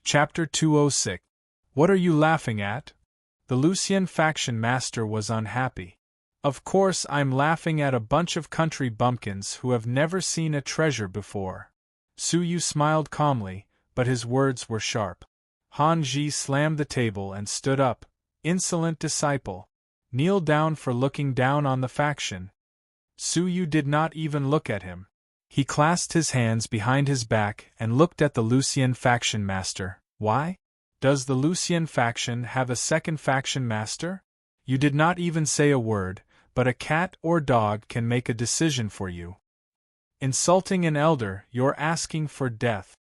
Chapter 206. What are you laughing at? The Lucian faction master was unhappy. Of course I'm laughing at a bunch of country bumpkins who have never seen a treasure before. Suyu smiled calmly, but his words were sharp. Hanji slammed the table and stood up. Insolent disciple. Kneel down for looking down on the faction. Suyu did not even look at him. He clasped his hands behind his back and looked at the Lucian faction master. Why? Does the Lucian faction have a second faction master? You did not even say a word, but a cat or dog can make a decision for you. Insulting an elder, you're asking for death.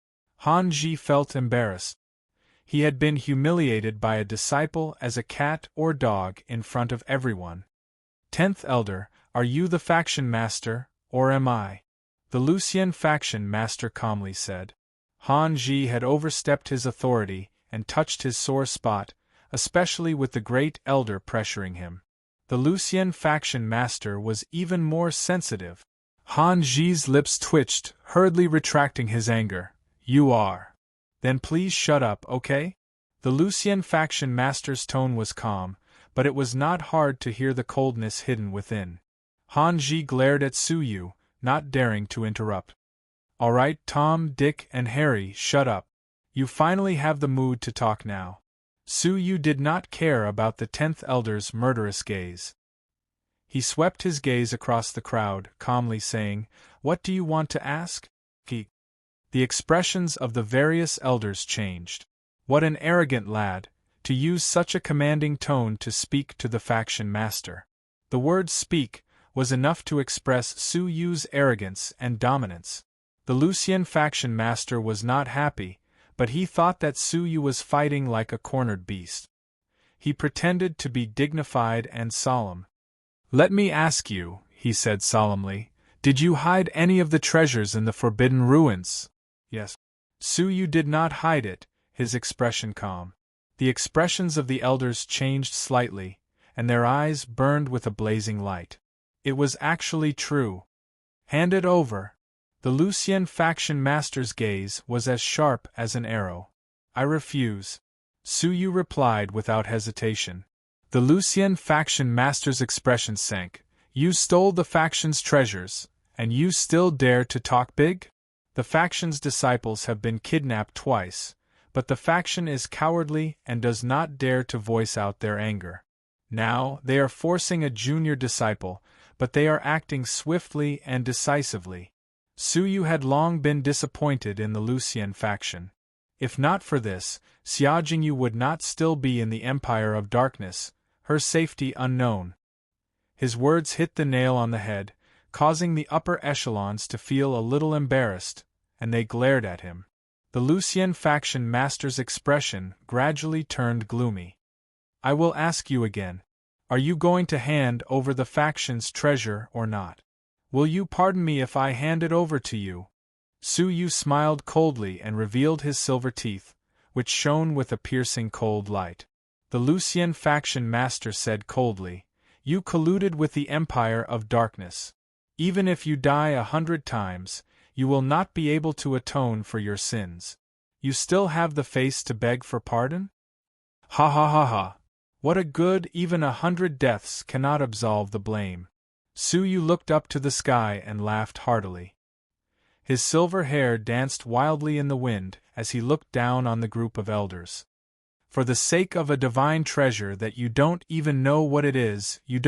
Hanji felt embarrassed. He had been humiliated by a disciple as a cat or dog in front of everyone. 10th Elder, are you the faction master, or am I? The Lucian faction master calmly said. Hanji had overstepped his authority and touched his sore spot, especially with the great elder pressuring him. The Lucian faction master was even more sensitive. Hanji's lips twitched, hurriedly retracting his anger. You are. Then please shut up, okay? The Lucian faction master's tone was calm, but it was not hard to hear the coldness hidden within. Hanji glared at Suyu, not daring to interrupt. All right, Tom, Dick, and Harry, shut up. You finally have the mood to talk now. Suyu did not care about the 10th Elder's murderous gaze. He swept his gaze across the crowd, calmly saying, What do you want to ask? The expressions of the various elders changed. What an arrogant lad, to use such a commanding tone to speak to the faction master. The word speak was enough to express Suyu's arrogance and dominance. The Lucian faction master was not happy, but he thought that Suyu was fighting like a cornered beast. He pretended to be dignified and solemn. Let me ask you, he said solemnly, did you hide any of the treasures in the Forbidden Ruins? Yes. Suyu did not hide it, his expression calm. The expressions of the elders changed slightly, and their eyes burned with a blazing light. It was actually true. Hand it over. The Lucian faction master's gaze was as sharp as an arrow. I refuse. Suyu replied without hesitation. The Lucian faction master's expression sank. You stole the faction's treasures, and you still dare to talk big? The faction's disciples have been kidnapped twice, but the faction is cowardly and does not dare to voice out their anger. Now, they are forcing a junior disciple, but they are acting swiftly and decisively. Suyu had long been disappointed in the Lucian faction. If not for this, Xiaojingyu would not still be in the Empire of Darkness, her safety unknown. His words hit the nail on the head, causing the upper echelons to feel a little embarrassed, and they glared at him. The Lucian faction master's expression gradually turned gloomy. I will ask you again. Are you going to hand over the faction's treasure or not? Will you pardon me if I hand it over to you? Suyu smiled coldly and revealed his silver teeth, which shone with a piercing cold light. The Lucian faction master said coldly, You colluded with the Empire of Darkness. Even if you die 100 times, you will not be able to atone for your sins. You still have the face to beg for pardon? Ha ha ha ha. What a good, even 100 deaths cannot absolve the blame. Suyu looked up to the sky and laughed heartily. His silver hair danced wildly in the wind as he looked down on the group of elders. For the sake of a divine treasure that you don't even know what it is, you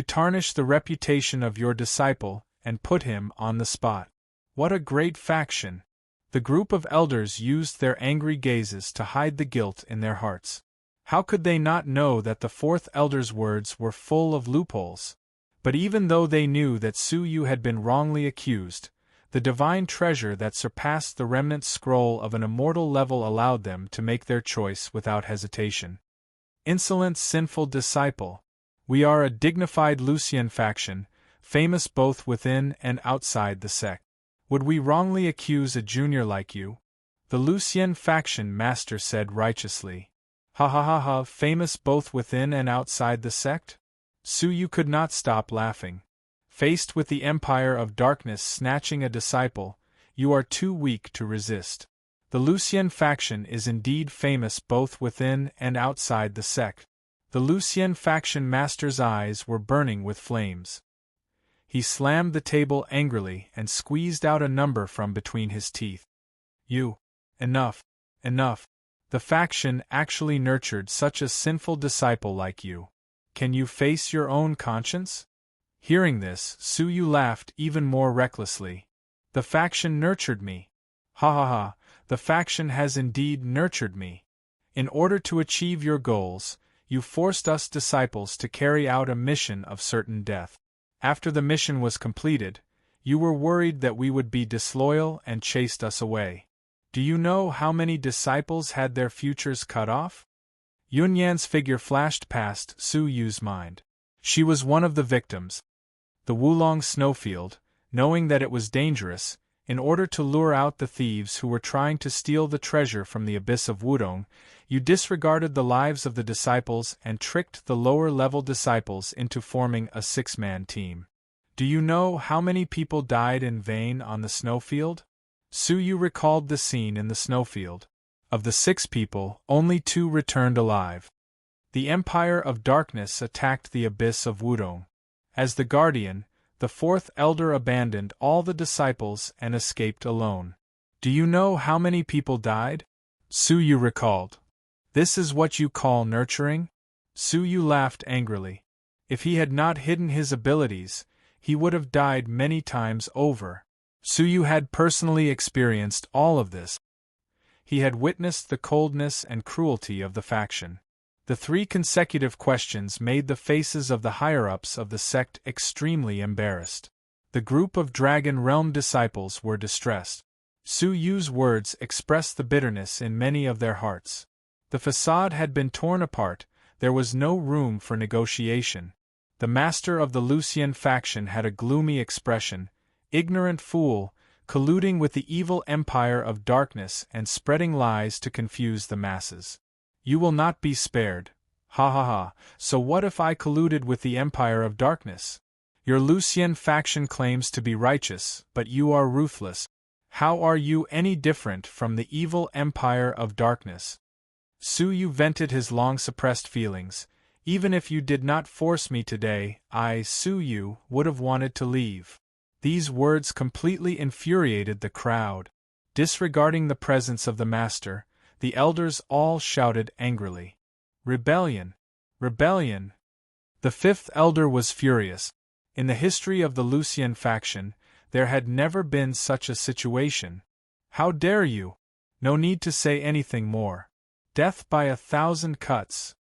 tarnish the reputation of your disciple and put him on the spot. What a great faction! The group of elders used their angry gazes to hide the guilt in their hearts. How could they not know that the 4th elder's words were full of loopholes? But even though they knew that Suyu had been wrongly accused, the divine treasure that surpassed the remnant scroll of an immortal level allowed them to make their choice without hesitation. Insolent, sinful disciple! We are a dignified Lucian faction, famous both within and outside the sect. Would we wrongly accuse a junior like you? The Lucian faction master said righteously. Ha ha ha ha, famous both within and outside the sect? Suyu could not stop laughing. Faced with the Empire of Darkness snatching a disciple, you are too weak to resist. The Lucien faction is indeed famous both within and outside the sect. The Lucien faction master's eyes were burning with flames. He slammed the table angrily and squeezed out a number from between his teeth. You! Enough! Enough! The faction actually nurtured such a sinful disciple like you. Can you face your own conscience? Hearing this, Su Yu laughed even more recklessly. The faction nurtured me. Ha ha ha, the faction has indeed nurtured me. In order to achieve your goals, you forced us disciples to carry out a mission of certain death. After the mission was completed, you were worried that we would be disloyal and chased us away. Do you know how many disciples had their futures cut off? Yunyan's figure flashed past Su Yu's mind. She was one of the victims. The Wulong snowfield, knowing that it was dangerous, in order to lure out the thieves who were trying to steal the treasure from the abyss of Wudong, you disregarded the lives of the disciples and tricked the lower-level disciples into forming a 6-man team. Do you know how many people died in vain on the snowfield? Su Yu recalled the scene in the snowfield. Of the 6 people, only 2 returned alive. The Empire of Darkness attacked the abyss of Wudong. As the guardian, the 4th elder abandoned all the disciples and escaped alone. Do you know how many people died? Su Yu recalled. This is what you call nurturing? Su Yu laughed angrily. If he had not hidden his abilities, he would have died many times over. Su Yu had personally experienced all of this. He had witnessed the coldness and cruelty of the faction. The 3 consecutive questions made the faces of the higher-ups of the sect extremely embarrassed. The group of Dragon Realm disciples were distressed. Su Yu's words expressed the bitterness in many of their hearts. The facade had been torn apart, there was no room for negotiation. The master of the Lucien faction had a gloomy expression. Ignorant fool, colluding with the evil Empire of Darkness and spreading lies to confuse the masses. You will not be spared. Ha ha ha, so what if I colluded with the Empire of Darkness? Your Lucien faction claims to be righteous, but you are ruthless. How are you any different from the evil Empire of Darkness? Su Yu vented his long-suppressed feelings. Even if you did not force me today, I, Su Yu, would have wanted to leave. These words completely infuriated the crowd. Disregarding the presence of the master, the elders all shouted angrily. Rebellion! Rebellion! The 5th elder was furious. In the history of the Lucien faction, there had never been such a situation. How dare you? No need to say anything more. Death by 1,000 cuts.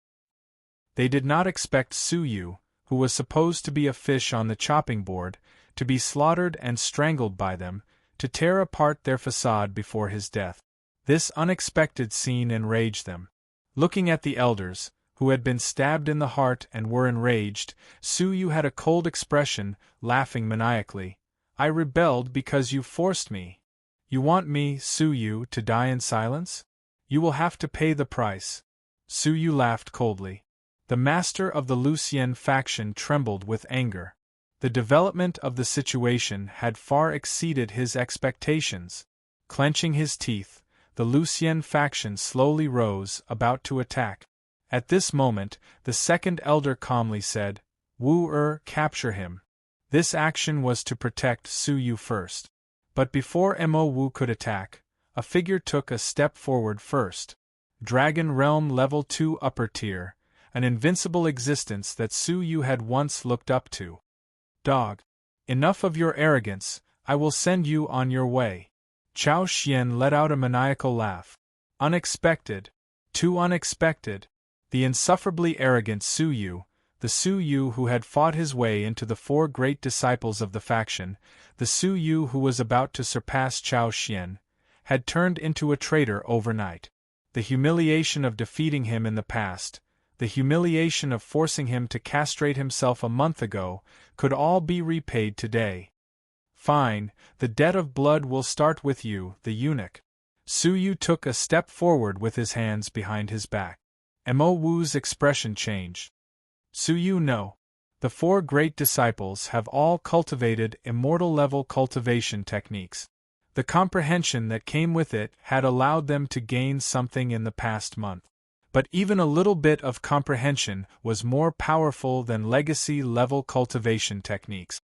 They did not expect Su Yu, who was supposed to be a fish on the chopping board, to be slaughtered and strangled by them, to tear apart their facade before his death. This unexpected scene enraged them. Looking at the elders, who had been stabbed in the heart and were enraged, Su Yu had a cold expression, laughing maniacally. I rebelled because you forced me. You want me, Su Yu, to die in silence? You will have to pay the price. Su Yu laughed coldly. The master of the Lucien faction trembled with anger. The development of the situation had far exceeded his expectations. Clenching his teeth, the Lucien faction slowly rose, about to attack. At this moment, the 2nd elder calmly said, Wu capture him. This action was to protect Su Yu first. But before Mo Wu could attack, a figure took a step forward first. Dragon Realm Level 2 Upper Tier, an invincible existence that Su Yu had once looked up to. Dog! Enough of your arrogance, I will send you on your way. Chao Xian let out a maniacal laugh. Unexpected. Too unexpected. The insufferably arrogant Su Yu, the Su Yu who had fought his way into the 4 great disciples of the faction, the Su Yu who was about to surpass Chao Xian, had turned into a traitor overnight. The humiliation of defeating him in the past, the humiliation of forcing him to castrate himself a month ago, could all be repaid today. Fine, the debt of blood will start with you, the eunuch. Su Yu took a step forward with his hands behind his back. Mo Wu's expression changed. Su Yu, no. The 4 great disciples have all cultivated immortal-level cultivation techniques. The comprehension that came with it had allowed them to gain something in the past month. But even a little bit of comprehension was more powerful than legacy-level cultivation techniques.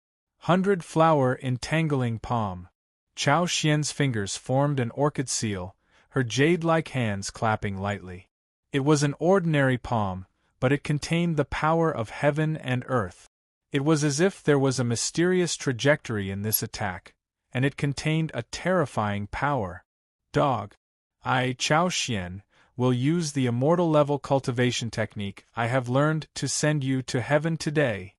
100-flower entangling palm. Chao Xian's fingers formed an orchid seal, her jade-like hands clapping lightly. It was an ordinary palm, but it contained the power of heaven and earth. It was as if there was a mysterious trajectory in this attack, and it contained a terrifying power. Dog. I, Chao Xian, will use the immortal level cultivation technique I have learned to send you to heaven today.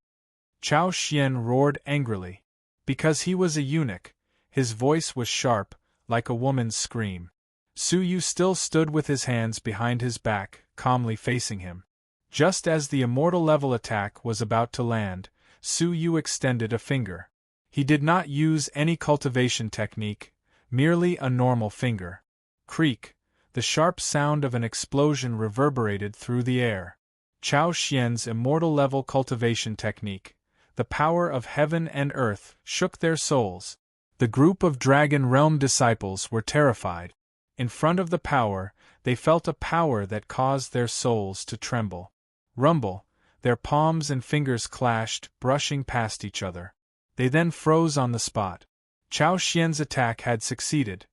Chao Xian roared angrily. Because he was a eunuch, his voice was sharp, like a woman's scream. Su Yu still stood with his hands behind his back, calmly facing him. Just as the immortal level attack was about to land, Su Yu extended a finger. He did not use any cultivation technique, merely a normal finger. Creak, the sharp sound of an explosion reverberated through the air. Chao Xian's immortal level cultivation technique, the power of heaven and earth, shook their souls. The group of Dragon Realm disciples were terrified. In front of the power, they felt a power that caused their souls to tremble. Rumble, their palms and fingers clashed, brushing past each other. They then froze on the spot. Chao Xian's attack had succeeded,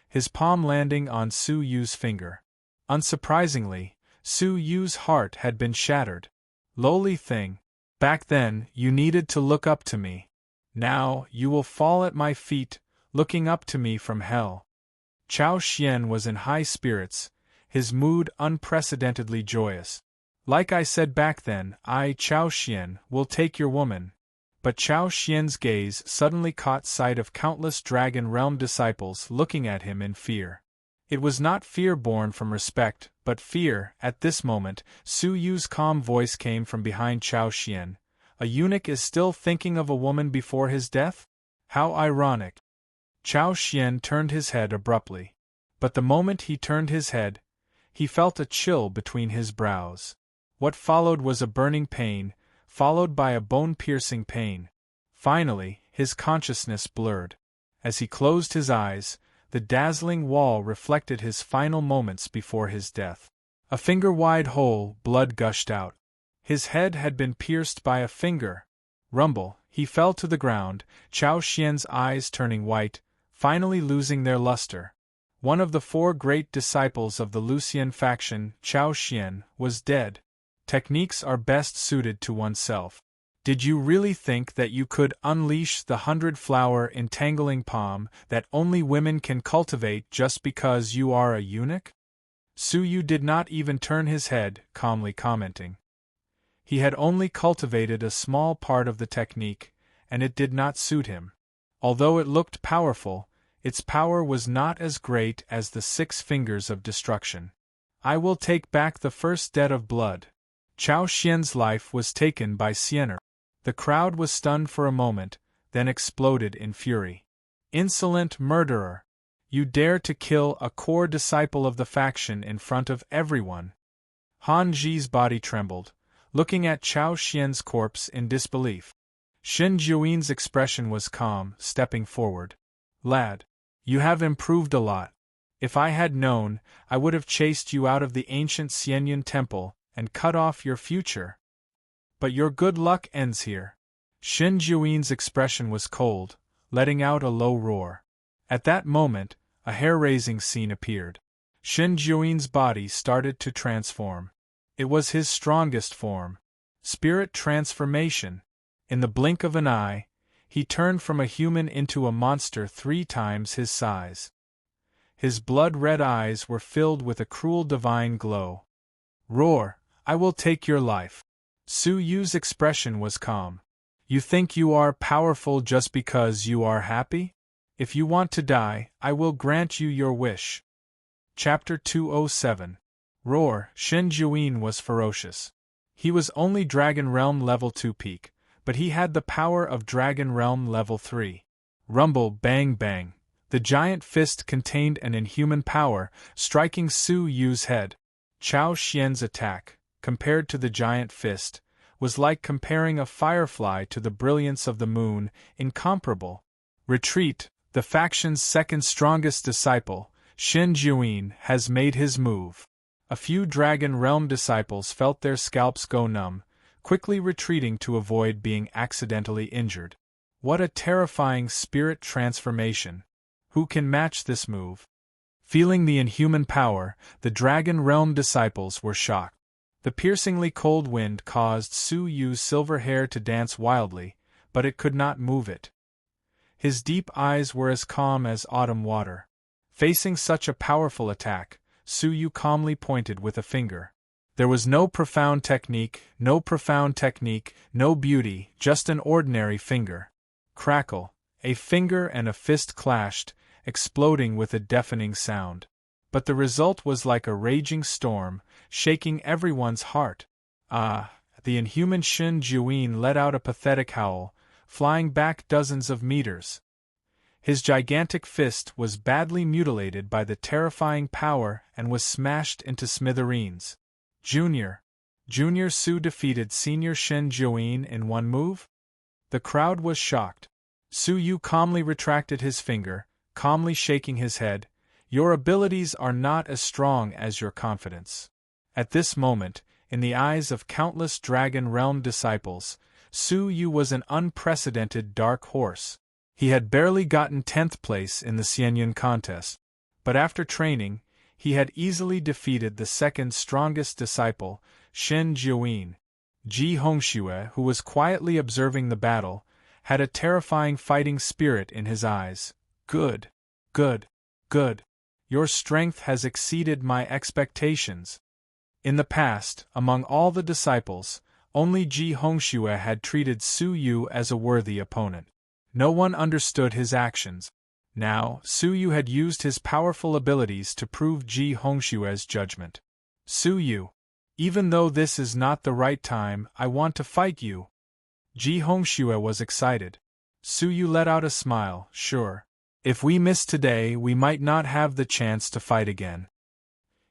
his palm landing on Su Yu's finger. Unsurprisingly, Su Yu's heart had been shattered. Lowly thing. Back then, you needed to look up to me. Now, you will fall at my feet, looking up to me from hell. Chao Xian was in high spirits, his mood unprecedentedly joyous. Like I said back then, I, Chao Xian, will take your woman. But Chao Xian's gaze suddenly caught sight of countless Dragon Realm disciples looking at him in fear. It was not fear born from respect, but fear. At this moment, Su Yu's calm voice came from behind Chao Xian. A eunuch is still thinking of a woman before his death? How ironic. Chao Xian turned his head abruptly. But the moment he turned his head, he felt a chill between his brows. What followed was a burning pain, followed by a bone-piercing pain. Finally, his consciousness blurred. As he closed his eyes, the dazzling wall reflected his final moments before his death. A finger-wide hole, blood gushed out. His head had been pierced by a finger. Rumble, he fell to the ground, Chao Xian's eyes turning white, finally losing their luster. One of the 4 great disciples of the Lucian faction, Chao Xian, was dead. Techniques are best suited to oneself. Did you really think that you could unleash the 100-flower entangling palm that only women can cultivate just because you are a eunuch? Su Yu did not even turn his head, calmly commenting. He had only cultivated a small part of the technique, and it did not suit him. Although it looked powerful, its power was not as great as the 6 fingers of destruction. I will take back the first debt of blood. Chao Xian's life was taken by Sienna. The crowd was stunned for a moment, then exploded in fury. Insolent murderer! You dare to kill a core disciple of the faction in front of everyone! Han Ji's body trembled, looking at Chao Xian's corpse in disbelief. Shen Jiuyin's expression was calm, stepping forward. Lad, you have improved a lot. If I had known, I would have chased you out of the ancient Xianyun temple and cut off your future. But your good luck ends here. Shen Jiuyin's expression was cold, letting out a low roar. At that moment, a hair-raising scene appeared. Shen Jiuyin's body started to transform. It was his strongest form. Spirit transformation. In the blink of an eye, he turned from a human into a monster 3 times his size. His blood-red eyes were filled with a cruel divine glow. Roar! I will take your life. Su Yu's expression was calm. You think you are powerful just because you are happy? If you want to die, I will grant you your wish. Chapter 207. Roar! Shen Jiuyin was ferocious. He was only Dragon Realm Level 2 peak, but he had the power of Dragon Realm Level 3. Rumble, bang bang. The giant fist contained an inhuman power, striking Su Yu's head. Chao Xian's attack, compared to the giant fist, was like comparing a firefly to the brilliance of the moon, incomparable. Retreat! The faction's second strongest disciple, Shen Juin, has made his move. A few Dragon Realm disciples felt their scalps go numb, quickly retreating to avoid being accidentally injured. What a terrifying spirit transformation! Who can match this move? Feeling the inhuman power, the Dragon Realm disciples were shocked. The piercingly cold wind caused Su Yu's silver hair to dance wildly, but it could not move it. His deep eyes were as calm as autumn water. Facing such a powerful attack, Su Yu calmly pointed with a finger. There was no profound technique, no beauty, just an ordinary finger. Crackle, a finger and a fist clashed, exploding with a deafening sound. But the result was like a raging storm, shaking everyone's heart. Ah! The inhuman Shen Juin let out a pathetic howl, flying back dozens of meters. His gigantic fist was badly mutilated by the terrifying power and was smashed into smithereens. Junior Su defeated Senior Shen Juin in one move? The crowd was shocked. Su Yu calmly retracted his finger, calmly shaking his head. Your abilities are not as strong as your confidence. At this moment, in the eyes of countless Dragon Realm disciples, Su Yu was an unprecedented dark horse. He had barely gotten 10th place in the Xianyun contest, but after training, he had easily defeated the second strongest disciple, Shen Juin. Ji Hongxue, who was quietly observing the battle, had a terrifying fighting spirit in his eyes. Good. Your strength has exceeded my expectations. In the past, among all the disciples, only Ji Hongxue had treated Su Yu as a worthy opponent. No one understood his actions. Now, Su Yu had used his powerful abilities to prove Ji Hongxue's judgment. Su Yu, even though this is not the right time, I want to fight you. Ji Hongxue was excited. Su Yu let out a smile. Sure. If we miss today, we might not have the chance to fight again.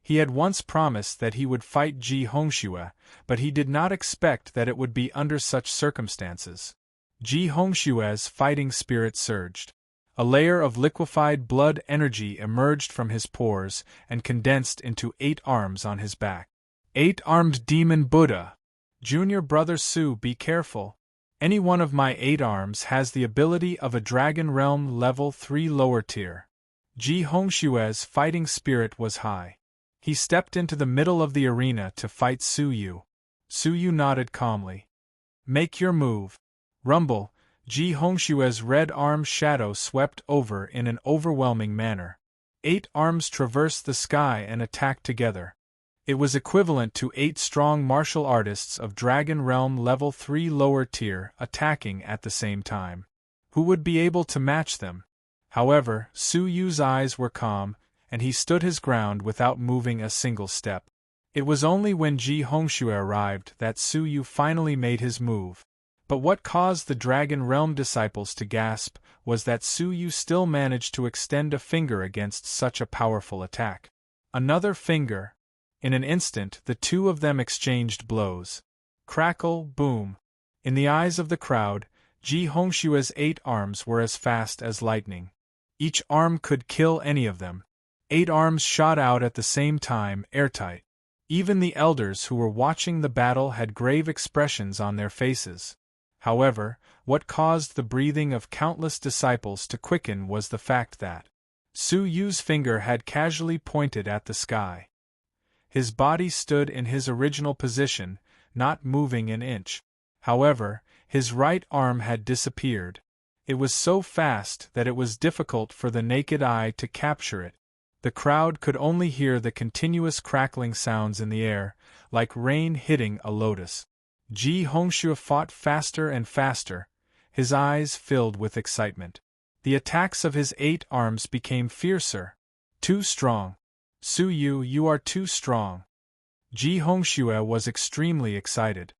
He had once promised that he would fight Ji Hongxue, but he did not expect that it would be under such circumstances. Ji Hongxue's fighting spirit surged. A layer of liquefied blood energy emerged from his pores and condensed into 8 arms on his back. 8-armed demon Buddha. Junior brother Su, be careful. Any one of my 8 arms has the ability of a Dragon Realm level 3 lower tier. Ji Hongxue's fighting spirit was high. He stepped into the middle of the arena to fight Su Yu. Su Yu nodded calmly. Make your move. Rumble. Ji Hongxue's red arm shadow swept over in an overwhelming manner. 8 arms traversed the sky and attacked together. It was equivalent to 8 strong martial artists of Dragon Realm level 3 lower tier attacking at the same time. Who would be able to match them? However, Su Yu's eyes were calm, and he stood his ground without moving a single step. It was only when Ji Hongxue arrived that Su Yu finally made his move. But what caused the Dragon Realm disciples to gasp was that Su Yu still managed to extend a finger against such a powerful attack. Another finger. In an instant, the two of them exchanged blows. Crackle, boom. In the eyes of the crowd, Ji Hongxue's 8 arms were as fast as lightning. Each arm could kill any of them. 8 arms shot out at the same time, airtight. Even the elders who were watching the battle had grave expressions on their faces. However, what caused the breathing of countless disciples to quicken was the fact that Su Yu's finger had casually pointed at the sky. His body stood in his original position, not moving an inch. However, his right arm had disappeared. It was so fast that it was difficult for the naked eye to capture it. The crowd could only hear the continuous crackling sounds in the air, like rain hitting a lotus. Ji Hongxue fought faster and faster, his eyes filled with excitement. The attacks of his 8 arms became fiercer. Too strong. Su Yu, you are too strong. Ji Hongxue was extremely excited.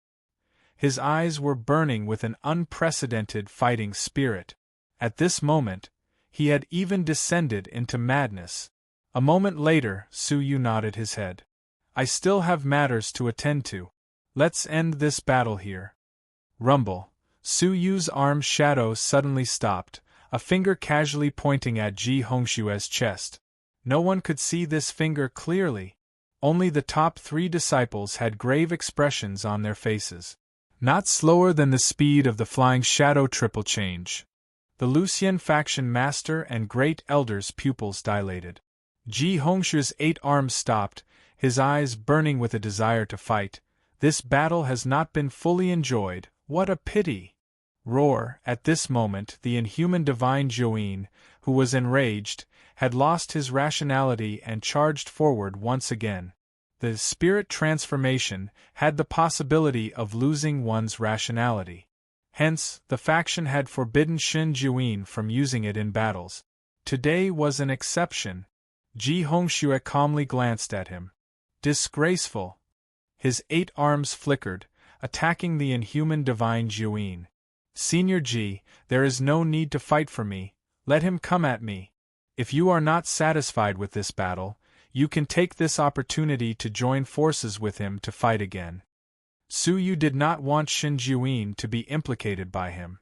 His eyes were burning with an unprecedented fighting spirit. At this moment, he had even descended into madness. A moment later, Su Yu nodded his head. I still have matters to attend to. Let's end this battle here. Rumble. Su Yu's arm shadow suddenly stopped, a finger casually pointing at Ji Hongshue's chest. No one could see this finger clearly. Only the top 3 disciples had grave expressions on their faces. Not slower than the speed of the flying shadow triple change. The Lucian faction master and great elder's pupils dilated. Ji Hongshue's 8 arms stopped, his eyes burning with a desire to fight. This battle has not been fully enjoyed, what a pity! Roar! At this moment the inhuman divine Join, who was enraged, had lost his rationality and charged forward once again. The spirit transformation had the possibility of losing one's rationality. Hence, the faction had forbidden Shen Juin from using it in battles. Today was an exception. Ji Hongxue calmly glanced at him. Disgraceful! His 8 arms flickered, attacking the inhuman divine Juin. Senior Ji, there is no need to fight for me, let him come at me. If you are not satisfied with this battle, you can take this opportunity to join forces with him to fight again. Su Yu did not want Shen Juin to be implicated by him.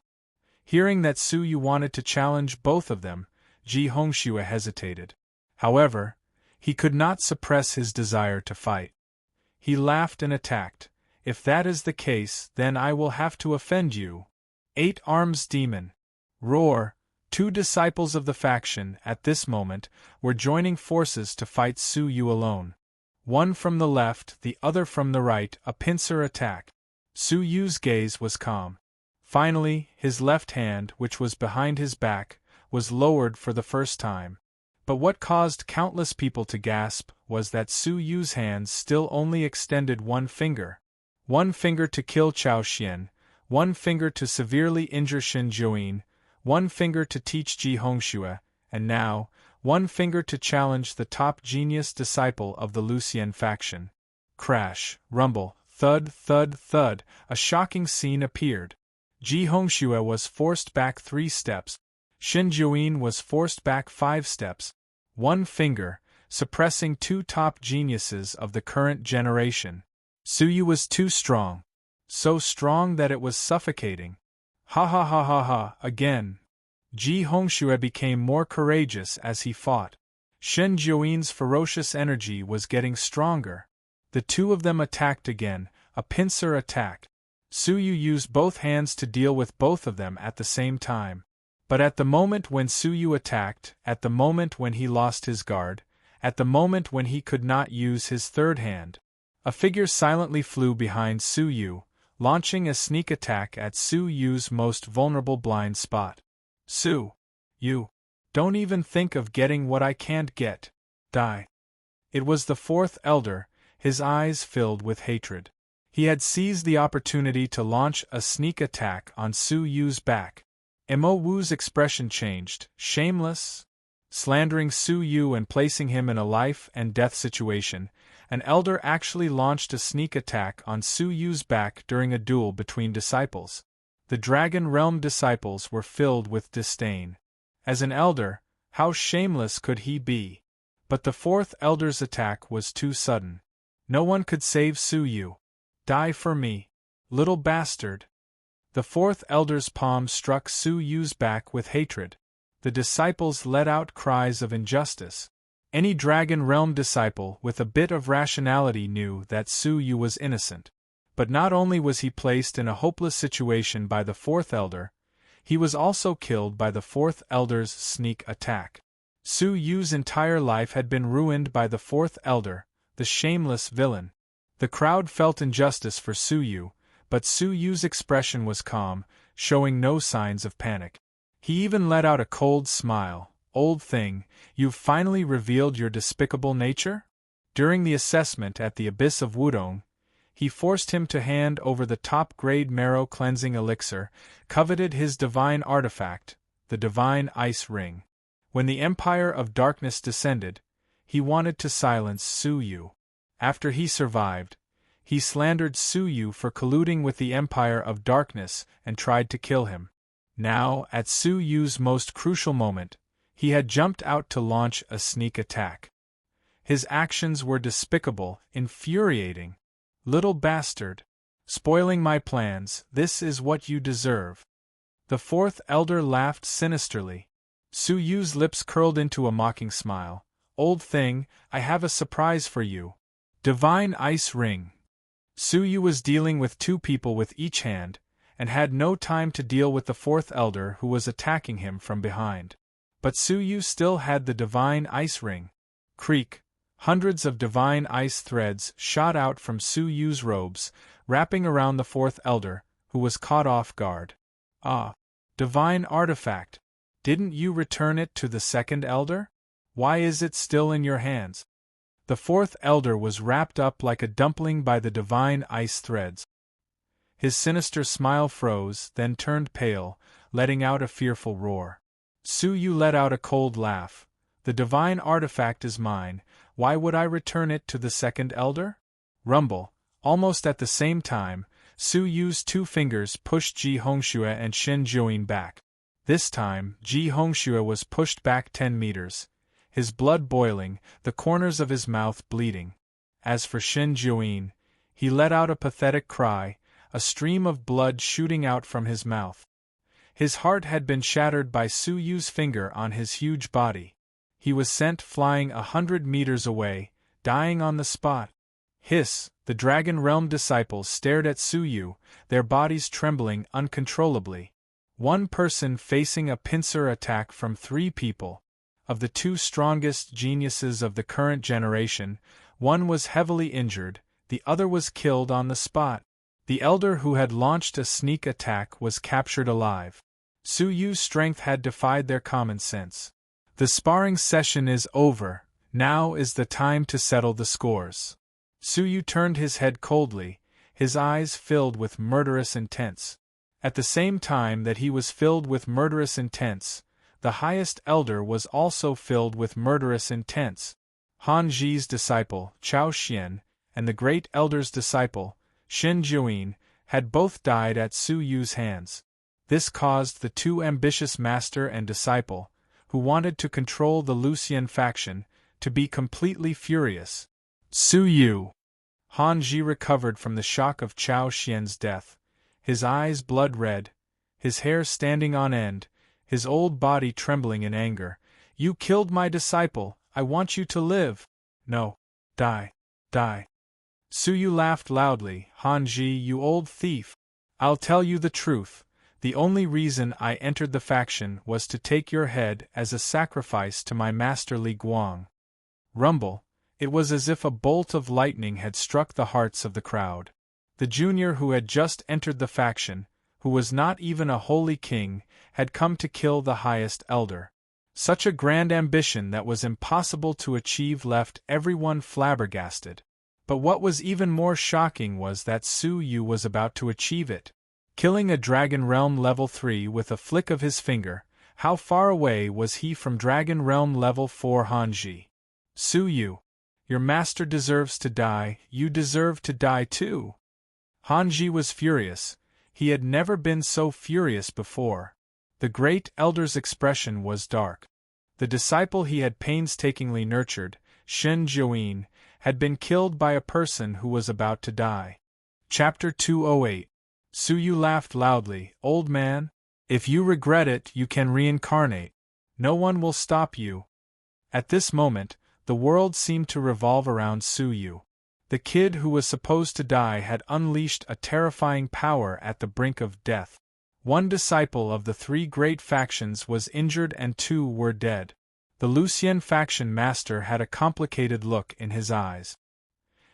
Hearing that Su Yu wanted to challenge both of them, Ji Hongxue hesitated. However, he could not suppress his desire to fight. He laughed and attacked. If that is the case, then I will have to offend you. 8 arms demon. Roar! 2 disciples of the faction, at this moment, were joining forces to fight Su Yu alone. One from the left, the other from the right, a pincer attack. Su Yu's gaze was calm. Finally, his left hand, which was behind his back, was lowered for the first time. But what caused countless people to gasp was that Su Yu's hands still only extended 1 finger. 1 finger to kill Chao Xian, 1 finger to severely injure Shen Juin, 1 finger to teach Ji Hongxue, and now, 1 finger to challenge the top genius disciple of the Lucian faction. Crash, rumble, thud, thud, thud, a shocking scene appeared. Ji Hongxue was forced back 3 steps. Shen Juin was forced back 5 steps. 1 finger, suppressing 2 top geniuses of the current generation. Su Yu was too strong. So strong that it was suffocating. Ha ha ha ha ha, again. Ji Hongxue became more courageous as he fought. Shen Juin's ferocious energy was getting stronger. The 2 of them attacked again, a pincer attack. Su Yu used both hands to deal with both of them at the same time. But at the moment when Su Yu attacked, at the moment when he lost his guard, at the moment when he could not use his third hand, a figure silently flew behind Su Yu, launching a sneak attack at Su Yu's most vulnerable blind spot. Su Yu, don't even think of getting what I can't get. Die. It was the 4th elder, his eyes filled with hatred. He had seized the opportunity to launch a sneak attack on Su Yu's back. Mo Wu's expression changed. Shameless? Slandering Su Yu and placing him in a life and death situation, an elder actually launched a sneak attack on Su Yu's back during a duel between disciples. The Dragon Realm disciples were filled with disdain. As an elder, how shameless could he be? But the 4th elder's attack was too sudden. No one could save Su Yu. Die for me, little bastard. The 4th elder's palm struck Su Yu's back with hatred. The disciples let out cries of injustice. Any Dragon Realm disciple with a bit of rationality knew that Su Yu was innocent. But not only was he placed in a hopeless situation by the 4th elder, he was also killed by the 4th elder's sneak attack. Su Yu's entire life had been ruined by the 4th elder, the shameless villain. The crowd felt injustice for Su Yu, but Su Yu's expression was calm, showing no signs of panic. He even let out a cold smile. Old thing, you've finally revealed your despicable nature? During the assessment at the Abyss of Wudong, he forced him to hand over the top-grade marrow-cleansing elixir, coveted his divine artifact, the divine ice ring. When the Empire of Darkness descended, he wanted to silence Su Yu. After he survived, he slandered Su Yu for colluding with the Empire of Darkness and tried to kill him. Now, at Su Yu's most crucial moment, he had jumped out to launch a sneak attack. His actions were despicable, infuriating. Little bastard. Spoiling my plans, this is what you deserve. The fourth elder laughed sinisterly. Su Yu's lips curled into a mocking smile. Old thing, I have a surprise for you. Divine Ice Ring. Su Yu was dealing with two people with each hand, and had no time to deal with the fourth elder who was attacking him from behind. But Su Yu still had the divine ice ring. Creak! Hundreds of divine ice threads shot out from Su Yu's robes, wrapping around the fourth elder, who was caught off guard. Ah! Divine artifact! Didn't you return it to the second elder? Why is it still in your hands? The fourth elder was wrapped up like a dumpling by the divine ice threads. His sinister smile froze, then turned pale, letting out a fearful roar. Su Yu let out a cold laugh. The divine artifact is mine, why would I return it to the second elder? Rumble. Almost at the same time, Su Yu's two fingers pushed Ji Hongxue and Shen Juin back. This time, Ji Hongxue was pushed back 10 meters, his blood boiling, the corners of his mouth bleeding. As for Shen Juin, he let out a pathetic cry, a stream of blood shooting out from his mouth. His heart had been shattered by Su Yu's finger on his huge body. He was sent flying 100 meters away, dying on the spot. Hiss! The Dragon Realm disciples stared at Su Yu, their bodies trembling uncontrollably. One person facing a pincer attack from 3 people. Of the 2 strongest geniuses of the current generation, one was heavily injured, the other was killed on the spot. The elder who had launched a sneak attack was captured alive. Su Yu's strength had defied their common sense. The sparring session is over, now is the time to settle the scores. Su Yu turned his head coldly, his eyes filled with murderous intent. At the same time that he was filled with murderous intent, the highest elder was also filled with murderous intent. Han Ji's disciple, Chao Xian, and the great elder's disciple, Shen Juin, had both died at Su Yu's hands. This caused the 2 ambitious master and disciple, who wanted to control the Lucian faction, to be completely furious. Su Yu! Han Ji recovered from the shock of Chao Xian's death, his eyes blood-red, his hair standing on end, his old body trembling in anger. You killed my disciple, I want you to live. No. Die. Die. Su Yu laughed loudly. Han Ji, you old thief. I'll tell you the truth. The only reason I entered the faction was to take your head as a sacrifice to my master Li Guang. Rumble. It was as if a bolt of lightning had struck the hearts of the crowd. The junior who had just entered the faction, who was not even a holy king, had come to kill the highest elder. Such a grand ambition that was impossible to achieve left everyone flabbergasted. But what was even more shocking was that Su Yu was about to achieve it. Killing a Dragon Realm level 3 with a flick of his finger. How far away was he from Dragon Realm level 4 Hanji? Su Yu. Your master deserves to die, you deserve to die too. Hanji was furious. He had never been so furious before. The great elder's expression was dark. The disciple he had painstakingly nurtured, Shen Juin, had been killed by a person who was about to die. Chapter 208. Su Yu laughed loudly. Old man, if you regret it, you can reincarnate. No one will stop you. At this moment, the world seemed to revolve around Su Yu. The kid who was supposed to die had unleashed a terrifying power at the brink of death. One disciple of the 3 great factions was injured and 2 were dead. The Lucian faction master had a complicated look in his eyes.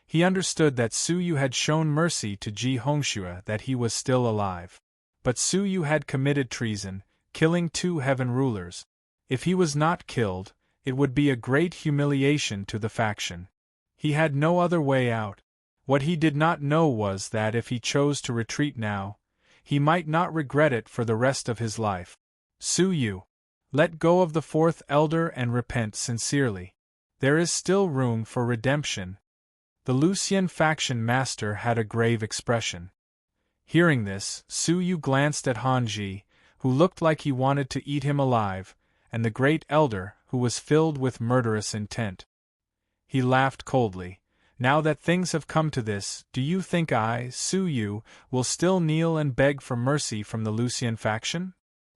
He understood that Su Yu had shown mercy to Ji Hongxue, that he was still alive. But Su Yu had committed treason, killing 2 heaven rulers. If he was not killed, it would be a great humiliation to the faction. He had no other way out. What he did not know was that if he chose to retreat now, he might not regret it for the rest of his life. Su Yu. Let go of the 4th elder and repent sincerely. There is still room for redemption. The Lucian faction master had a grave expression. Hearing this, Su Yu glanced at Hanji, who looked like he wanted to eat him alive, and the great elder, who was filled with murderous intent. He laughed coldly. Now that things have come to this, do you think I, Su Yu, will still kneel and beg for mercy from the Lucian faction?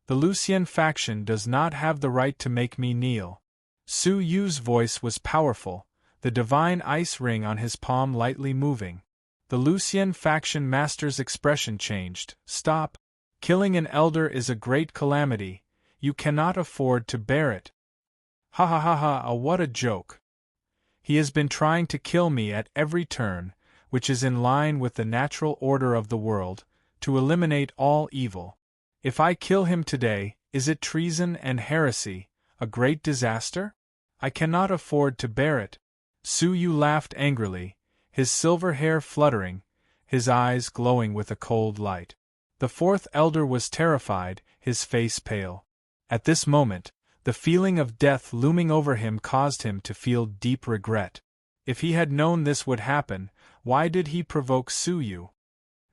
The Lucian faction does not have the right to make me kneel. Su Yu's voice was powerful, the divine ice ring on his palm lightly moving. The Lucian faction master's expression changed. Stop. Killing an elder is a great calamity. You cannot afford to bear it. Ha ha ha ha, what a joke. He has been trying to kill me at every turn, which is in line with the natural order of the world, to eliminate all evil. If I kill him today, is it treason and heresy, a great disaster? I cannot afford to bear it. Su Yu laughed angrily, his silver hair fluttering, his eyes glowing with a cold light. The fourth elder was terrified, his face pale. At this moment, the feeling of death looming over him caused him to feel deep regret. If he had known this would happen, why did he provoke Su Yu?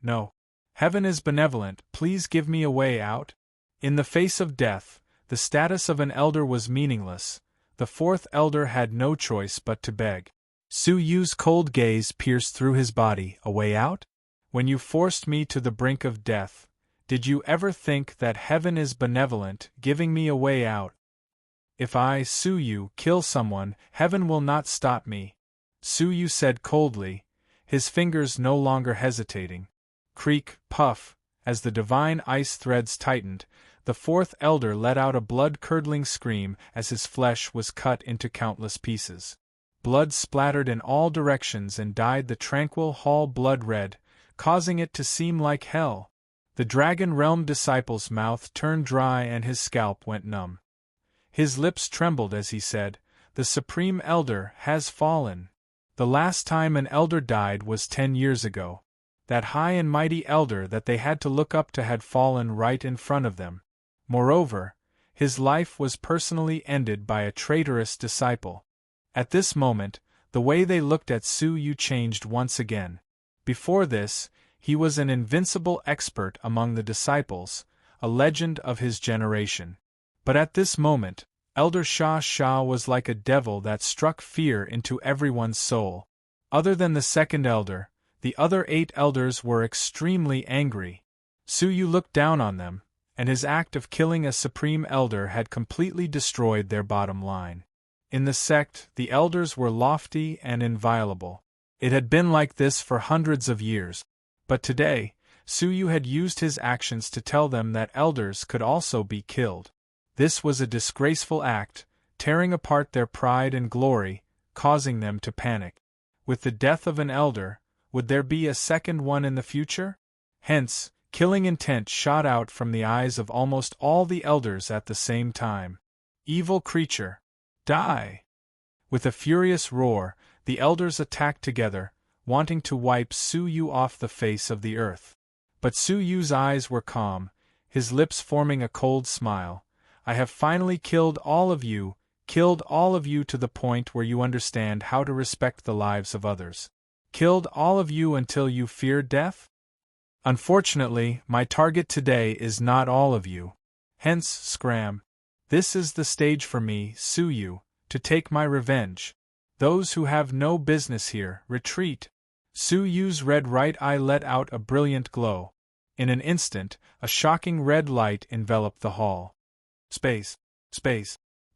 No. Heaven is benevolent, please give me a way out. In the face of death, the status of an elder was meaningless. The fourth elder had no choice but to beg. Su Yu's cold gaze pierced through his body. A way out? When you forced me to the brink of death, did you ever think that heaven is benevolent, giving me a way out? If I, Su Yu, kill someone, heaven will not stop me, Su Yu said coldly, his fingers no longer hesitating. Creak, puff, as the divine ice threads tightened, the fourth elder let out a blood-curdling scream as his flesh was cut into countless pieces. Blood splattered in all directions and dyed the tranquil hall blood red, causing it to seem like hell. The Dragon Realm disciple's mouth turned dry and his scalp went numb. His lips trembled as he said, "The Supreme Elder has fallen." The last time an elder died was 10 years ago. That high and mighty elder that they had to look up to had fallen right in front of them. Moreover, his life was personally ended by a traitorous disciple. At this moment, the way they looked at Su Yu changed once again. Before this, he was an invincible expert among the disciples, a legend of his generation. But at this moment, Elder Sha Sha was like a devil that struck fear into everyone's soul. Other than the second elder, the other 8 elders were extremely angry. Su Yu looked down on them, and his act of killing a supreme elder had completely destroyed their bottom line. In the sect, the elders were lofty and inviolable. It had been like this for hundreds of years. But today, Su Yu had used his actions to tell them that elders could also be killed. This was a disgraceful act, tearing apart their pride and glory, causing them to panic. With the death of an elder, would there be a second one in the future? Hence, killing intent shot out from the eyes of almost all the elders at the same time. Evil creature! Die! With a furious roar, the elders attacked together, wanting to wipe Su Yu off the face of the earth. But Su Yu's eyes were calm, his lips forming a cold smile. I have finally killed all of you to the point where you understand how to respect the lives of others. Killed all of you until you fear death? Unfortunately, my target today is not all of you. Hence, scram. This is the stage for me, Su Yu, to take my revenge. Those who have no business here, retreat. Su Yu's red right eye let out a brilliant glow. In an instant, a shocking red light enveloped the hall. Space,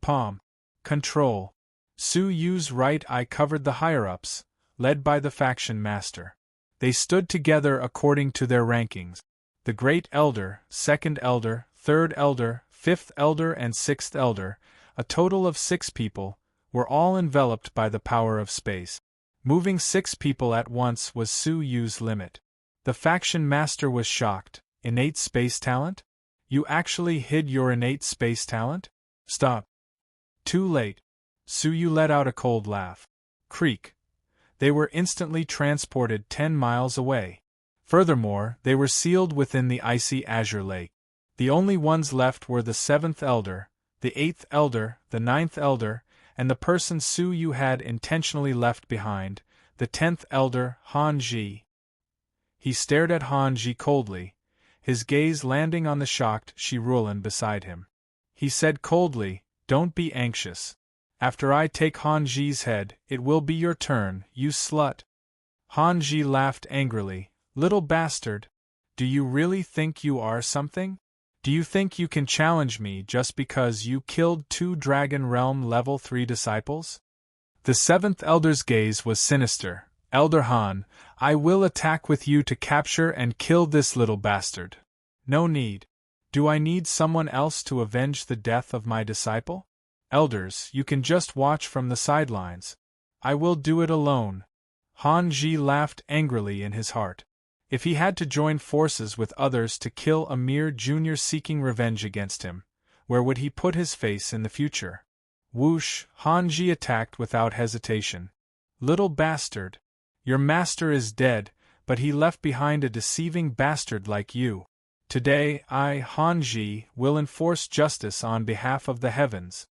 palm, control. Su Yu's right eye covered the higher-ups, led by the faction master. They stood together according to their rankings. The Great Elder, Second Elder, Third Elder, Fifth Elder and Sixth Elder, a total of 6 people, were all enveloped by the power of space. Moving 6 people at once was Su Yu's limit. The faction master was shocked. Innate space talent? You actually hid your innate space talent? Stop. Too late. Su Yu let out a cold laugh. Creak. They were instantly transported 10 miles away. Furthermore, they were sealed within the icy azure lake. The only ones left were the 7th Elder, the 8th Elder, the 9th Elder, and the person Su Yu had intentionally left behind, the 10th Elder, Han Ji. He stared at Han Ji coldly, his gaze landing on the shocked Shi Rulan beside him. He said coldly, "Don't be anxious. After I take Han Ji's head, it will be your turn, you slut." Han Ji laughed angrily. "Little bastard. Do you really think you are something? Do you think you can challenge me just because you killed 2 Dragon Realm level 3 disciples? The 7th Elder's gaze was sinister. Elder Han, I will attack with you to capture and kill this little bastard. No need. Do I need someone else to avenge the death of my disciple? Elders, you can just watch from the sidelines. I will do it alone. Han Ji laughed angrily in his heart. If he had to join forces with others to kill a mere junior seeking revenge against him, where would he put his face in the future? Whoosh, Han Ji attacked without hesitation. Little bastard. Your master is dead, but he left behind a deceiving bastard like you. Today, I, Han Ji, will enforce justice on behalf of the heavens.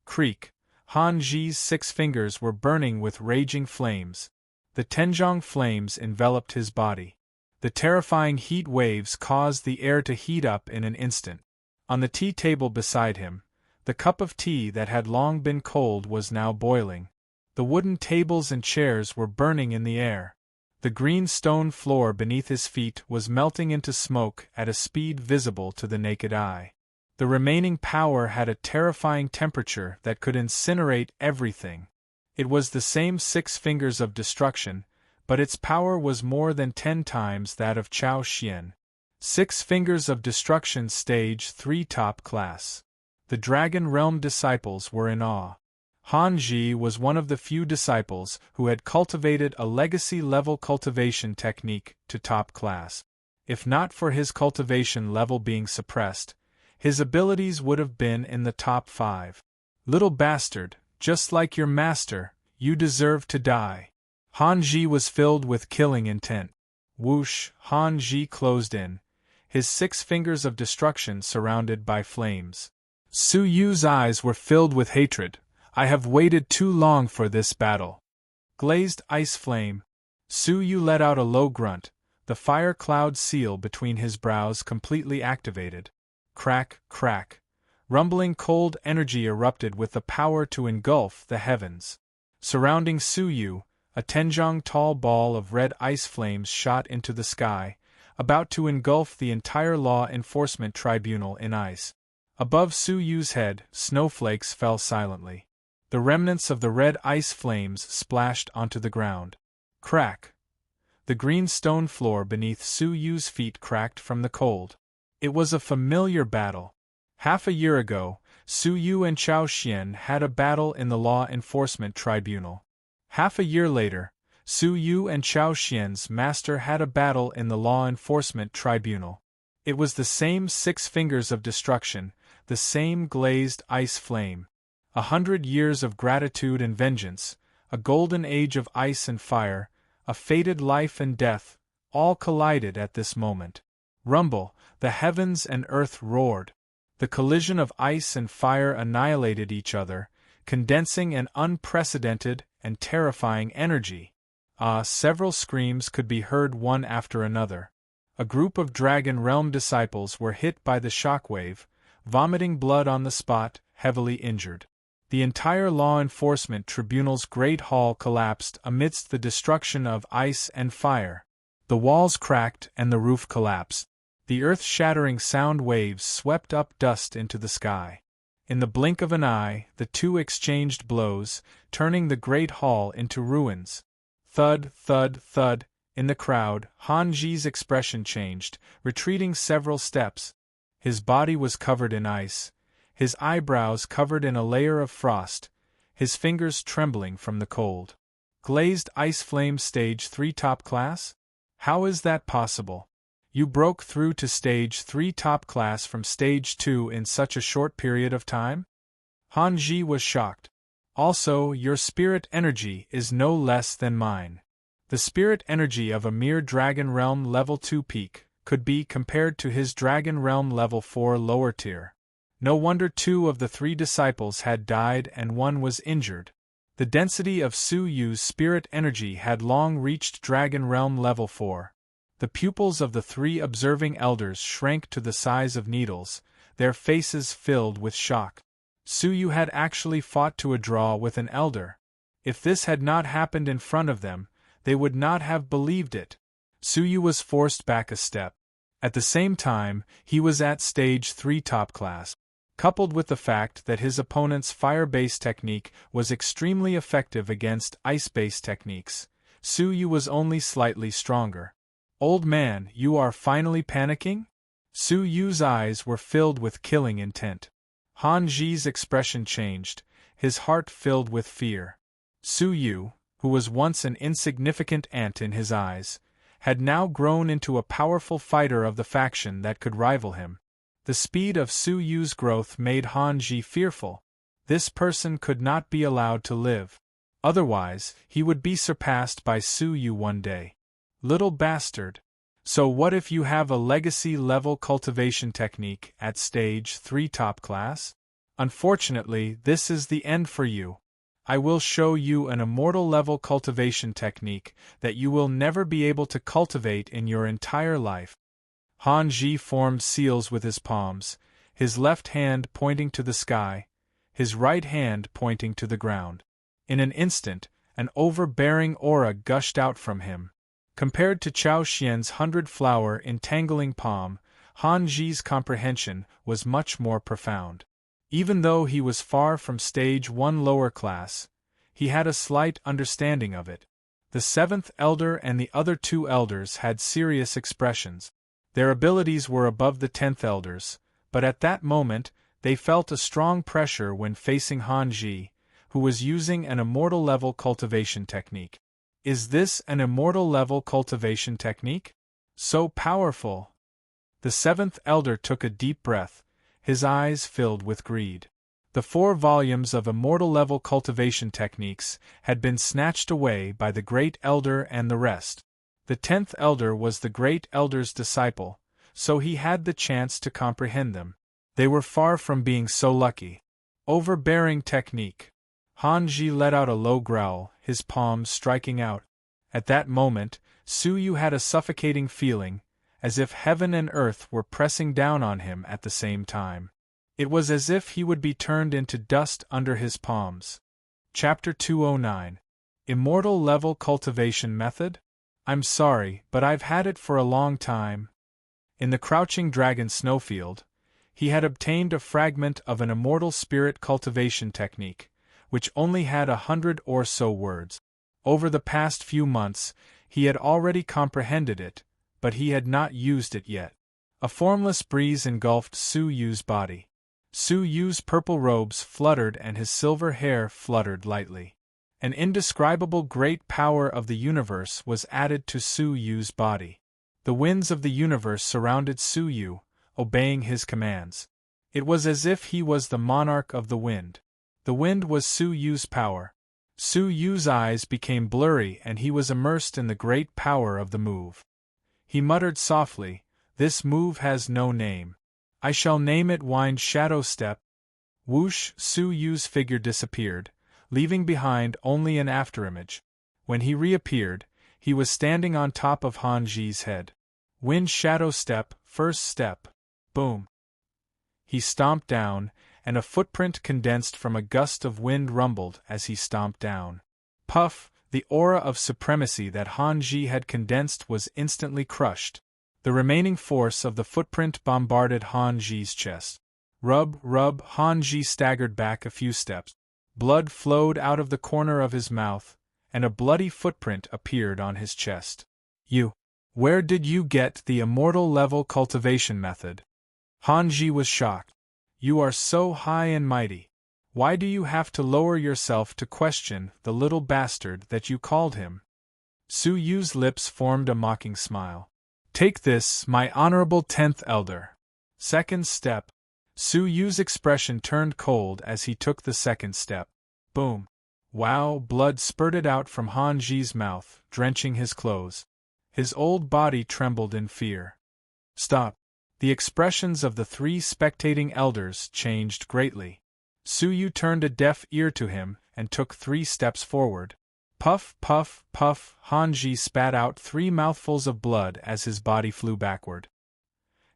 Creak. Han Ji's 6 fingers were burning with raging flames. The Tenjong flames enveloped his body. The terrifying heat waves caused the air to heat up in an instant. On the tea table beside him, the cup of tea that had long been cold was now boiling. The wooden tables and chairs were burning in the air. The green stone floor beneath his feet was melting into smoke at a speed visible to the naked eye. The remaining power had a terrifying temperature that could incinerate everything. It was the same 6 fingers of destruction, but its power was more than 10 times that of Chao Xian. 6 fingers of destruction, stage 3 top class. The Dragon Realm disciples were in awe. Han Ji was one of the few disciples who had cultivated a legacy-level cultivation technique to top class. If not for his cultivation level being suppressed, his abilities would have been in the top 5. Little bastard, just like your master, you deserve to die. Han Ji was filled with killing intent. Whoosh, Han Ji closed in, his 6 fingers of destruction surrounded by flames. Su Yu's eyes were filled with hatred. I have waited too long for this battle. Glazed ice flame. Su Yu let out a low grunt, the fire cloud seal between his brows completely activated. Crack, crack. Rumbling cold energy erupted with the power to engulf the heavens. Surrounding Su Yu, a Tenjong tall ball of red ice flames shot into the sky, about to engulf the entire law enforcement tribunal in ice. Above Su Yu's head, snowflakes fell silently. The remnants of the red ice flames splashed onto the ground. Crack! The green stone floor beneath Su Yu's feet cracked from the cold. It was a familiar battle. Half a year ago, Su Yu and Chao Xian had a battle in the law enforcement tribunal. Half a year later, Su Yu and Chao Xian's master had a battle in the law enforcement tribunal. It was the same 6 fingers of destruction, the same glazed ice flame. 100 years of gratitude and vengeance, a golden age of ice and fire, a fated life and death, all collided at this moment. Rumble, the heavens and earth roared. The collision of ice and fire annihilated each other, condensing an unprecedented and terrifying energy. Several screams could be heard one after another. A group of Dragon Realm disciples were hit by the shockwave, vomiting blood on the spot, heavily injured. The entire law enforcement tribunal's great hall collapsed amidst the destruction of ice and fire. The walls cracked and the roof collapsed. The earth-shattering sound waves swept up dust into the sky. In the blink of an eye, the two exchanged blows, turning the great hall into ruins. Thud, thud, thud. In the crowd, Han Ji's expression changed, retreating several steps. His body was covered in ice, his eyebrows covered in a layer of frost, his fingers trembling from the cold. Glazed ice flame stage 3 top class? How is that possible? You broke through to stage 3 top class from stage 2 in such a short period of time? Han Ji was shocked. Also, your spirit energy is no less than mine. The spirit energy of a mere Dragon Realm level 2 peak could be compared to his Dragon Realm level 4 lower tier. No wonder 2 of the 3 disciples had died and 1 was injured. The density of Su Yu's spirit energy had long reached Dragon Realm level 4. The pupils of the 3 observing elders shrank to the size of needles, their faces filled with shock. Su Yu had actually fought to a draw with an elder. If this had not happened in front of them, they would not have believed it. Su Yu was forced back a step. At the same time, he was at stage 3 top class. Coupled with the fact that his opponent's fire-based technique was extremely effective against ice-based techniques, Su Yu was only slightly stronger. Old man, you are finally panicking? Su Yu's eyes were filled with killing intent. Han Ji's expression changed, his heart filled with fear. Su Yu, who was once an insignificant ant in his eyes, had now grown into a powerful fighter of the faction that could rival him. The speed of Su Yu's growth made Han Ji fearful. This person could not be allowed to live. Otherwise, he would be surpassed by Su Yu one day. Little bastard. So what if you have a legacy-level cultivation technique at stage 3 top class? Unfortunately, this is the end for you. I will show you an immortal-level cultivation technique that you will never be able to cultivate in your entire life. Han Ji formed seals with his palms, his left hand pointing to the sky, his right hand pointing to the ground. In an instant, an overbearing aura gushed out from him. Compared to Chao Xian's 100-flower entangling palm, Han Ji's comprehension was much more profound. Even though he was far from stage 1 lower class, he had a slight understanding of it. The 7th elder and the other 2 elders had serious expressions. Their abilities were above the 10th elders, but at that moment, they felt a strong pressure when facing Han Ji, who was using an immortal-level cultivation technique. Is this an immortal-level cultivation technique? So powerful! The 7th elder took a deep breath, his eyes filled with greed. The 4 volumes of immortal-level cultivation techniques had been snatched away by the Great Elder and the rest. The 10th elder was the Great Elder's disciple, so he had the chance to comprehend them. They were far from being so lucky. Overbearing technique. Han Ji let out a low growl, his palms striking out. At that moment, Su Yu had a suffocating feeling, as if heaven and earth were pressing down on him at the same time. It was as if he would be turned into dust under his palms. Chapter 209. Immortal Level Cultivation Method? I'm sorry, but I've had it for a long time. In the Crouching Dragon snowfield, he had obtained a fragment of an immortal spirit cultivation technique, which only had 100 or so words. Over the past few months, he had already comprehended it, but he had not used it yet. A formless breeze engulfed Su Yu's body. Su Yu's purple robes fluttered and his silver hair fluttered lightly. An indescribable great power of the universe was added to Su Yu's body. The winds of the universe surrounded Su Yu, obeying his commands. It was as if he was the monarch of the wind. The wind was Su Yu's power. Su Yu's eyes became blurry and he was immersed in the great power of the move. He muttered softly, "This move has no name. I shall name it Wind Shadow Step." Whoosh! Su Yu's figure disappeared, leaving behind only an afterimage. When he reappeared, he was standing on top of Han Ji's head. Wind Shadow Step, first step. Boom! He stomped down, and a footprint condensed from a gust of wind rumbled as he stomped down. Puff! The aura of supremacy that Han Ji had condensed was instantly crushed. The remaining force of the footprint bombarded Han Ji's chest. Rub, rub, Han Ji staggered back a few steps. Blood flowed out of the corner of his mouth, and a bloody footprint appeared on his chest. Where did you get the immortal level cultivation method? Han Ji was shocked. You are so high and mighty. Why do you have to lower yourself to question the little bastard that you called him? Su Yu's lips formed a mocking smile. Take this, my honorable 10th elder. Second step. Su Yu's expression turned cold as he took the second step. Boom. Wow! Blood spurted out from Han Ji's mouth, drenching his clothes. His old body trembled in fear. Stop! The expressions of the 3 spectating elders changed greatly. Su Yu turned a deaf ear to him and took 3 steps forward. Puff, puff, puff! Han Ji spat out 3 mouthfuls of blood as his body flew backward.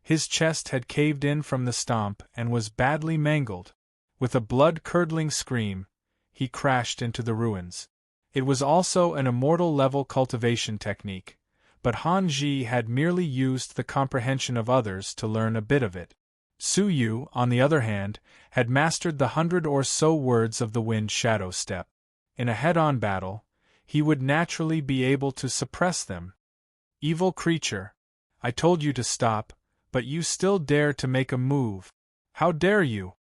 His chest had caved in from the stomp and was badly mangled. With a blood-curdling scream, he crashed into the ruins. It was also an immortal-level cultivation technique, but Hanji had merely used the comprehension of others to learn a bit of it. Su Yu, on the other hand, had mastered the 100 or so words of the wind shadow step. In a head-on battle, he would naturally be able to suppress them. Evil creature, I told you to stop, but you still dare to make a move. How dare you?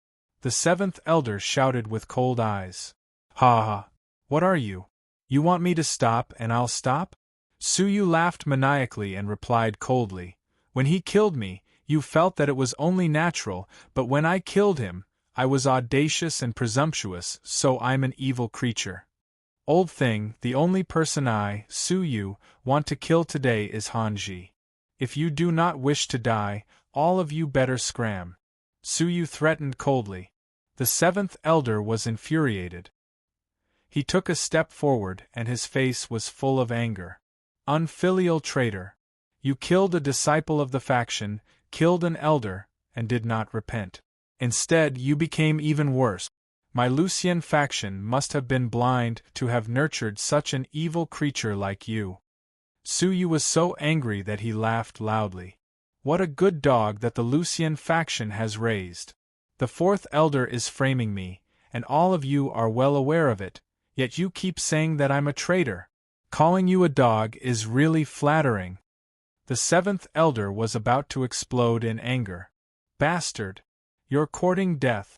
The seventh elder shouted with cold eyes. Ha ha! What are you? You want me to stop and I'll stop? Su Yu laughed maniacally and replied coldly. When he killed me, you felt that it was only natural, but when I killed him, I was audacious and presumptuous, so I'm an evil creature. Old thing, the only person I, Su Yu, want to kill today is Hanji. If you do not wish to die, all of you better scram. Su Yu threatened coldly. The seventh elder was infuriated. He took a step forward and his face was full of anger. Unfilial traitor! You killed a disciple of the faction, killed an elder, and did not repent. Instead, you became even worse. My Lucien faction must have been blind to have nurtured such an evil creature like you. Su Yu was so angry that he laughed loudly. What a good dog that the Lucien faction has raised. The fourth elder is framing me, and all of you are well aware of it, yet you keep saying that I'm a traitor. Calling you a dog is really flattering. The seventh elder was about to explode in anger. Bastard! You're courting death.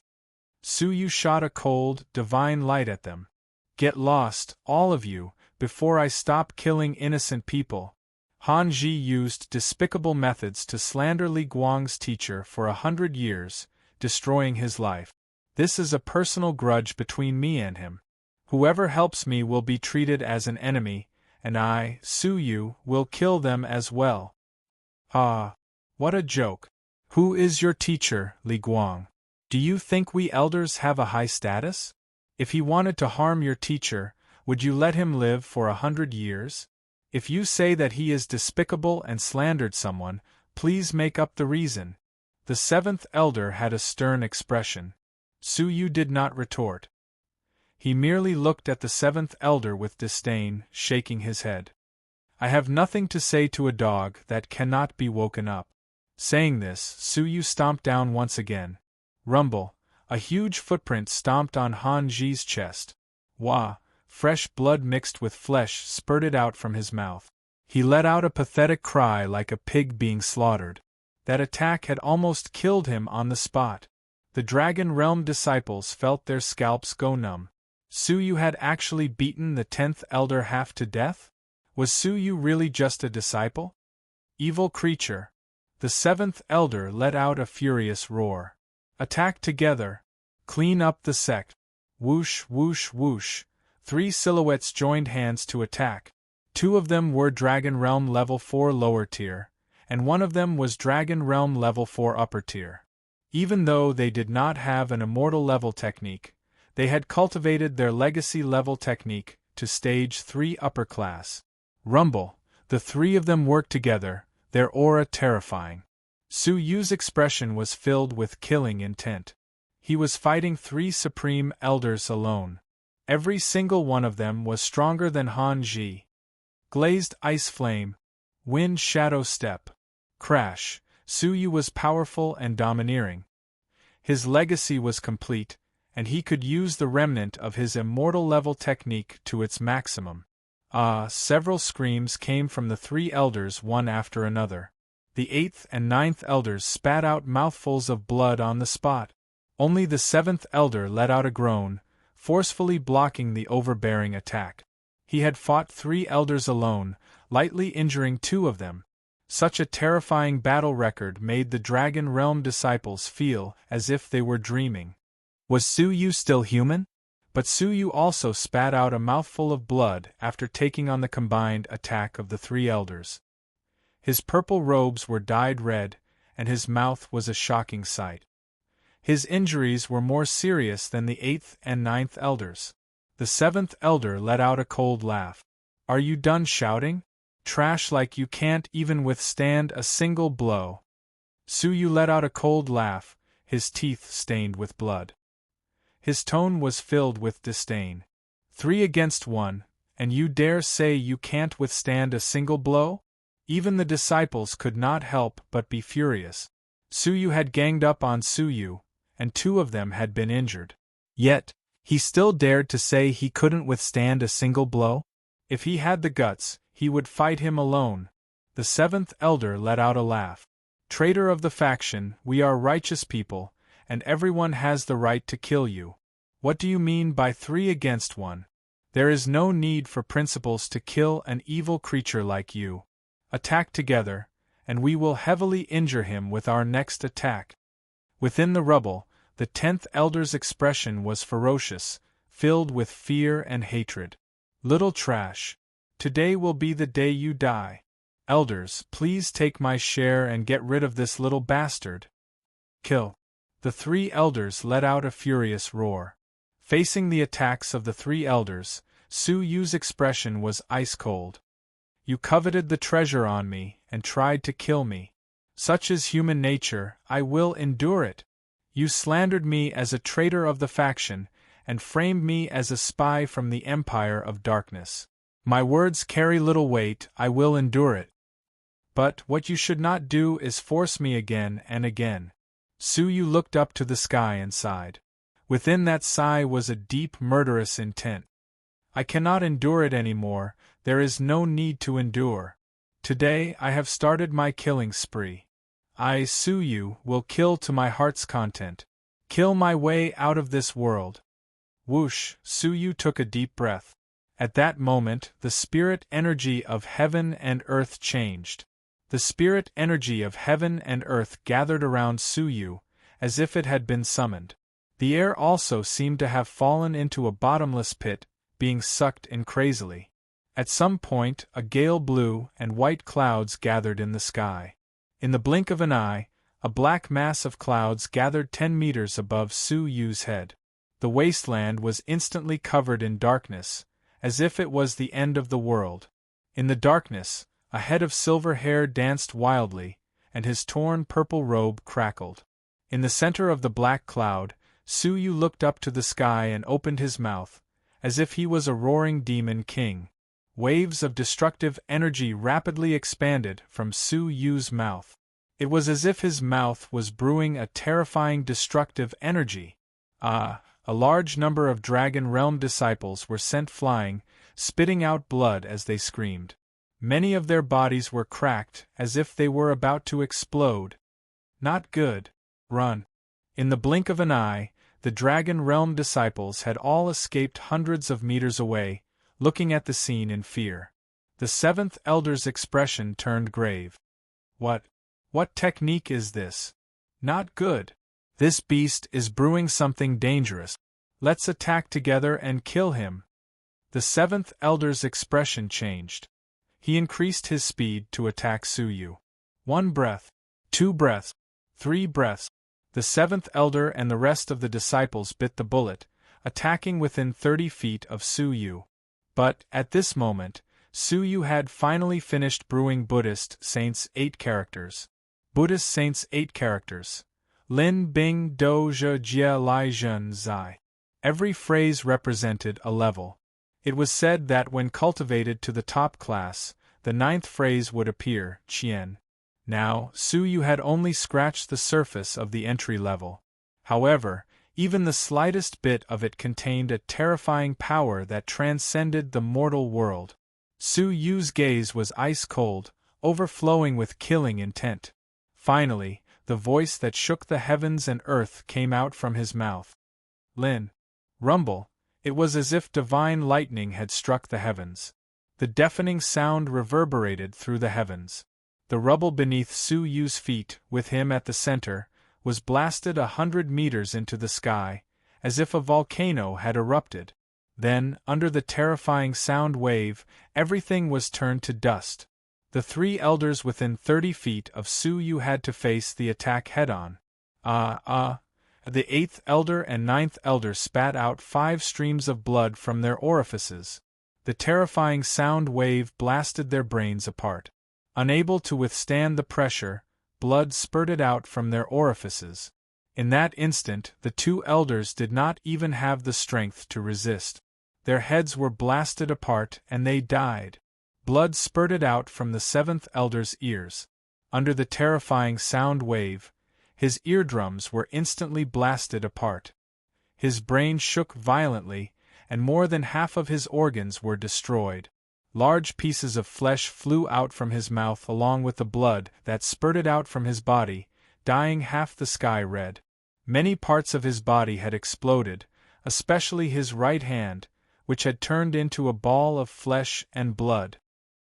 Su Yu shot a cold, divine light at them. Get lost, all of you, before I stop killing innocent people. Hanji used despicable methods to slander Li Guang's teacher for 100 years, destroying his life. This is a personal grudge between me and him. Whoever helps me will be treated as an enemy, and I, Su Yu, will kill them as well. Ah, what a joke. Who is your teacher, Li Guang? Do you think we elders have a high status? If he wanted to harm your teacher, would you let him live for 100 years? If you say that he is despicable and slandered someone, please make up the reason. The seventh elder had a stern expression. Su Yu did not retort. He merely looked at the seventh elder with disdain, shaking his head. I have nothing to say to a dog that cannot be woken up. Saying this, Su Yu stomped down once again. Rumble, a huge footprint stomped on Hanji's chest. Wah! Fresh blood mixed with flesh spurted out from his mouth. He let out a pathetic cry like a pig being slaughtered. That attack had almost killed him on the spot. The Dragon Realm disciples felt their scalps go numb. Su Yu had actually beaten the 10th elder half to death? Was Su Yu really just a disciple? Evil creature! The 7th elder let out a furious roar. Attack together! Clean up the sect! Whoosh, whoosh, whoosh! 3 silhouettes joined hands to attack. 2 of them were Dragon Realm Level 4 lower tier, and 1 of them was Dragon Realm Level 4 upper tier. Even though they did not have an immortal level technique, they had cultivated their legacy level technique to stage 3 upper class. Rumble, the 3 of them worked together, their aura terrifying. Su Yu's expression was filled with killing intent. He was fighting 3 supreme elders alone. Every single one of them was stronger than Hanji. Glazed ice flame, wind shadow step, crash. Su Yu was powerful and domineering. His legacy was complete, and he could use the remnant of his immortal level technique to its maximum. Several screams came from the 3 elders one after another. The 8th and 9th elders spat out mouthfuls of blood on the spot. Only the 7th elder let out a groan, forcefully blocking the overbearing attack. He had fought 3 elders alone, lightly injuring 2 of them. Such a terrifying battle record made the Dragon Realm disciples feel as if they were dreaming. Was Su Yu still human? But Su Yu also spat out a mouthful of blood after taking on the combined attack of the 3 elders. His purple robes were dyed red, and his mouth was a shocking sight. His injuries were more serious than the 8th and 9th elders. The 7th elder let out a cold laugh. Are you done shouting? Trash like you can't even withstand a single blow. Su Yu let out a cold laugh, his teeth stained with blood. His tone was filled with disdain. 3 against 1, and you dare say you can't withstand a single blow? Even the disciples could not help but be furious. Suyu had ganged up on Suyu, and 2 of them had been injured. Yet, he still dared to say he couldn't withstand a single blow? If he had the guts, he would fight him alone. The 7th elder let out a laugh. Traitor of the faction, we are righteous people, and everyone has the right to kill you. What do you mean by 3 against 1? There is no need for principals to kill an evil creature like you. Attack together, and we will heavily injure him with our next attack. Within the rubble, the 10th elder's expression was ferocious, filled with fear and hatred. Little trash. Today will be the day you die. Elders, please take my share and get rid of this little bastard. Kill. The 3 elders let out a furious roar. Facing the attacks of the 3 elders, Suyu's expression was ice-cold. You coveted the treasure on me, and tried to kill me. Such is human nature, I will endure it. You slandered me as a traitor of the faction, and framed me as a spy from the Empire of Darkness. My words carry little weight, I will endure it. But what you should not do is force me again and again. Suyu looked up to the sky and sighed. Within that sigh was a deep murderous intent. I cannot endure it any more, there is no need to endure. Today I have started my killing spree. I, Suyu, will kill to my heart's content. Kill my way out of this world. Whoosh, Suyu took a deep breath. At that moment, the spirit energy of heaven and earth changed. The spirit energy of heaven and earth gathered around Suyu, as if it had been summoned. The air also seemed to have fallen into a bottomless pit, being sucked in crazily. At some point, a gale blew and white clouds gathered in the sky. In the blink of an eye, a black mass of clouds gathered 10 meters above Suyu's head. The wasteland was instantly covered in darkness, as if it was the end of the world. In the darkness, a head of silver hair danced wildly, and his torn purple robe crackled. In the center of the black cloud, Suyu looked up to the sky and opened his mouth, as if he was a roaring demon king. Waves of destructive energy rapidly expanded from Suyu's mouth. It was as if his mouth was brewing a terrifying destructive energy. A large number of Dragon Realm disciples were sent flying, spitting out blood as they screamed. Many of their bodies were cracked, as if they were about to explode. Not good. Run. In the blink of an eye, the Dragon Realm disciples had all escaped hundreds of meters away, looking at the scene in fear. The 7th elder's expression turned grave. What technique is this? Not good. This beast is brewing something dangerous. Let's attack together and kill him. The 7th elder's expression changed. He increased his speed to attack Suyu. 1 breath, 2 breaths, 3 breaths. The 7th elder and the rest of the disciples bit the bullet, attacking within 30 feet of Suyu. But, at this moment, Suyu had finally finished brewing Buddhist Saints 8 characters. Buddhist Saints 8 characters. Lin Bing Do Zhe Jia Lai Zhen Zai. Every phrase represented a level. It was said that when cultivated to the top class, the 9th phrase would appear, Qian. Now, Suyu had only scratched the surface of the entry level. However, even the slightest bit of it contained a terrifying power that transcended the mortal world. Suyu's gaze was ice-cold, overflowing with killing intent. Finally, the voice that shook the heavens and earth came out from his mouth. Lin. Rumble. It was as if divine lightning had struck the heavens. The deafening sound reverberated through the heavens. The rubble beneath Suyu's feet, with him at the center, was blasted 100 meters into the sky, as if a volcano had erupted. Then, under the terrifying sound wave, everything was turned to dust. The 3 elders within 30 feet of Suyu had to face the attack head-on. The 8th elder and 9th elder spat out 5 streams of blood from their orifices. The terrifying sound wave blasted their brains apart. Unable to withstand the pressure, blood spurted out from their orifices. In that instant, the 2 elders did not even have the strength to resist. Their heads were blasted apart and they died. Blood spurted out from the seventh elder's ears. Under the terrifying sound wave, his eardrums were instantly blasted apart. His brain shook violently, and more than half of his organs were destroyed. Large pieces of flesh flew out from his mouth along with the blood that spurted out from his body, dyeing half the sky red. Many parts of his body had exploded, especially his right hand, which had turned into a ball of flesh and blood.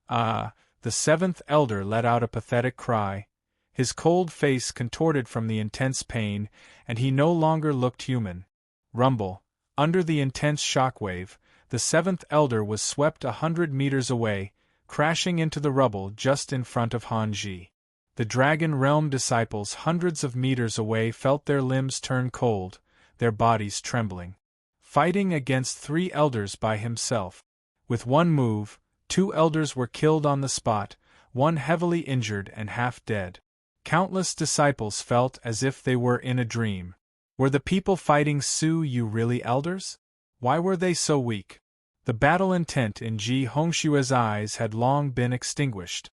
Ah! The seventh elder let out a pathetic cry. His cold face contorted from the intense pain, and he no longer looked human. Rumble. Under the intense shockwave, the seventh elder was swept 100 meters away, crashing into the rubble just in front of Hanji. The Dragon Realm disciples hundreds of meters away felt their limbs turn cold, their bodies trembling. Fighting against 3 elders by himself. With one move, 2 elders were killed on the spot, one heavily injured and half dead. Countless disciples felt as if they were in a dream. Were the people fighting Su Yu really elders? Why were they so weak? The battle intent in Ji Hongshue's eyes had long been extinguished.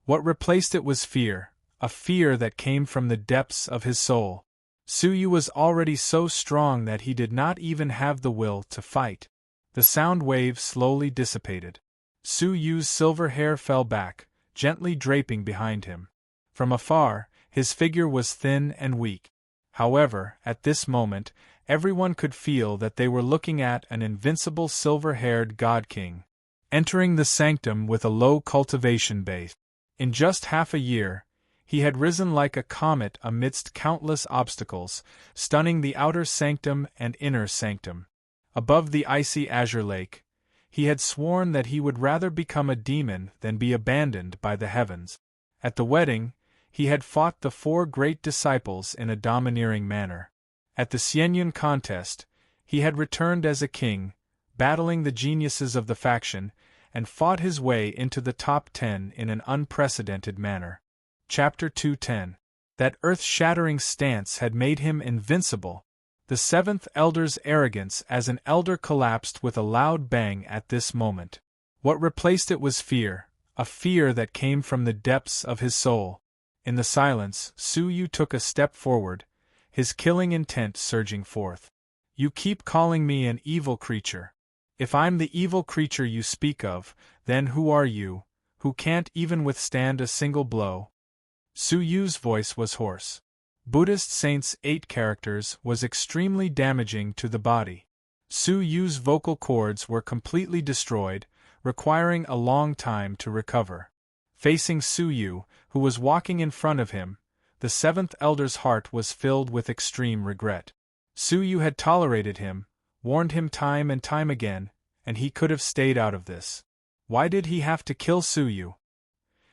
What replaced it was fear, a fear that came from the depths of his soul. Su Yu was already so strong that he did not even have the will to fight. The sound wave slowly dissipated. Su Yu's silver hair fell back, gently draping behind him. From afar, his figure was thin and weak. However, at this moment, everyone could feel that they were looking at an invincible silver-haired god-king, entering the sanctum with a low cultivation base. In just half a year, he had risen like a comet amidst countless obstacles, stunning the outer sanctum and inner sanctum. Above the icy azure lake, he had sworn that he would rather become a demon than be abandoned by the heavens. At the wedding, he had fought the 4 great disciples in a domineering manner. At the Xianyun contest, he had returned as a king, battling the geniuses of the faction, and fought his way into the top 10 in an unprecedented manner. Chapter 210. That earth-shattering stance had made him invincible. The seventh elder's arrogance as an elder collapsed with a loud bang at this moment. What replaced it was fear, a fear that came from the depths of his soul. In the silence, Su Yu took a step forward, his killing intent surging forth. You keep calling me an evil creature. If I'm the evil creature you speak of, then who are you, who can't even withstand a single blow? Su Yu's voice was hoarse. Buddhist saints' 8 characters was extremely damaging to the body. Su Yu's vocal cords were completely destroyed, requiring a long time to recover. Facing Su Yu, who was walking in front of him, the seventh elder's heart was filled with extreme regret. Su Yu had tolerated him, warned him time and time again, and he could have stayed out of this. Why did he have to kill Su Yu?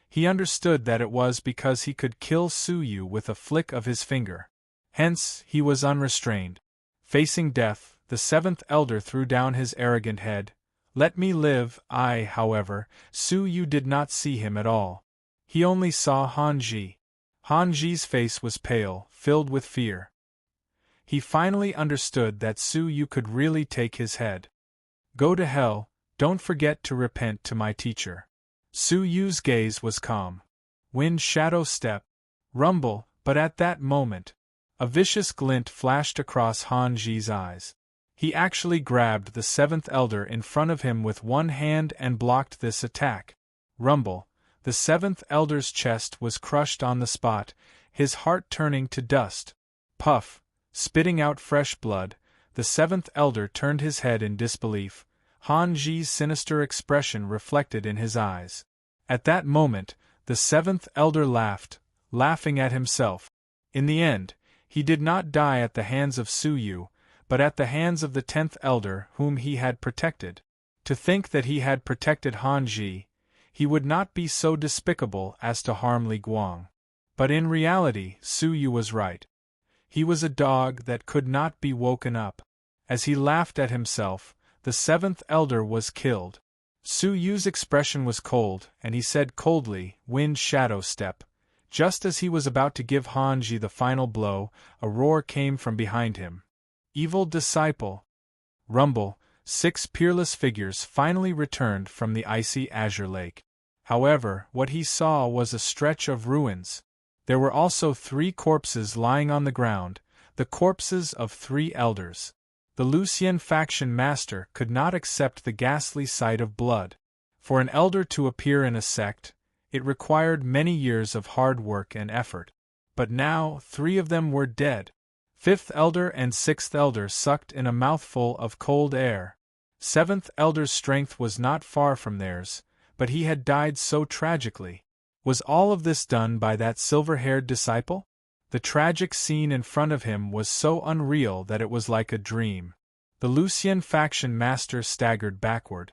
He understood that it was because he could kill Su Yu with a flick of his finger. Hence, he was unrestrained. Facing death, the seventh elder threw down his arrogant head. Let me live. However, Su Yu did not see him at all. He only saw Hanji. Hanji's face was pale, filled with fear. He finally understood that Su Yu could really take his head. Go to hell, don't forget to repent to my teacher. Su Yu's gaze was calm. Wind shadow step. Rumble, but at that moment, a vicious glint flashed across Hanji's eyes. He actually grabbed the seventh elder in front of him with one hand and blocked this attack. Rumble. The seventh elder's chest was crushed on the spot, his heart turning to dust. Puff. Spitting out fresh blood, the seventh elder turned his head in disbelief, Hanji's sinister expression reflected in his eyes. At that moment, the seventh elder laughed, laughing at himself. In the end, he did not die at the hands of Su Yu, but at the hands of the 10th elder whom he had protected. To think that he had protected Hanji, he would not be so despicable as to harm Li Guang. But in reality, Su Yu was right. He was a dog that could not be woken up. As he laughed at himself, the 7th elder was killed. Su Yu's expression was cold, and he said coldly, "Wind shadow step." Just as he was about to give Hanji the final blow, a roar came from behind him. Evil disciple. Rumble. 6 peerless figures finally returned from the icy azure lake. However, what he saw was a stretch of ruins. There were also 3 corpses lying on the ground, the corpses of 3 elders. The Lucien faction master could not accept the ghastly sight of blood. For an elder to appear in a sect, it required many years of hard work and effort. But now 3 of them were dead. 5th elder and 6th elder sucked in a mouthful of cold air. 7th elder's strength was not far from theirs, but he had died so tragically. Was all of this done by that silver-haired disciple? The tragic scene in front of him was so unreal that it was like a dream. The Lucien faction master staggered backward.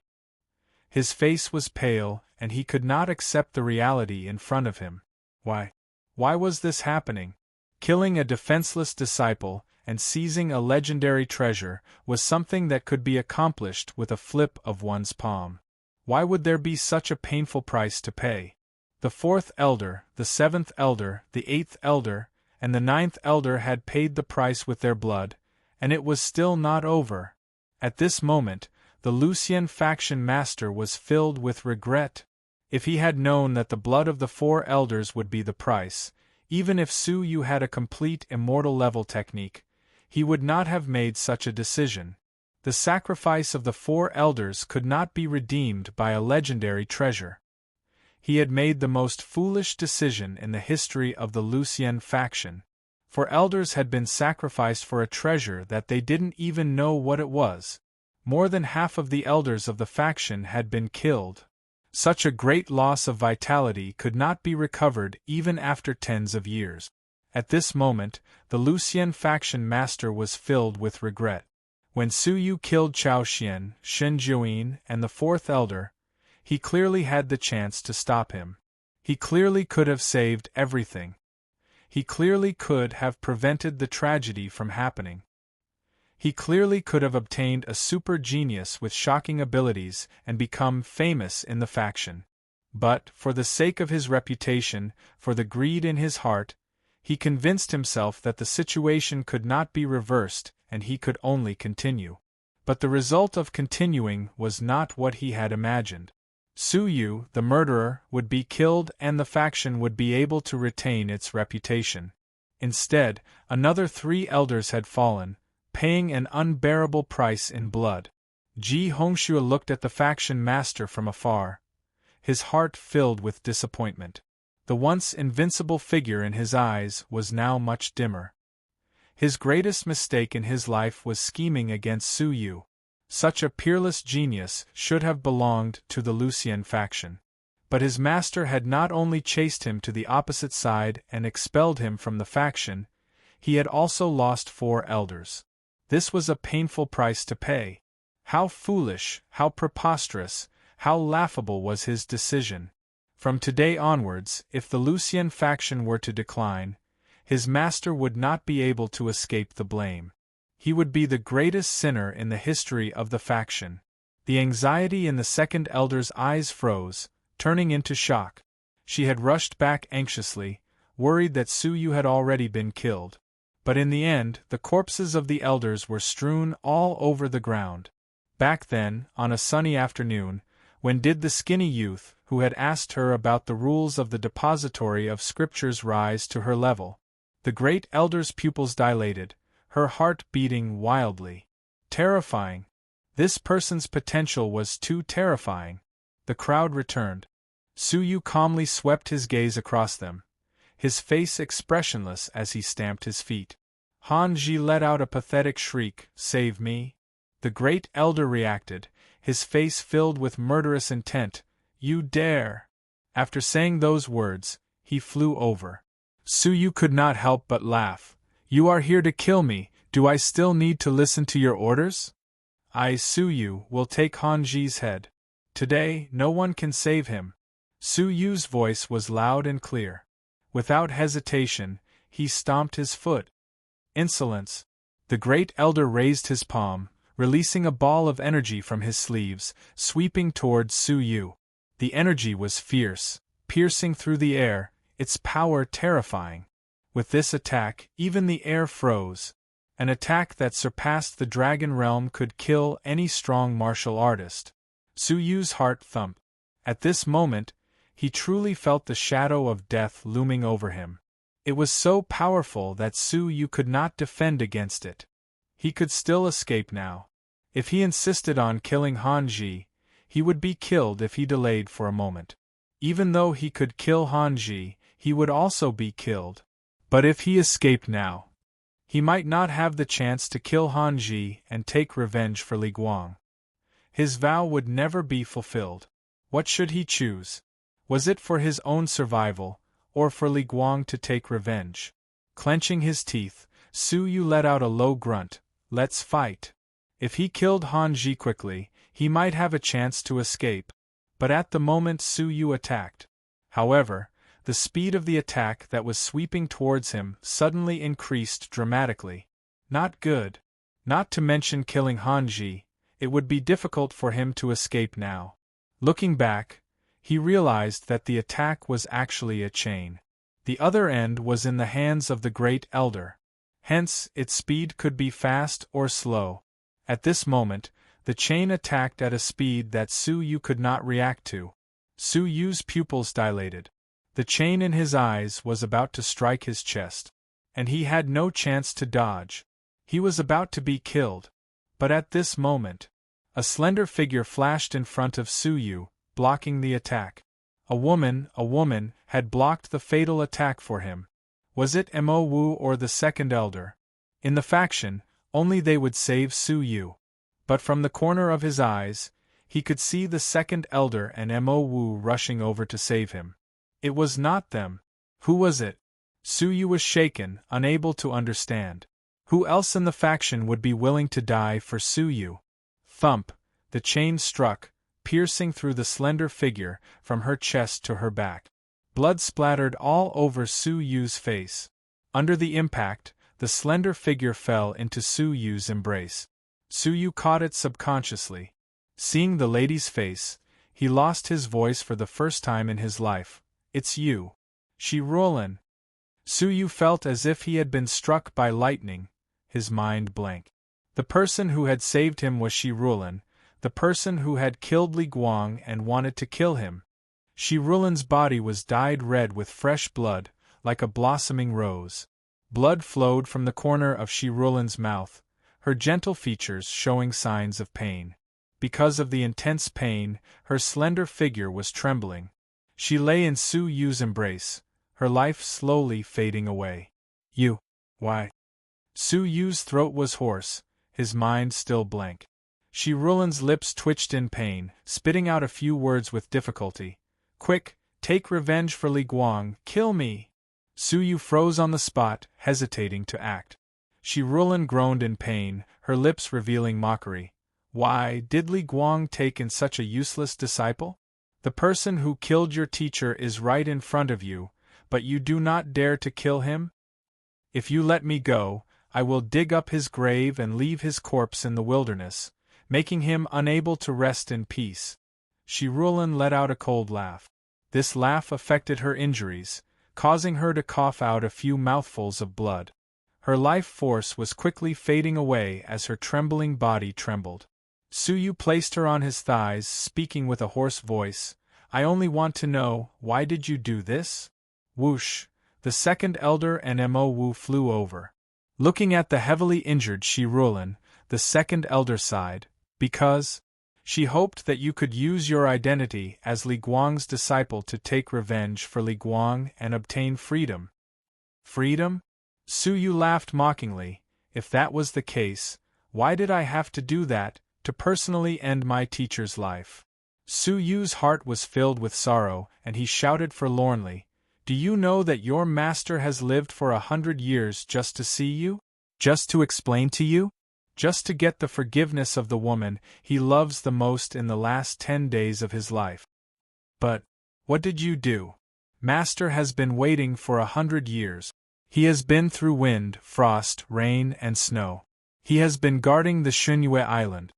His face was pale, and he could not accept the reality in front of him. Why was this happening? Killing a defenseless disciple and seizing a legendary treasure was something that could be accomplished with a flip of one's palm. Why would there be such a painful price to pay? The 4th elder, the 7th elder, the 8th elder, and the 9th elder had paid the price with their blood, and it was still not over. At this moment, the Lucien faction master was filled with regret. If he had known that the blood of the 4 elders would be the price, even if Su Yu had a complete immortal level technique, he would not have made such a decision. The sacrifice of the 4 elders could not be redeemed by a legendary treasure. He had made the most foolish decision in the history of the Lucien faction. 4 elders had been sacrificed for a treasure that they didn't even know what it was. More than half of the elders of the faction had been killed. Such a great loss of vitality could not be recovered even after tens of years. At this moment, the Lucien faction master was filled with regret. When Su Yu killed Chao Xian, Shen Juyin, and the 4th elder, he clearly had the chance to stop him. He clearly could have saved everything. He clearly could have prevented the tragedy from happening. He clearly could have obtained a super genius with shocking abilities and become famous in the faction. But, for the sake of his reputation, for the greed in his heart, he convinced himself that the situation could not be reversed and he could only continue. But the result of continuing was not what he had imagined. Su Yu, the murderer, would be killed and the faction would be able to retain its reputation. Instead, another 3 elders had fallen, paying an unbearable price in blood. Ji Hongxue looked at the faction master from afar, his heart filled with disappointment. The once invincible figure in his eyes was now much dimmer. His greatest mistake in his life was scheming against Su Yu. Such a peerless genius should have belonged to the Lucien faction. But his master had not only chased him to the opposite side and expelled him from the faction, he had also lost 4 elders. This was a painful price to pay. How foolish, how preposterous, how laughable was his decision. From today onwards, if the Lucien faction were to decline, his master would not be able to escape the blame. He would be the greatest sinner in the history of the faction. The anxiety in the 2nd elder's eyes froze, turning into shock. She had rushed back anxiously, worried that Su Yu had already been killed. But in the end, the corpses of the elders were strewn all over the ground. Back then, on a sunny afternoon, when did the skinny youth, who had asked her about the rules of the depository of scriptures, rise to her level? The great elder's pupils dilated, her heart beating wildly. Terrifying. This person's potential was too terrifying. The crowd returned. Su Yu calmly swept his gaze across them, his face expressionless as he stamped his feet. Han Ji let out a pathetic shriek, "Save me!" The great elder reacted, his face filled with murderous intent. "You dare!" After saying those words, he flew over. Su Yu could not help but laugh. "You are here to kill me, do I still need to listen to your orders? I, Su Yu, will take Han Ji's head. Today, no one can save him." Su Yu's voice was loud and clear. Without hesitation, he stomped his foot. Insolence! The great elder raised his palm, releasing a ball of energy from his sleeves, sweeping towards Su Yu. The energy was fierce, piercing through the air, its power terrifying. With this attack, even the air froze. An attack that surpassed the dragon realm could kill any strong martial artist. Su Yu's heart thumped. At this moment, He truly felt the shadow of death looming over him. It was so powerful that Su Yu could not defend against it. He could still escape now. If he insisted on killing Han Ji, he would be killed if he delayed for a moment. Even though he could kill Han Ji, he would also be killed. But if he escaped now, he might not have the chance to kill Han Ji and take revenge for Li Guang. His vow would never be fulfilled. What should he choose? Was it for his own survival, or for Li Guang to take revenge? Clenching his teeth, Su Yu let out a low grunt. Let's fight. If he killed Han Ji quickly, he might have a chance to escape. But at the moment Su Yu attacked. However, the speed of the attack that was sweeping towards him suddenly increased dramatically. Not good. Not to mention killing Han Ji, it would be difficult for him to escape now. Looking back, he realized that the attack was actually a chain. The other end was in the hands of the Great Elder. Hence, its speed could be fast or slow. At this moment, the chain attacked at a speed that Su Yu could not react to. Su Yu's pupils dilated. The chain in his eyes was about to strike his chest, and he had no chance to dodge. He was about to be killed. But at this moment, a slender figure flashed in front of Su Yu, blocking the attack. A woman, had blocked the fatal attack for him. Was it Mo Wu or the second elder? In the faction, only they would save Su Yu. But from the corner of his eyes, he could see the second elder and Mo Wu rushing over to save him. It was not them. Who was it? Su Yu was shaken, unable to understand. Who else in the faction would be willing to die for Su Yu? Thump! The chain struck, piercing through the slender figure from her chest to her back. Blood splattered all over Su Yu's face. Under the impact, the slender figure fell into Su Yu's embrace. Su Yu caught it subconsciously. Seeing the lady's face, he lost his voice for the first time in his life. It's you. Shi-Ruolin. Su Yu felt as if he had been struck by lightning, his mind blank. The person who had saved him was Shi-Ruolin, the person who had killed Li Guang and wanted to kill him. Shi-Ruolin's body was dyed red with fresh blood, like a blossoming rose. Blood flowed from the corner of Shi-Ruolin's mouth, her gentle features showing signs of pain. Because of the intense pain, her slender figure was trembling. She lay in Su Yu's embrace, her life slowly fading away. You. Why? Su Yu's throat was hoarse, his mind still blank. Shi-Ruolin's lips twitched in pain, spitting out a few words with difficulty. Quick, take revenge for Li Guang, kill me! Su Yu froze on the spot, hesitating to act. Shi-Ruolin groaned in pain, her lips revealing mockery. Why did Li Guang take in such a useless disciple? The person who killed your teacher is right in front of you, but you do not dare to kill him? If you let me go, I will dig up his grave and leave his corpse in the wilderness, making him unable to rest in peace. Shi-Ruolin let out a cold laugh. This laugh affected her injuries, causing her to cough out a few mouthfuls of blood. Her life force was quickly fading away as her trembling body trembled. Su Yu placed her on his thighs, speaking with a hoarse voice. I only want to know, why did you do this? Whoosh! The second elder and Mo Wu flew over. Looking at the heavily injured Shi-Ruolin, the second elder sighed. Because? She hoped that you could use your identity as Li Guang's disciple to take revenge for Li Guang and obtain freedom. Freedom? Su Yu laughed mockingly. If that was the case, why did I have to do that, to personally end my teacher's life? Su Yu's heart was filled with sorrow, and he shouted forlornly, Do you know that your master has lived for 100 years just to see you? Just to explain to you? Just to get the forgiveness of the woman he loves the most in the last 10 days of his life. But, what did you do? Master has been waiting for 100 years. He has been through wind, frost, rain, and snow. He has been guarding the Xunyue Island.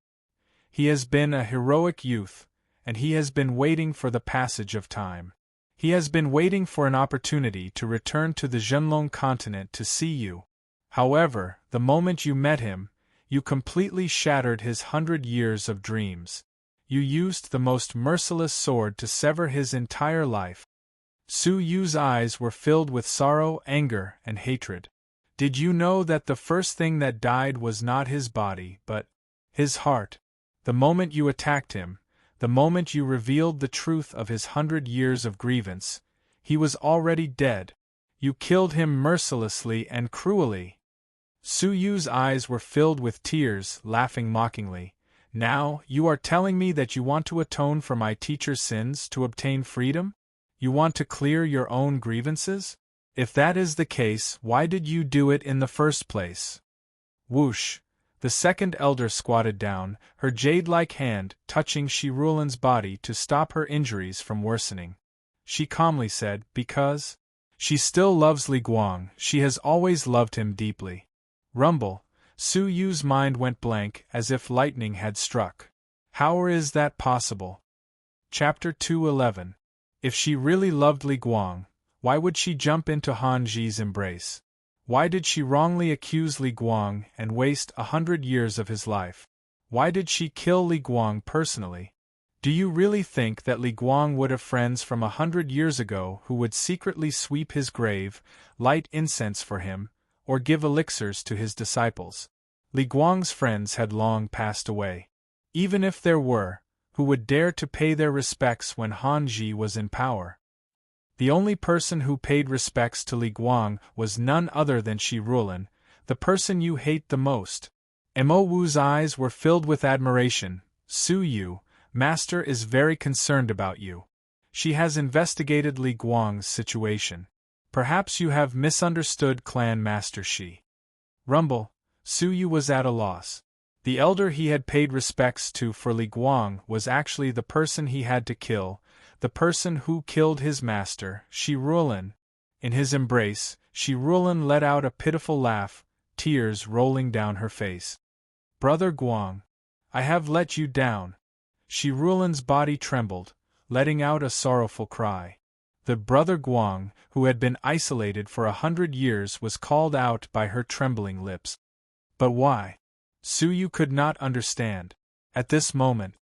He has been a heroic youth, and he has been waiting for the passage of time. He has been waiting for an opportunity to return to the Zhenlong continent to see you. However, the moment you met him, you completely shattered his 100 years of dreams. You used the most merciless sword to sever his entire life. Su Yu's eyes were filled with sorrow, anger, and hatred. Did you know that the first thing that died was not his body, but his heart? The moment you attacked him, the moment you revealed the truth of his 100 years of grievance, he was already dead. You killed him mercilessly and cruelly. Su Yu's eyes were filled with tears, laughing mockingly. Now, you are telling me that you want to atone for my teacher's sins to obtain freedom? You want to clear your own grievances? If that is the case, why did you do it in the first place? Whoosh! The second elder squatted down, her jade-like hand touching Shi Rulan's body to stop her injuries from worsening. She calmly said, because she still loves Li Guang, she has always loved him deeply. Rumble! Su Yu's mind went blank, as if lightning had struck. How is that possible? Chapter 211. If she really loved Li Guang, why would she jump into Han Ji's embrace? Why did she wrongly accuse Li Guang and waste 100 years of his life? Why did she kill Li Guang personally? Do you really think that Li Guang would have friends from 100 years ago who would secretly sweep his grave, light incense for him, or give elixirs to his disciples? Li Guang's friends had long passed away. Even if there were, who would dare to pay their respects when Han Ji was in power? The only person who paid respects to Li Guang was none other than Shi Rulan, the person you hate the most. Mo Wu's eyes were filled with admiration. Su Yu, Master is very concerned about you. She has investigated Li Guang's situation. Perhaps you have misunderstood Clan Master Shi. Rumble! Su Yu was at a loss. The elder he had paid respects to for Li Guang was actually the person he had to kill, the person who killed his master, Shi Rulan. In his embrace, Shi Rulan let out a pitiful laugh, tears rolling down her face. Brother Guang, I have let you down. Shi Rulan's body trembled, letting out a sorrowful cry. The brother Guang, who had been isolated for 100 years, was called out by her trembling lips. But why? Su Yu could not understand. At this moment,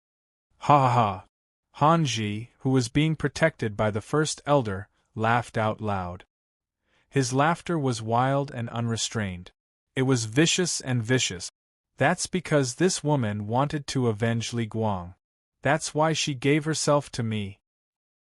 ha ha ha! Han Ji, who was being protected by the first elder, laughed out loud. His laughter was wild and unrestrained. It was vicious and vicious. That's because this woman wanted to avenge Li Guang. That's why she gave herself to me.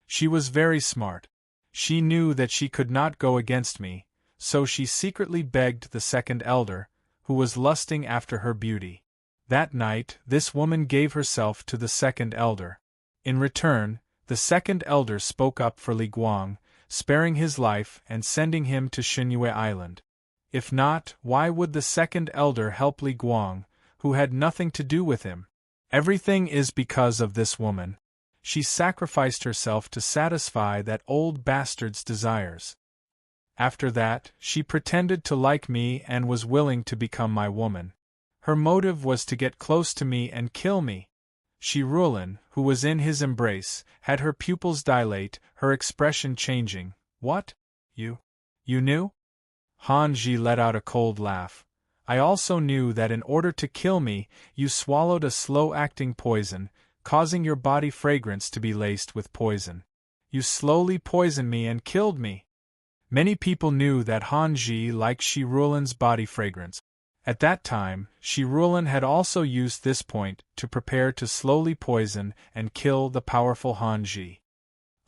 She was very smart. She knew that she could not go against me, so she secretly begged the second elder, who was lusting after her beauty. That night, this woman gave herself to the second elder. In return, the second elder spoke up for Li Guang, sparing his life and sending him to Xinyue Island. If not, why would the second elder help Li Guang, who had nothing to do with him? Everything is because of this woman. She sacrificed herself to satisfy that old bastard's desires. After that, she pretended to like me and was willing to become my woman. Her motive was to get close to me and kill me. Shi Rulan, who was in his embrace, had her pupils dilate, her expression changing. What? You knew? Han Ji let out a cold laugh. I also knew that in order to kill me, you swallowed a slow-acting poison, causing your body fragrance to be laced with poison. You slowly poisoned me and killed me. Many people knew that Han Ji liked Shi Rulan's body fragrance. At that time, Shi Rulan had also used this point to prepare to slowly poison and kill the powerful Han Ji.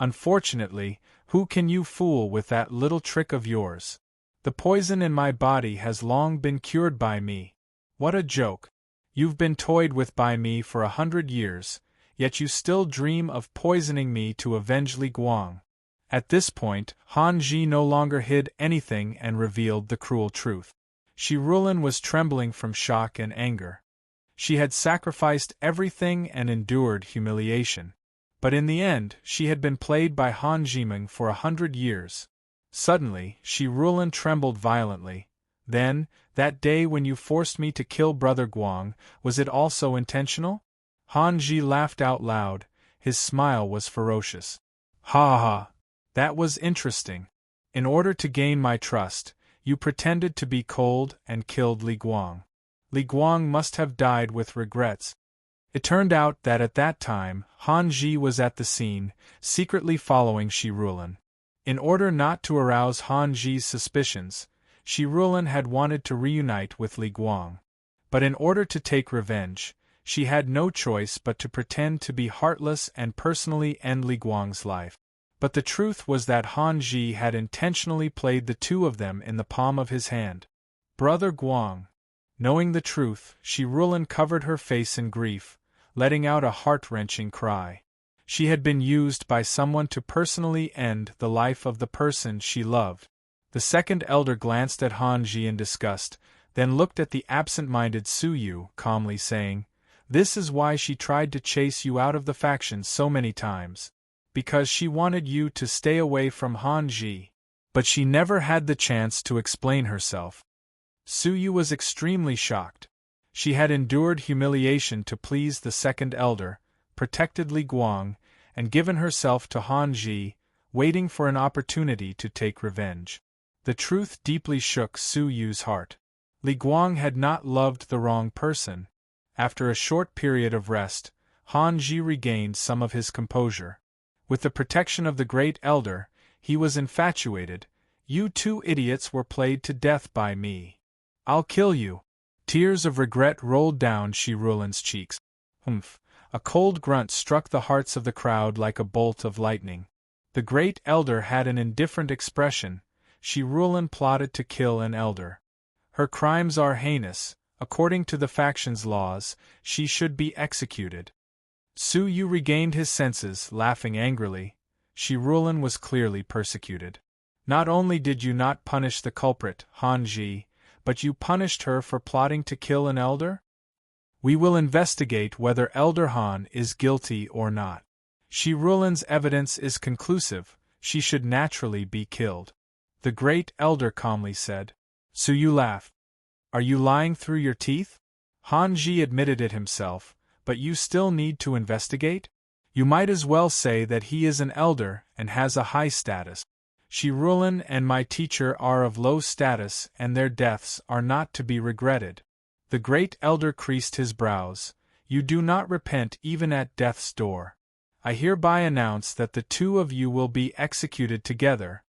Unfortunately, who can you fool with that little trick of yours? The poison in my body has long been cured by me. What a joke! You've been toyed with by me for 100 years, yet you still dream of poisoning me to avenge Li Guang. At this point, Han Ji no longer hid anything and revealed the cruel truth. Shi Rulan was trembling from shock and anger. She had sacrificed everything and endured humiliation. But in the end, she had been played by Han Jimeng for 100 years. Suddenly, Shi Rulan trembled violently. Then, that day when you forced me to kill Brother Guang, was it also intentional? Han Ji laughed out loud. His smile was ferocious. Ha ha! That was interesting. In order to gain my trust, you pretended to be cold and killed Li Guang. Li Guang must have died with regrets. It turned out that at that time, Han Ji was at the scene, secretly following Shi Rulin. In order not to arouse Han Ji's suspicions, Shi Rulin had wanted to reunite with Li Guang. But in order to take revenge, she had no choice but to pretend to be heartless and personally end Li Guang's life. But the truth was that Han Ji had intentionally played the two of them in the palm of his hand. Brother Guang. Knowing the truth, Shi Rulin covered her face in grief, letting out a heart-wrenching cry. She had been used by someone to personally end the life of the person she loved. The second elder glanced at Han Ji in disgust, then looked at the absent-minded Su Yu, calmly saying, "This is why she tried to chase you out of the faction so many times. Because she wanted you to stay away from Han Ji. But she never had the chance to explain herself." Su Yu was extremely shocked. She had endured humiliation to please the second elder, protected Li Guang, and given herself to Han Ji, waiting for an opportunity to take revenge. The truth deeply shook Su Yu's heart. Li Guang had not loved the wrong person. After a short period of rest, Han Ji regained some of his composure. With the protection of the great elder, he was infatuated. "You two idiots were played to death by me. I'll kill you." Tears of regret rolled down Shi Rulin's cheeks. "Humph!" A cold grunt struck the hearts of the crowd like a bolt of lightning. The great elder had an indifferent expression. Shi Rulin plotted to kill an elder. Her crimes are heinous. According to the faction's laws, she should be executed. Su Yu regained his senses, laughing angrily. Shi Rulin was clearly persecuted. "Not only did you not punish the culprit, Han Ji, but you punished her for plotting to kill an elder? We will investigate whether Elder Han is guilty or not. Shi Rulin's evidence is conclusive. She should naturally be killed," the great elder calmly said. Su Yu laughed. "Are you lying through your teeth?" Han Ji admitted it himself. "But you still need to investigate? You might as well say that he is an elder and has a high status. Shi Rulin and my teacher are of low status and their deaths are not to be regretted." The great elder creased his brows. "You do not repent even at death's door. I hereby announce that the two of you will be executed together."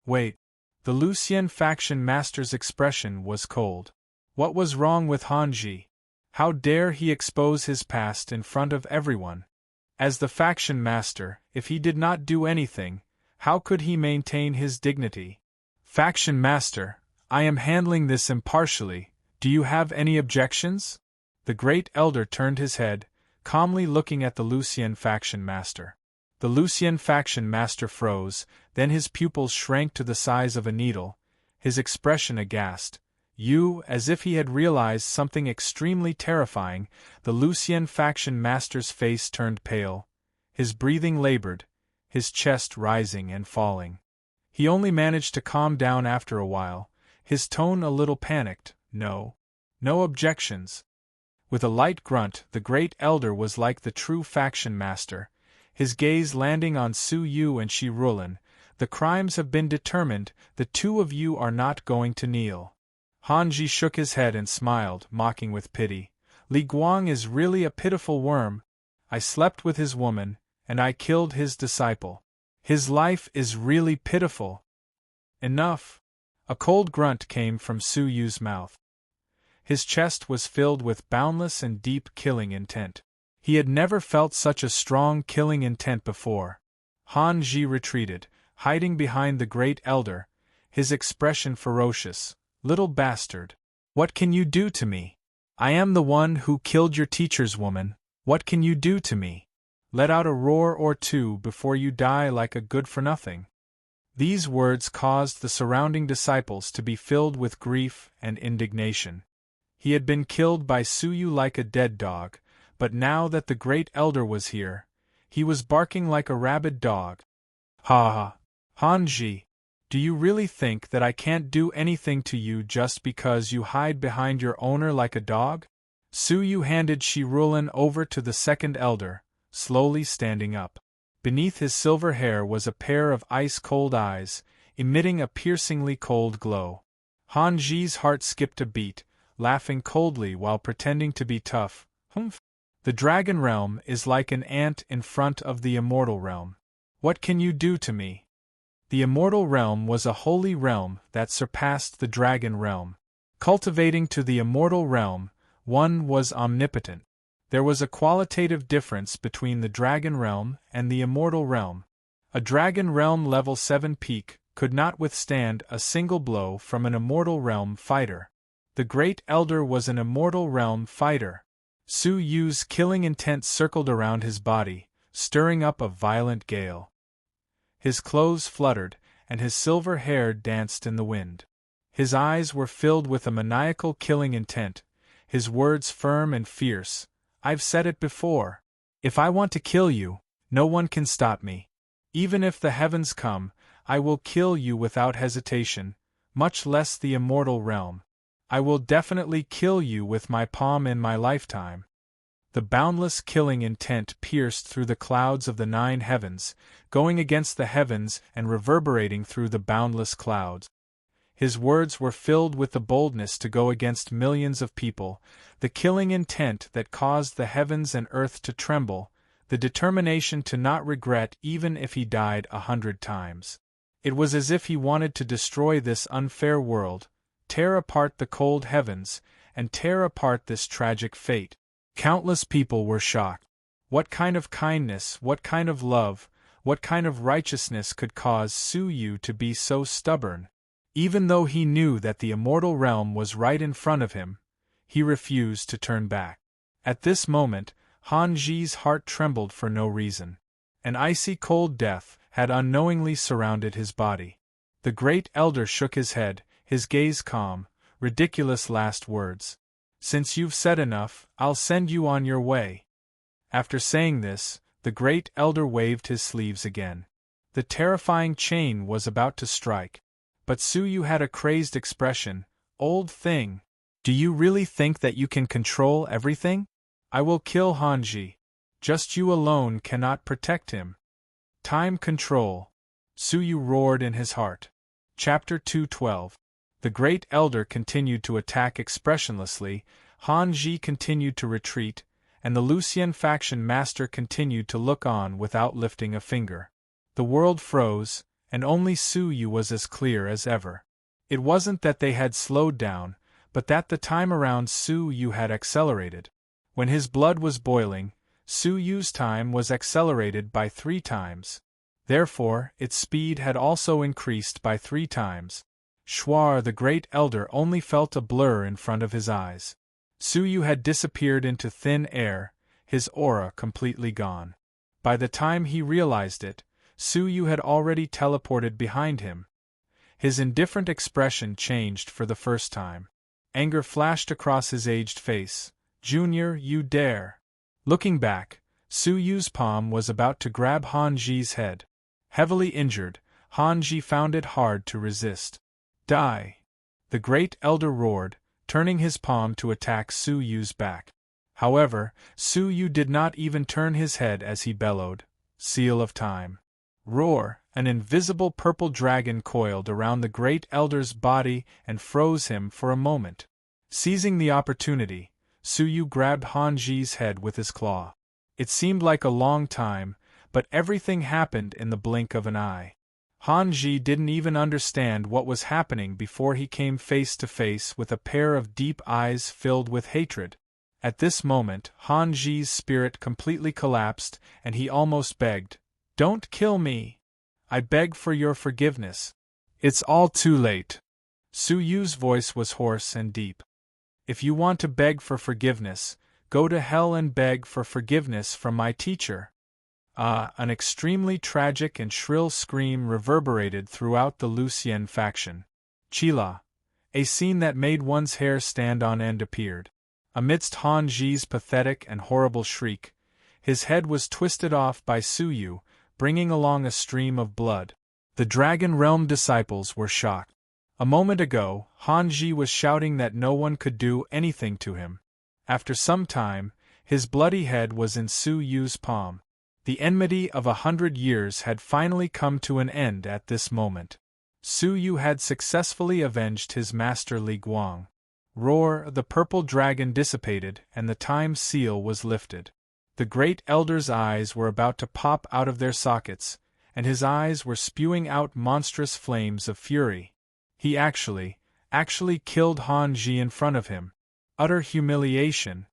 Wait. The Lucian faction master's expression was cold. What was wrong with Han Ji? How dare he expose his past in front of everyone? As the faction master, if he did not do anything, how could he maintain his dignity? "Faction master, I am handling this impartially. Do you have any objections?" The great elder turned his head, calmly looking at the Lucian faction master. The Lucian faction master froze, then his pupils shrank to the size of a needle, his expression aghast. "You," as if he had realized something extremely terrifying, the Lucian faction master's face turned pale. His breathing labored, his chest rising and falling. He only managed to calm down after a while, his tone a little panicked. "No. No objections." With a light grunt, the great elder was like the true faction master, his gaze landing on Su Yu and Shi Rulin. "The crimes have been determined, the two of you are not going to kneel." Han Ji shook his head and smiled, mocking with pity. "Li Guang is really a pitiful worm. I slept with his woman, and I killed his disciple. His life is really pitiful." "Enough." A cold grunt came from Su Yu's mouth. His chest was filled with boundless and deep killing intent. He had never felt such a strong killing intent before. Han Ji retreated, hiding behind the great elder, his expression ferocious. "Little bastard. What can you do to me? I am the one who killed your teacher's woman. What can you do to me? Let out a roar or two before you die like a good-for-nothing." These words caused the surrounding disciples to be filled with grief and indignation. He had been killed by Su Yu like a dead dog, but now that the great elder was here, he was barking like a rabid dog. "Ha ha! Han Ji, do you really think that I can't do anything to you just because you hide behind your owner like a dog?" Su Yu handed Shi Rulin over to the second elder, slowly standing up. Beneath his silver hair was a pair of ice-cold eyes, emitting a piercingly cold glow. Han Ji's heart skipped a beat, laughing coldly while pretending to be tough. "Humph! The dragon realm is like an ant in front of the immortal realm. What can you do to me? The immortal realm was a holy realm that surpassed the dragon realm. Cultivating to the immortal realm, one was omnipotent. There was a qualitative difference between the dragon realm and the immortal realm. A dragon realm level 7 peak could not withstand a single blow from an immortal realm fighter. The Great Elder was an immortal realm fighter. Su Yu's killing intent circled around his body, stirring up a violent gale. His clothes fluttered, and his silver hair danced in the wind. His eyes were filled with a maniacal killing intent, his words firm and fierce. I've said it before. If I want to kill you, no one can stop me. Even if the heavens come, I will kill you without hesitation, much less the immortal realm. I will definitely kill you with my palm in my lifetime. The boundless killing intent pierced through the clouds of the 9 heavens, going against the heavens and reverberating through the boundless clouds. His words were filled with the boldness to go against millions of people, the killing intent that caused the heavens and earth to tremble, the determination to not regret even if he died 100 times. It was as if he wanted to destroy this unfair world, tear apart the cold heavens, and tear apart this tragic fate. Countless people were shocked. What kind of kindness, what kind of love, what kind of righteousness could cause Su Yu to be so stubborn? Even though he knew that the immortal realm was right in front of him, he refused to turn back. At this moment, Han Ji's heart trembled for no reason. An icy cold death had unknowingly surrounded his body. The Great Elder shook his head, his gaze calm. Ridiculous last words. Since you've said enough, I'll send you on your way. After saying this, the Great Elder waved his sleeves again. The terrifying chain was about to strike. But Su Yu had a crazed expression. Old thing. Do you really think that you can control everything? I will kill Han Ji. Just you alone cannot protect him. Time control. Su Yu roared in his heart. Chapter 212. The Great Elder continued to attack expressionlessly, Han Ji continued to retreat, and the Lucien faction master continued to look on without lifting a finger. The world froze, and only Su Yu was as clear as ever. It wasn't that they had slowed down, but that the time around Su Yu had accelerated. When his blood was boiling, Su Yu's time was accelerated by 3 times. Therefore, its speed had also increased by 3 times. Shuar the Great Elder only felt a blur in front of his eyes. Su Yu had disappeared into thin air, his aura completely gone. By the time he realized it, Su Yu had already teleported behind him. His indifferent expression changed for the first time. Anger flashed across his aged face. Junior, you dare! Looking back, Su Yu's palm was about to grab Han Ji's head. Heavily injured, Han Ji found it hard to resist. Die! The Great Elder roared, turning his palm to attack Su Yu's back. However, Su Yu did not even turn his head as he bellowed, Seal of Time. Roar! An invisible purple dragon coiled around the Great Elder's body and froze him for a moment. Seizing the opportunity, Su Yu grabbed Han Ji's head with his claw. It seemed like a long time, but everything happened in the blink of an eye. Han Ji didn't even understand what was happening before he came face to face with a pair of deep eyes filled with hatred. At this moment, Han Ji's spirit completely collapsed, and he almost begged, "Don't kill me! I beg for your forgiveness. It's all too late." Su Yu's voice was hoarse and deep. "If you want to beg for forgiveness, go to hell and beg for forgiveness from my teacher." An extremely tragic and shrill scream reverberated throughout the Lucien faction. Chila. A scene that made one's hair stand on end appeared. Amidst Han Ji's pathetic and horrible shriek, his head was twisted off by Su Yu, bringing along a stream of blood. The Dragon Realm disciples were shocked. A moment ago, Han Ji was shouting that no one could do anything to him. After some time, his bloody head was in Su Yu's palm. The enmity of 100 years had finally come to an end at this moment. Su Yu had successfully avenged his master Li Guang. Roar, the purple dragon dissipated and the time seal was lifted. The Great Elder's eyes were about to pop out of their sockets, and his eyes were spewing out monstrous flames of fury. He actually killed Han Ji in front of him. Utter humiliation.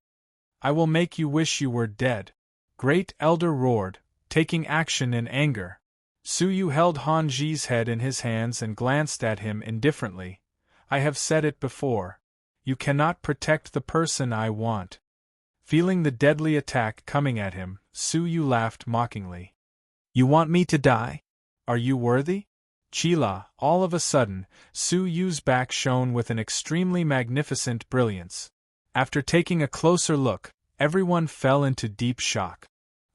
I will make you wish you were dead. Great Elder roared, taking action in anger. Su Yu held Han Ji's head in his hands and glanced at him indifferently. I have said it before. You cannot protect the person I want. Feeling the deadly attack coming at him, Su Yu laughed mockingly. You want me to die? Are you worthy? Chila, all of a sudden, Su Yu's back shone with an extremely magnificent brilliance. After taking a closer look, everyone fell into deep shock.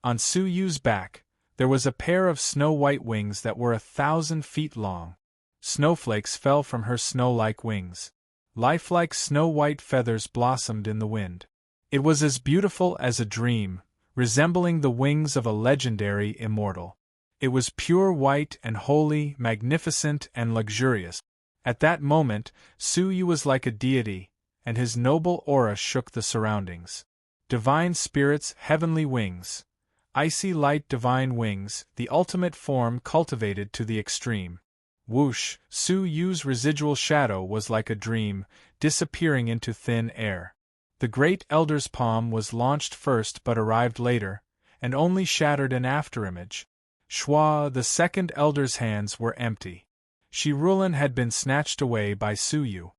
On Su Yu's back, there was a pair of snow-white wings that were 1,000 feet long. Snowflakes fell from her snow-like wings. Lifelike snow-white feathers blossomed in the wind. It was as beautiful as a dream, resembling the wings of a legendary immortal. It was pure white and holy, magnificent and luxurious. At that moment, Su Yu was like a deity, and his noble aura shook the surroundings. Divine spirits, heavenly wings. Icy light divine wings, the ultimate form cultivated to the extreme. Whoosh, Su Yu's residual shadow was like a dream, disappearing into thin air. The Great Elder's palm was launched first but arrived later, and only shattered an afterimage. Shua, the second Elder's hands were empty. Shirulan had been snatched away by Su Yu.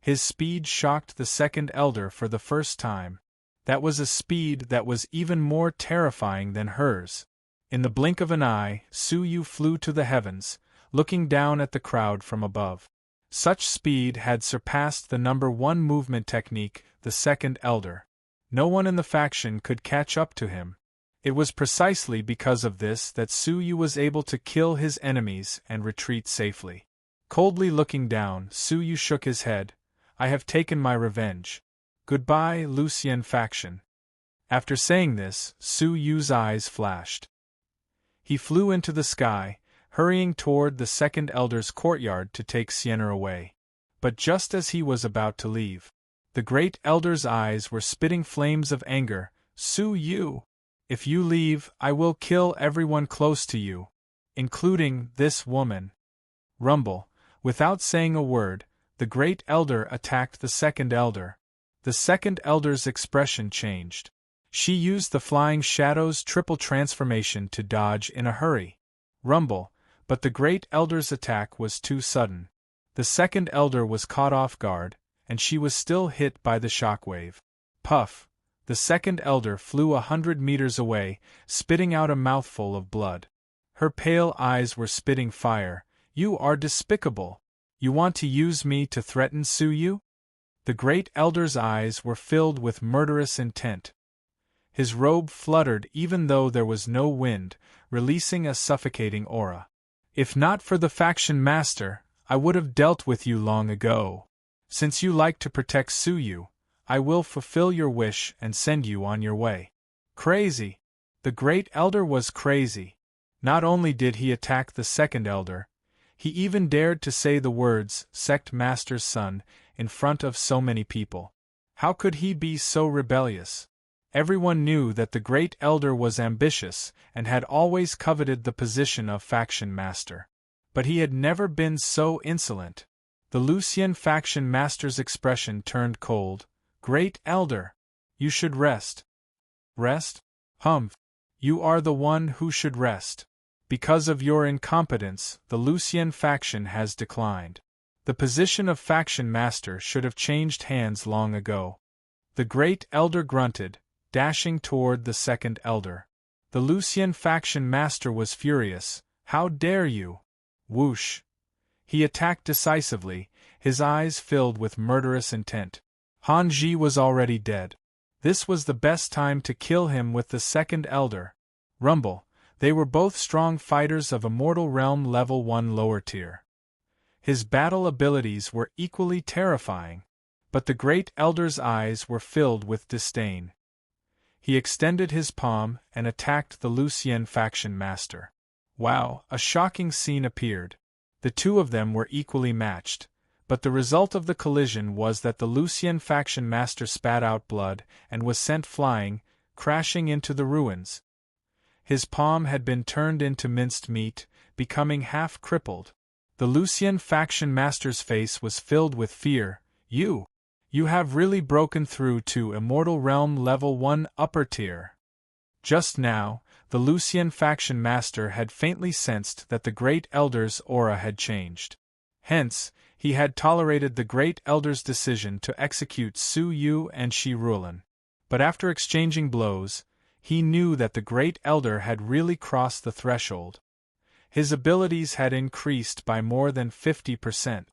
His speed shocked the second Elder for the first time. That was a speed that was even more terrifying than hers. In the blink of an eye, Su Yu flew to the heavens, looking down at the crowd from above. Such speed had surpassed the number 1 movement technique, the second Elder. No one in the faction could catch up to him. It was precisely because of this that Su Yu was able to kill his enemies and retreat safely. Coldly looking down, Su Yu shook his head. I have taken my revenge. Goodbye, Lucian faction. After saying this, Su Yu's eyes flashed. He flew into the sky, hurrying toward the second Elder's courtyard to take Sienna away. But just as he was about to leave, the Great Elder's eyes were spitting flames of anger. Su Yu! If you leave, I will kill everyone close to you, including this woman. Rumble. Without saying a word, the Great Elder attacked the second Elder. The second Elder's expression changed. She used the Flying Shadow's triple transformation to dodge in a hurry. Rumble. But the Great Elder's attack was too sudden. The second Elder was caught off guard, and she was still hit by the shockwave. Puff! The second Elder flew 100 meters away, spitting out a mouthful of blood. Her pale eyes were spitting fire. You are despicable. You want to use me to threaten Su Yu? The Great Elder's eyes were filled with murderous intent. His robe fluttered even though there was no wind, releasing a suffocating aura. If not for the faction master, I would have dealt with you long ago. Since you like to protect Su Yu, I will fulfill your wish and send you on your way. Crazy! The Great Elder was crazy. Not only did he attack the second Elder, he even dared to say the words, Sect Master's son, in front of so many people. How could he be so rebellious? Everyone knew that the Great Elder was ambitious and had always coveted the position of faction master. But he had never been so insolent. The Lucian faction master's expression turned cold. Great Elder! You should rest. Rest? Humph! You are the one who should rest. Because of your incompetence, the Lucian faction has declined. The position of faction master should have changed hands long ago. The Great Elder grunted, dashing toward the second Elder. The Lucian faction master was furious. How dare you? Whoosh! He attacked decisively, his eyes filled with murderous intent. Han Ji was already dead. This was the best time to kill him with the second Elder. Rumble. They were both strong fighters of Immortal Realm level 1 lower tier. His battle abilities were equally terrifying, but the Great Elder's eyes were filled with disdain. He extended his palm and attacked the Lucian faction master. Wow, a shocking scene appeared. The two of them were equally matched, but the result of the collision was that the Lucien faction master spat out blood and was sent flying, crashing into the ruins. His palm had been turned into minced meat, becoming half crippled. The Lucien faction master's face was filled with fear. You have really broken through to Immortal Realm Level 1 Upper Tier. Just now, the Lucien faction master had faintly sensed that the Great Elder's aura had changed. Hence, he had tolerated the Great Elder's decision to execute Su Yu and Shi Rulan. But after exchanging blows, he knew that the Great Elder had really crossed the threshold. His abilities had increased by more than 50%.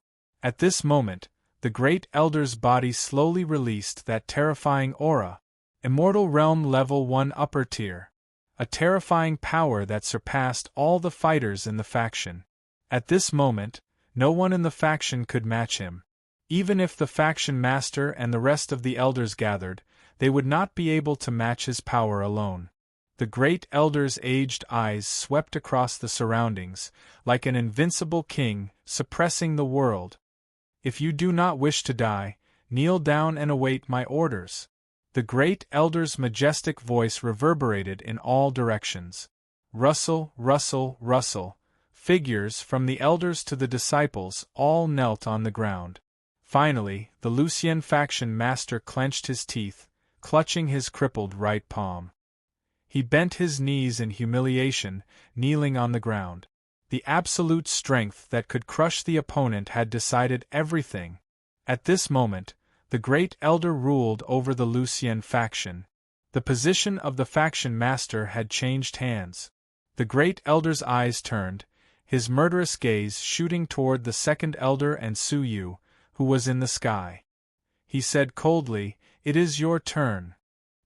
At this moment, the Great Elder's body slowly released that terrifying aura, Immortal Realm Level 1 Upper Tier, a terrifying power that surpassed all the fighters in the faction. At this moment, no one in the faction could match him. Even if the faction master and the rest of the elders gathered, they would not be able to match his power alone. The Great Elder's aged eyes swept across the surroundings, like an invincible king, suppressing the world. If you do not wish to die, kneel down and await my orders. The Great Elder's majestic voice reverberated in all directions. Rustle, rustle, rustle. Figures, from the elders to the disciples, all knelt on the ground. Finally, the Lucien faction master clenched his teeth, clutching his crippled right palm. He bent his knees in humiliation, kneeling on the ground. The absolute strength that could crush the opponent had decided everything. At this moment, the Great Elder ruled over the Lucien faction. The position of the faction master had changed hands. The Great Elder's eyes turned, his murderous gaze shooting toward the Second Elder and Su Yu, who was in the sky. He said coldly, "It is your turn."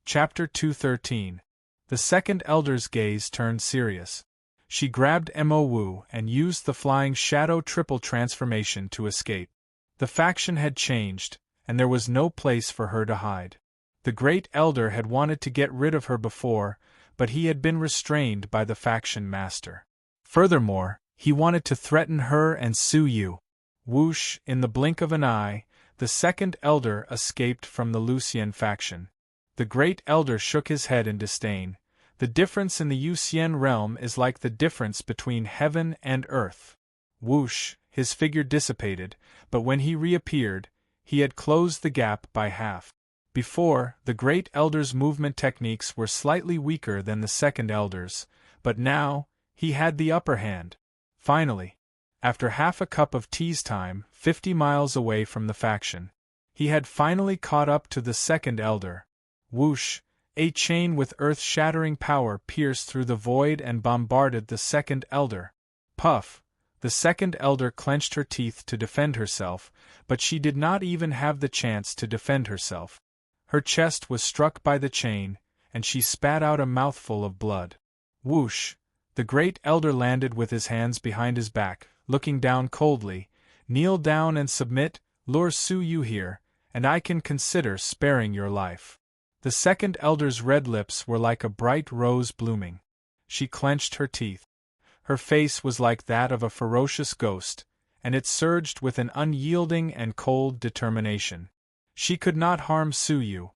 Chapter 213. The Second Elder's gaze turned serious. She grabbed Mo Wu and used the flying shadow triple transformation to escape. The faction had changed, and there was no place for her to hide. The Great Elder had wanted to get rid of her before, but he had been restrained by the faction master. Furthermore, he wanted to threaten her and Su Yu. Whoosh, in the blink of an eye, the Second Elder escaped from the Lucien faction. The Great Elder shook his head in disdain. The difference in the Lucien realm is like the difference between heaven and earth. Whoosh, his figure dissipated, but when he reappeared, he had closed the gap by half. Before, the Great Elder's movement techniques were slightly weaker than the Second Elder's, but now, he had the upper hand. Finally, after half a cup of tea's time, 50 miles away from the faction, he had finally caught up to the Second Elder. Whoosh, a chain with earth-shattering power pierced through the void and bombarded the Second Elder. Puff! The Second Elder clenched her teeth to defend herself, but she did not even have the chance to defend herself. Her chest was struck by the chain, and she spat out a mouthful of blood. Whoosh! The Great Elder landed with his hands behind his back, looking down coldly. "Kneel down and submit, lure Su Yu here, and I can consider sparing your life." The Second Elder's red lips were like a bright rose blooming. She clenched her teeth. Her face was like that of a ferocious ghost, and it surged with an unyielding and cold determination. She could not harm Su Yu.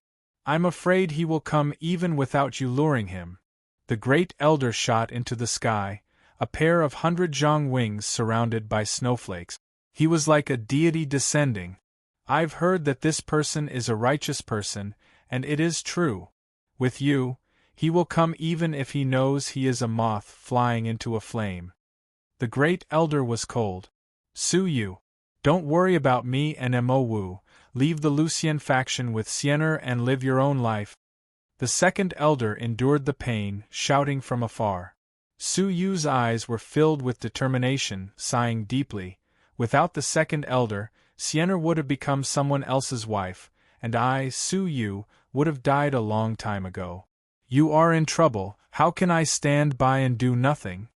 "I'm afraid he will come even without you luring him." The Great Elder shot into the sky, a pair of 100 zhang wings surrounded by snowflakes. He was like a deity descending. "I've heard that this person is a righteous person, and it is true. With you, he will come even if he knows he is a moth flying into a flame." The Great Elder was cold. "Su Yu, don't worry about me and Mo Wu, leave the Lucien faction with Siener and live your own life." The Second Elder endured the pain, shouting from afar. Su Yu's eyes were filled with determination, sighing deeply. "Without the Second Elder, Siener would have become someone else's wife, and I, Su Yu, would have died a long time ago. You are in trouble, how can I stand by and do nothing?"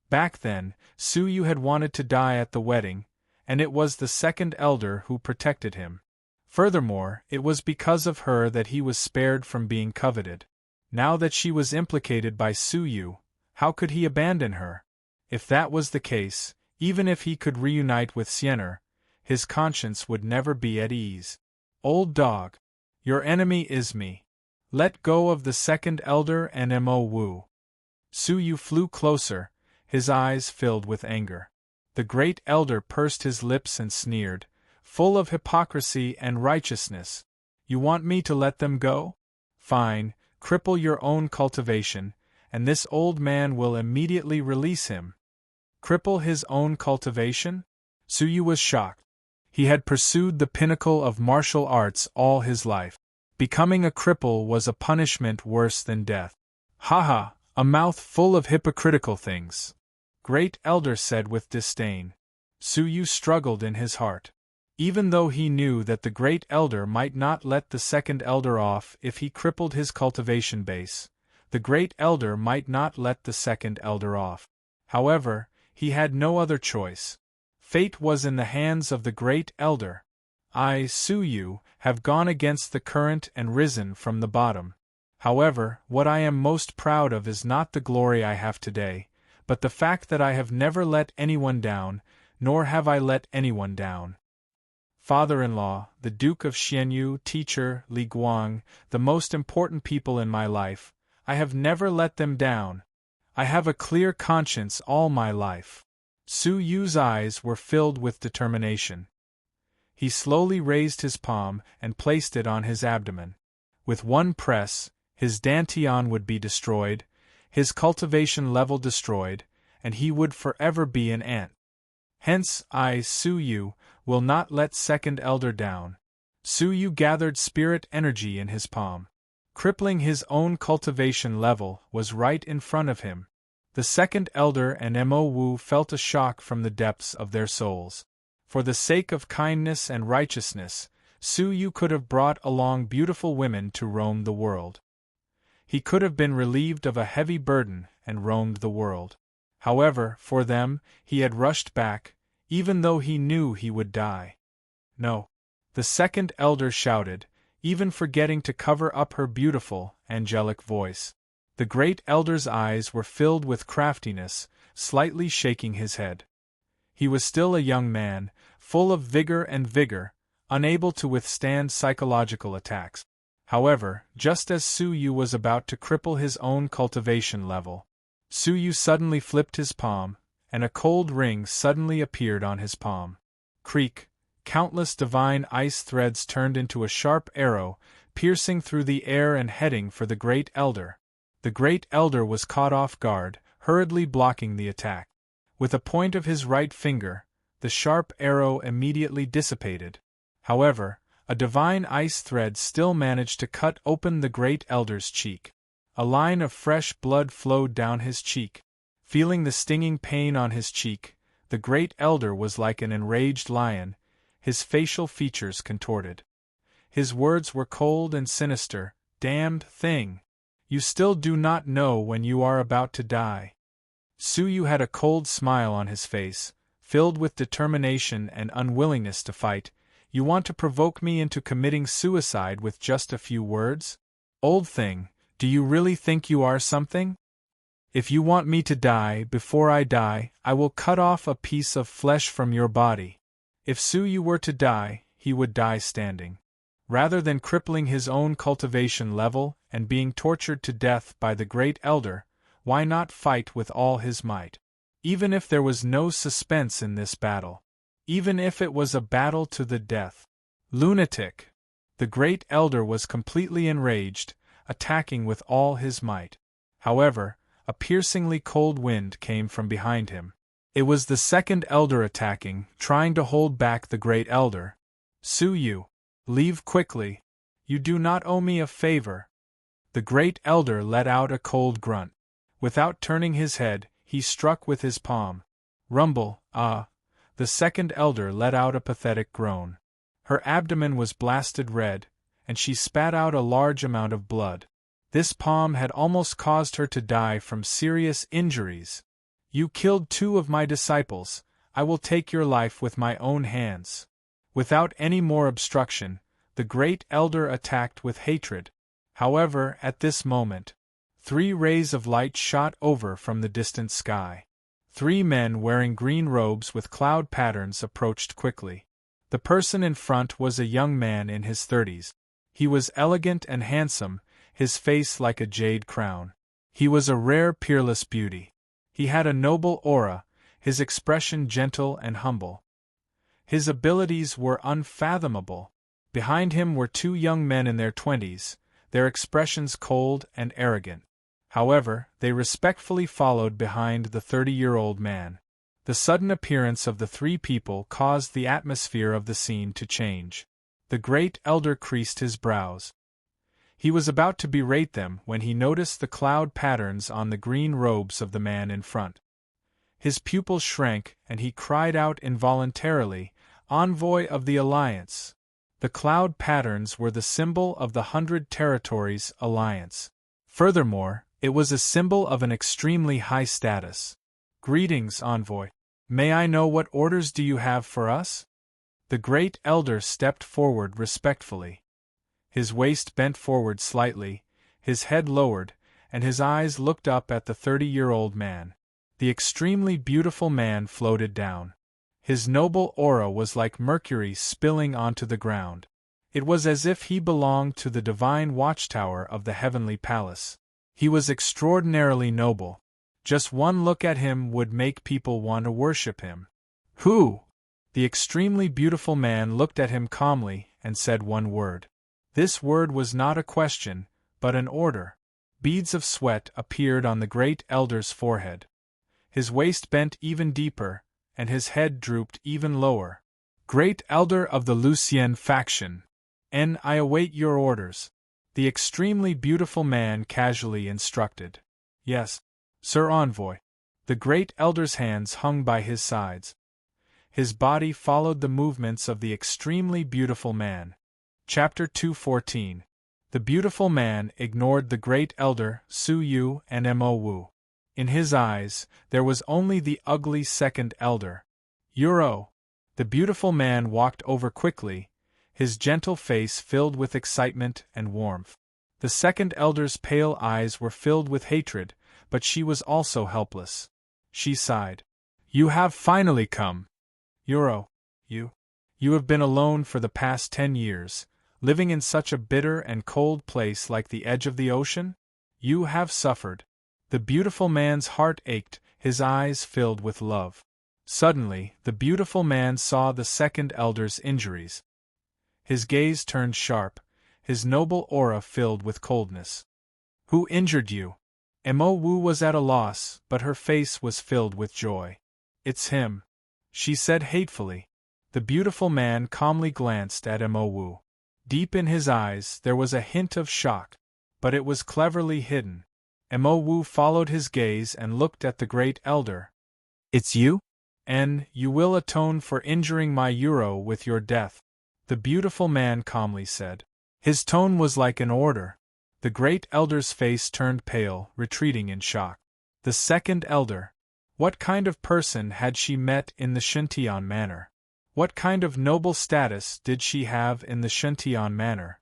Back then, Su Yu had wanted to die at the wedding, and it was the Second Elder who protected him. Furthermore, it was because of her that he was spared from being coveted. Now that she was implicated by Su Yu, how could he abandon her? If that was the case, even if he could reunite with Siener, his conscience would never be at ease. Old dog! Your enemy is me. Let go of the second elder and Mo Wu. Su Yu flew closer, his eyes filled with anger. The great elder pursed his lips and sneered, full of hypocrisy and righteousness. You want me to let them go? Fine, cripple your own cultivation, and this old man will immediately release him. Cripple his own cultivation? Su Yu was shocked. He had pursued the pinnacle of martial arts all his life. Becoming a cripple was a punishment worse than death. Ha ha, a mouth full of hypocritical things. Great elder said with disdain. Su Yu struggled in his heart. Even though he knew that the great elder might not let the second elder off if he crippled his cultivation base, the great elder might not let the second elder off. However, he had no other choice. Fate was in the hands of the great elder. I, Su Yu, have gone against the current and risen from the bottom. However, what I am most proud of is not the glory I have today, but the fact that I have never let anyone down, nor have I let anyone down. Father-in-law, the Duke of Xianyu, teacher, Li Guang, the most important people in my life, I have never let them down. I have a clear conscience all my life. Su Yu's eyes were filled with determination. He slowly raised his palm and placed it on his abdomen. With one press, his dantian would be destroyed, his cultivation level destroyed, and he would forever be an ant. Hence, I, Su Yu, will not let second elder down. Su Yu gathered spirit energy in his palm. Crippling his own cultivation level was right in front of him. The second elder and Mo Wu felt a shock from the depths of their souls. For the sake of kindness and righteousness, Su Yu could have brought along beautiful women to roam the world. He could have been relieved of a heavy burden and roamed the world. However, for them, he had rushed back, even though he knew he would die. No. The second elder shouted, even forgetting to cover up her beautiful, angelic voice. The great elder's eyes were filled with craftiness, slightly shaking his head. He was still a young man, full of vigor, unable to withstand psychological attacks. However, just as Su Yu was about to cripple his own cultivation level, Su Yu suddenly flipped his palm, and a cold ring suddenly appeared on his palm. Creak! Countless divine ice threads turned into a sharp arrow, piercing through the air and heading for the great elder. The great elder was caught off guard, hurriedly blocking the attack. With a point of his right finger, the sharp arrow immediately dissipated. However, a divine ice thread still managed to cut open the great elder's cheek. A line of fresh blood flowed down his cheek. Feeling the stinging pain on his cheek, the great elder was like an enraged lion, his facial features contorted. His words were cold and sinister. Damned thing! You still do not know when you are about to die. Su Yu had a cold smile on his face, filled with determination and unwillingness to fight. You want to provoke me into committing suicide with just a few words? Old thing, do you really think you are something? If you want me to die before I die, I will cut off a piece of flesh from your body. If Su Yu were to die, he would die standing. Rather than crippling his own cultivation level and being tortured to death by the great elder, why not fight with all his might? Even if there was no suspense in this battle. Even if it was a battle to the death. Lunatic! The great elder was completely enraged, attacking with all his might. However, a piercingly cold wind came from behind him. It was the second elder attacking, trying to hold back the great elder. Su Yu, leave quickly. You do not owe me a favor. The great elder let out a cold grunt. Without turning his head, he struck with his palm. Rumble, ah! The second elder let out a pathetic groan. Her abdomen was blasted red, and she spat out a large amount of blood. This palm had almost caused her to die from serious injuries. You killed 2 of my disciples, I will take your life with my own hands. Without any more obstruction, the great elder attacked with hatred. However, at this moment, 3 rays of light shot over from the distant sky. 3 men wearing green robes with cloud patterns approached quickly. The person in front was a young man in his 30s. He was elegant and handsome, his face like a jade crown. He was a rare peerless beauty. He had a noble aura, his expression gentle and humble. His abilities were unfathomable. Behind him were two young men in their 20s, their expressions cold and arrogant. However, they respectfully followed behind the 30-year-old man. The sudden appearance of the three people caused the atmosphere of the scene to change. The great elder creased his brows. He was about to berate them when he noticed the cloud patterns on the green robes of the man in front. His pupils shrank, and he cried out involuntarily, "Envoy of the Alliance!" The cloud patterns were the symbol of the 100 Territories Alliance. Furthermore, it was a symbol of an extremely high status. "Greetings, Envoy. May I know what orders do you have for us?" The great elder stepped forward respectfully. His waist bent forward slightly, his head lowered, and his eyes looked up at the 30-year-old man. The extremely beautiful man floated down. His noble aura was like mercury spilling onto the ground. It was as if he belonged to the divine watchtower of the heavenly palace. He was extraordinarily noble. Just one look at him would make people want to worship him. "Who?" The extremely beautiful man looked at him calmly and said one word. This word was not a question, but an order. Beads of sweat appeared on the great elder's forehead. His waist bent even deeper, and his head drooped even lower. "Great elder of the Lucien faction, I await your orders," the extremely beautiful man casually instructed. "Yes, Sir Envoy." The great elder's hands hung by his sides. His body followed the movements of the extremely beautiful man. Chapter 214. The beautiful man ignored the great elder, Su Yu and Mo Wu. In his eyes, there was only the ugly second elder. "Euro." The beautiful man walked over quickly, his gentle face filled with excitement and warmth. The second elder's pale eyes were filled with hatred, but she was also helpless. She sighed. "You have finally come. Euro, you have been alone for the past 10 years, living in such a bitter and cold place like the edge of the ocean? You have suffered." The beautiful man's heart ached, his eyes filled with love. Suddenly, the beautiful man saw the second elder's injuries. His gaze turned sharp, his noble aura filled with coldness. "Who injured you?" Mo Wu was at a loss, but her face was filled with joy. "It's him," she said hatefully. The beautiful man calmly glanced at Mo Wu. Deep in his eyes there was a hint of shock, but it was cleverly hidden. Mo Wu followed his gaze and looked at the great elder. "It's you? And you will atone for injuring my Euro with your death," the beautiful man calmly said. His tone was like an order. The great elder's face turned pale, retreating in shock. The second elder. What kind of person had she met in the Shantian Manor? What kind of noble status did she have in the Shantian Manor?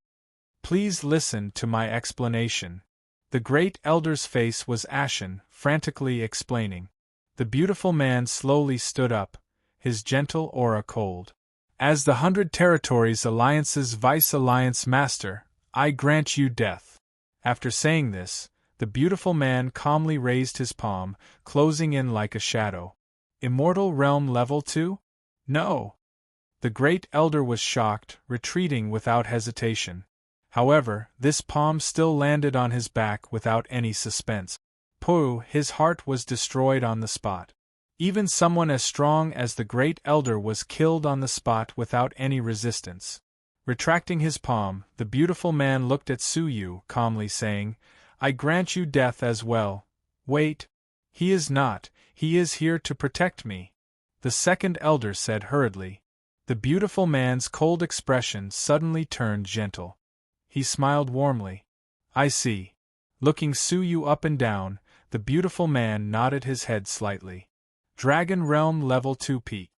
"Please listen to my explanation." The great elder's face was ashen, frantically explaining. The beautiful man slowly stood up, his gentle aura cold. "As the 100 Territories Alliance's Vice-Alliance Master, I grant you death." After saying this, the beautiful man calmly raised his palm, closing in like a shadow. "Immortal Realm Level 2? No." The great elder was shocked, retreating without hesitation. However, this palm still landed on his back without any suspense. His heart was destroyed on the spot. Even someone as strong as the great elder was killed on the spot without any resistance. Retracting his palm, the beautiful man looked at Su Yu, calmly saying, "I grant you death as well." "Wait. He is not. He is here to protect me," the second elder said hurriedly. The beautiful man's cold expression suddenly turned gentle. He smiled warmly. "I see." Looking Su Yu up and down, the beautiful man nodded his head slightly. "Dragon Realm Level 2 peak.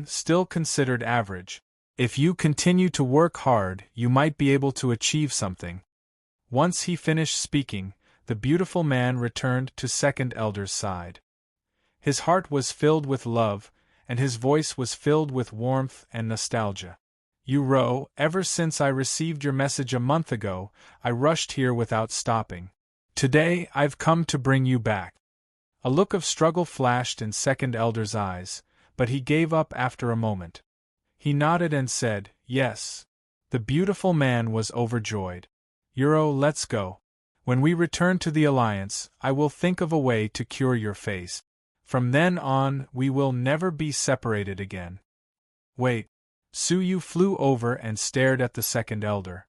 Still considered average. If you continue to work hard, you might be able to achieve something." Once he finished speaking, the beautiful man returned to second elder's side. His heart was filled with love, and his voice was filled with warmth and nostalgia. Uro, ever since I received your message a month ago, I rushed here without stopping. Today, I've come to bring you back. A look of struggle flashed in Second Elder's eyes, but he gave up after a moment. He nodded and said, yes. The beautiful man was overjoyed. Uro, let's go. When we return to the Alliance, I will think of a way to cure your face. From then on, we will never be separated again. Wait. Suyu flew over and stared at the Second Elder.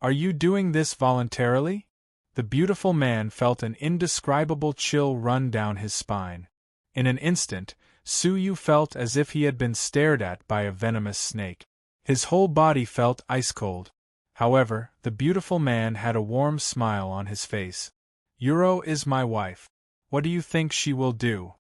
Are you doing this voluntarily? The beautiful man felt an indescribable chill run down his spine. In an instant, Suyu felt as if he had been stared at by a venomous snake. His whole body felt ice-cold. However, the beautiful man had a warm smile on his face. Uro is my wife. What do you think she will do?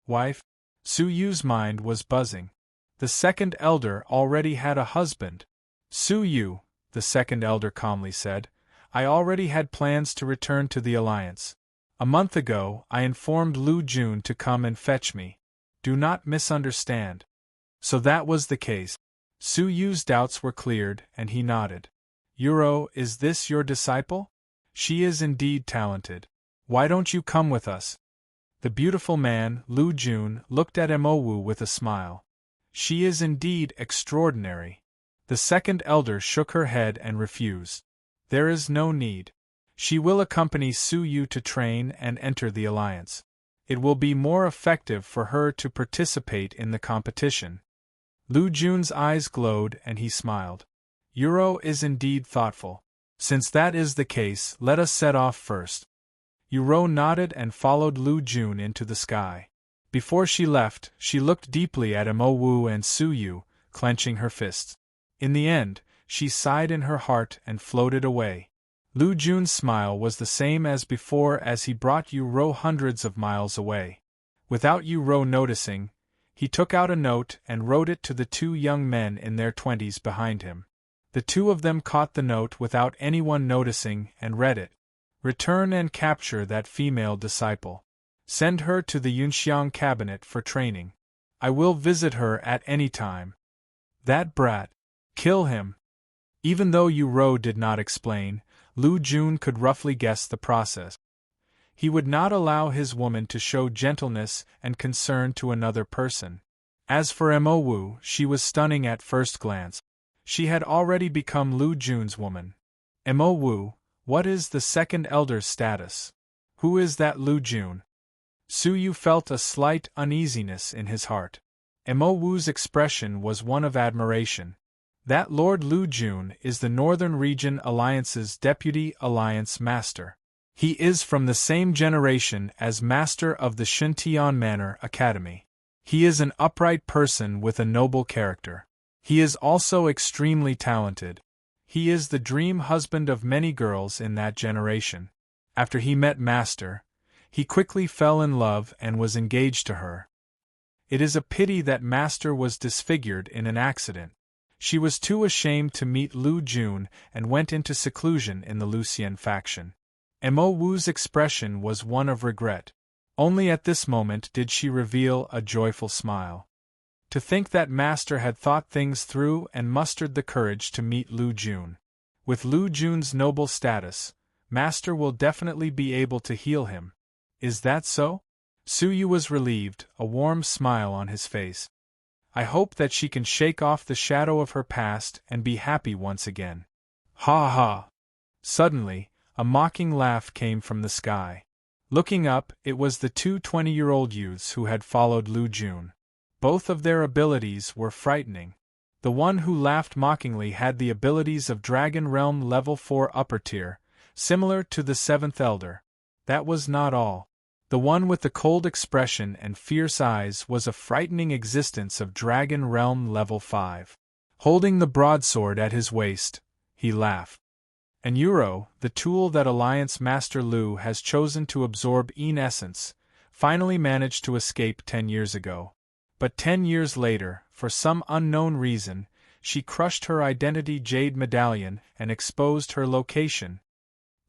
Wife? Suyu's mind was buzzing. The Second Elder already had a husband. Suyu, the Second Elder calmly said, I already had plans to return to the Alliance. A month ago, I informed Lu Jun to come and fetch me. Do not misunderstand. So that was the case. Suyu's doubts were cleared, and he nodded. Uro, is this your disciple? She is indeed talented. Why don't you come with us? The beautiful man, Lu Jun, looked at Emowu with a smile. She is indeed extraordinary. The Second Elder shook her head and refused. There is no need. She will accompany Suyu to train and enter the Alliance. It will be more effective for her to participate in the competition. Lu Jun's eyes glowed and he smiled. Uro is indeed thoughtful. Since that is the case, let us set off first. Uro nodded and followed Lu Jun into the sky. Before she left, she looked deeply at Emowu and Suyu, clenching her fists. In the end, she sighed in her heart and floated away. Lu Jun's smile was the same as before as he brought Uro hundreds of miles away. Without Uro noticing, he took out a note and wrote it to the two young men in their 20s behind him. The two of them caught the note without anyone noticing and read it. Return and capture that female disciple. Send her to the Yunxiang cabinet for training. I will visit her at any time. That brat. Kill him. Even though Uro did not explain, Lu Jun could roughly guess the process. He would not allow his woman to show gentleness and concern to another person. As for Emowu, she was stunning at first glance. She had already become Lu Jun's woman. Emowu, what is the Second Elder's status? Who is that Lu Jun? Suyu felt a slight uneasiness in his heart. Emowu's expression was one of admiration. That Lord Lu Jun is the Northern Region Alliance's Deputy Alliance Master. He is from the same generation as Master of the Shintian Manor Academy. He is an upright person with a noble character. He is also extremely talented. He is the dream husband of many girls in that generation. After he met Master, he quickly fell in love and was engaged to her. It is a pity that Master was disfigured in an accident. She was too ashamed to meet Lu Jun and went into seclusion in the Lucian faction. Emowu's expression was one of regret. Only at this moment did she reveal a joyful smile. To think that Master had thought things through and mustered the courage to meet Lu Jun. With Lu Jun's noble status, Master will definitely be able to heal him. Is that so? Suyu was relieved, a warm smile on his face. I hope that she can shake off the shadow of her past and be happy once again. Ha ha! Suddenly, a mocking laugh came from the sky. Looking up, it was the two 20-year-old youths who had followed Lu Jun. Both of their abilities were frightening. The one who laughed mockingly had the abilities of Dragon Realm Level 4 upper tier, similar to the Seventh Elder. That was not all. The one with the cold expression and fierce eyes was a frightening existence of Dragon Realm Level 5. Holding the broadsword at his waist, he laughed. And Uro, the tool that Alliance Master Lu has chosen to absorb Een essence, finally managed to escape 10 years ago. But 10 years later, for some unknown reason, she crushed her identity jade medallion and exposed her location.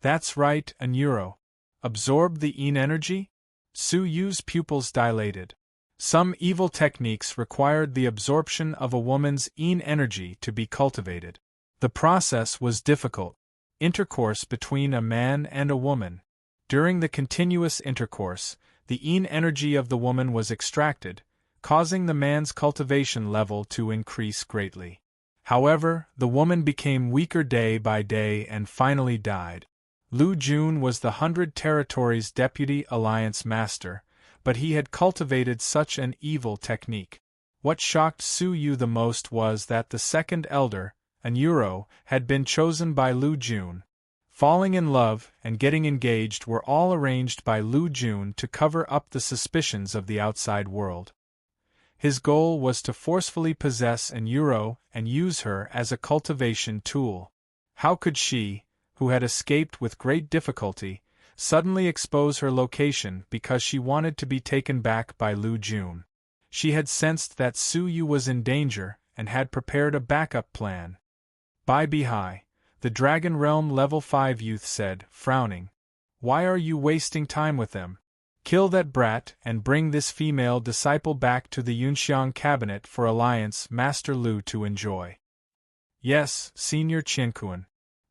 That's right, an Uro. Absorbed the Een energy? Suyu's pupils dilated. Some evil techniques required the absorption of a woman's energy to be cultivated. The process was difficult. Intercourse between a man and a woman. During the continuous intercourse, the energy of the woman was extracted, causing the man's cultivation level to increase greatly. However, the woman became weaker day by day and finally died. Lu Jun was the 100 Territories' deputy alliance master, but he had cultivated such an evil technique. What shocked Su Yu the most was that the second elder, an Euro, had been chosen by Lu Jun. Falling in love and getting engaged were all arranged by Lu Jun to cover up the suspicions of the outside world. His goal was to forcefully possess an Euro and use her as a cultivation tool. How could she, who had escaped with great difficulty, suddenly expose her location because she wanted to be taken back by Lu Jun? She had sensed that Su Yu was in danger and had prepared a backup plan. "Bai Bihai," the Dragon Realm Level 5 youth said, frowning. "Why are you wasting time with them? Kill that brat and bring this female disciple back to the Yunxiang cabinet for Alliance Master Lu to enjoy." "Yes, Senior Qianquan."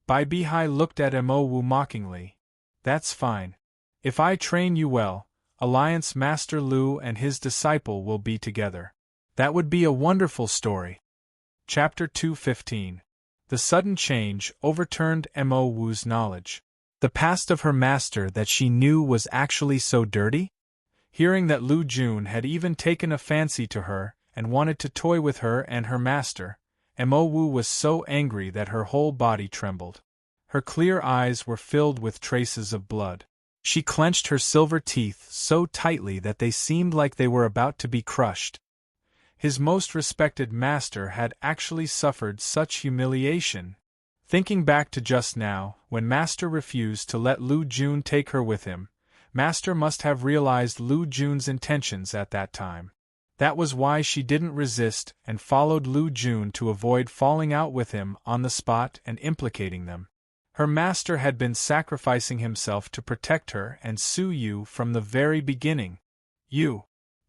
Bai Bihai looked at Mo Wu mockingly. "That's fine. If I train you well, Alliance Master Lu and his disciple will be together. That would be a wonderful story." Chapter 215. The sudden change overturned Mo Wu's knowledge. The past of her master that she knew was actually so dirty? Hearing that Lu Jun had even taken a fancy to her and wanted to toy with her and her master, Mo Wu was so angry that her whole body trembled. Her clear eyes were filled with traces of blood. She clenched her silver teeth so tightly that they seemed like they were about to be crushed. His most respected master had actually suffered such humiliation. Thinking back to just now, when Master refused to let Lu Jun take her with him, Master must have realized Lu Jun's intentions at that time. That was why she didn't resist and followed Lu Jun to avoid falling out with him on the spot and implicating them. Her master had been sacrificing himself to protect her and Su Yu from the very beginning.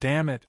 Damn it.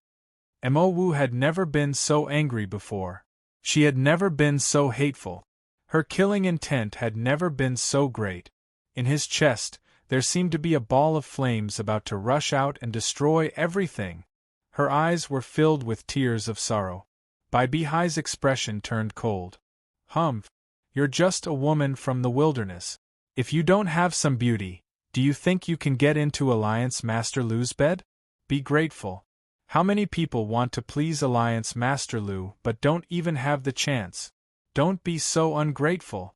Mo Wu had never been so angry before. She had never been so hateful. Her killing intent had never been so great. In his chest, there seemed to be a ball of flames about to rush out and destroy everything. Her eyes were filled with tears of sorrow. Bai Bihai's expression turned cold. "Humph. You're just a woman from the wilderness. If you don't have some beauty, do you think you can get into Alliance Master Lu's bed? Be grateful. How many people want to please Alliance Master Lu but don't even have the chance? Don't be so ungrateful."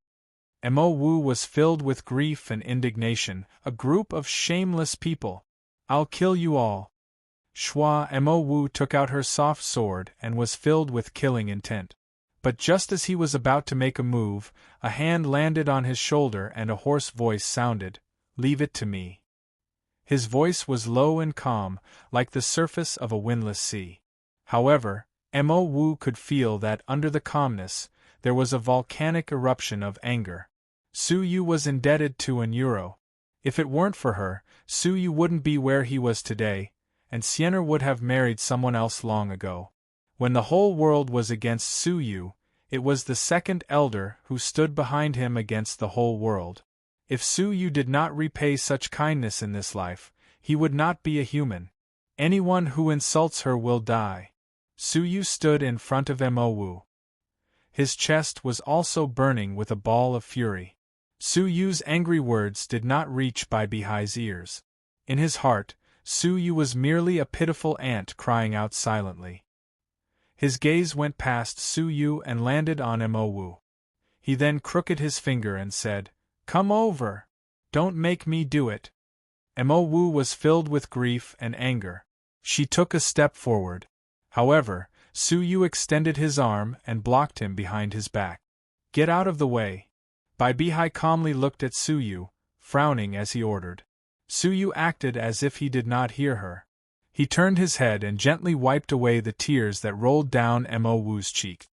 Mo Wu was filled with grief and indignation. "A group of shameless people. I'll kill you all." Shua. Mo Wu took out her soft sword and was filled with killing intent. But just as he was about to make a move, a hand landed on his shoulder and a hoarse voice sounded, "Leave it to me." His voice was low and calm, like the surface of a windless sea. However, Mo Wu could feel that under the calmness, there was a volcanic eruption of anger. Su Yu was indebted to an Euro. If it weren't for her, Su Yu wouldn't be where he was today, and Sienner would have married someone else long ago. When the whole world was against Su Yu, it was the second elder who stood behind him against the whole world. If Su Yu did not repay such kindness in this life, he would not be a human. Anyone who insults her will die. Su Yu stood in front of Mo Wu. His chest was also burning with a ball of fury. Su Yu's angry words did not reach Bai Bihai's ears. In his heart, Su Yu was merely a pitiful ant crying out silently. His gaze went past Su Yu and landed on Mo Wu. He then crooked his finger and said, "Come over. Don't make me do it." Mo Wu was filled with grief and anger. She took a step forward. However, Su Yu extended his arm and blocked him behind his back. "Get out of the way." Bai Bihai calmly looked at Su Yu, frowning as he ordered. Su Yu acted as if he did not hear her. He turned his head and gently wiped away the tears that rolled down Mo Wu's cheek.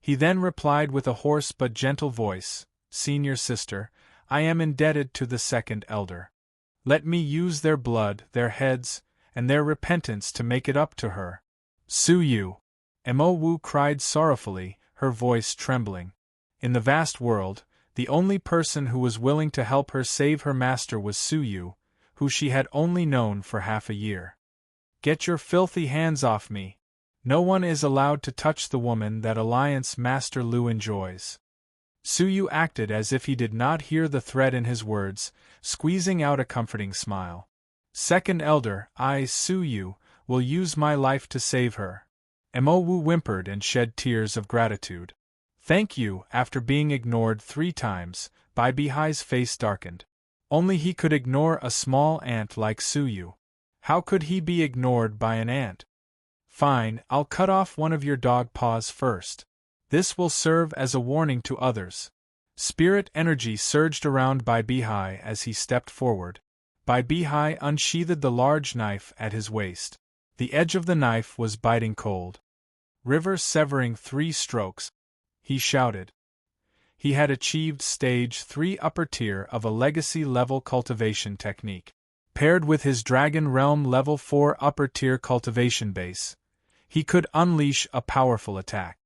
He then replied with a hoarse but gentle voice, "Senior sister, I am indebted to the second elder. Let me use their blood, their heads, and their repentance to make it up to her. Su Yu! Mo Wu cried sorrowfully, her voice trembling. In the vast world, the only person who was willing to help her save her master was Su Yu, who she had only known for half a year. Get your filthy hands off me! No one is allowed to touch the woman that Alliance Master Lu enjoys. Su Yu acted as if he did not hear the threat in his words, squeezing out a comforting smile. Second Elder, I, Su Yu, will use my life to save her. Mo Wu whimpered and shed tears of gratitude. Thank you. After being ignored 3 times, Bai Bihai's face darkened. Only he could ignore a small ant like Su Yu. How could he be ignored by an ant? Fine, I'll cut off one of your dog paws first. This will serve as a warning to others. Spirit energy surged around Bai Bihai as he stepped forward. Bai Bihai unsheathed the large knife at his waist. The edge of the knife was biting cold. River severing 3 strokes, he shouted. He had achieved stage 3 upper tier of a legacy level cultivation technique. Paired with his Dragon Realm level 4 upper tier cultivation base, he could unleash a powerful attack.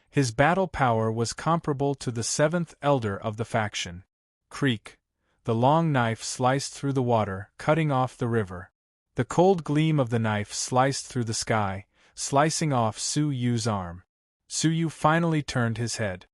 His battle power was comparable to the 7th Elder of the faction. Creak. The long knife sliced through the water, cutting off the river. The cold gleam of the knife sliced through the sky, slicing off Su Yu's arm. Su Yu finally turned his head.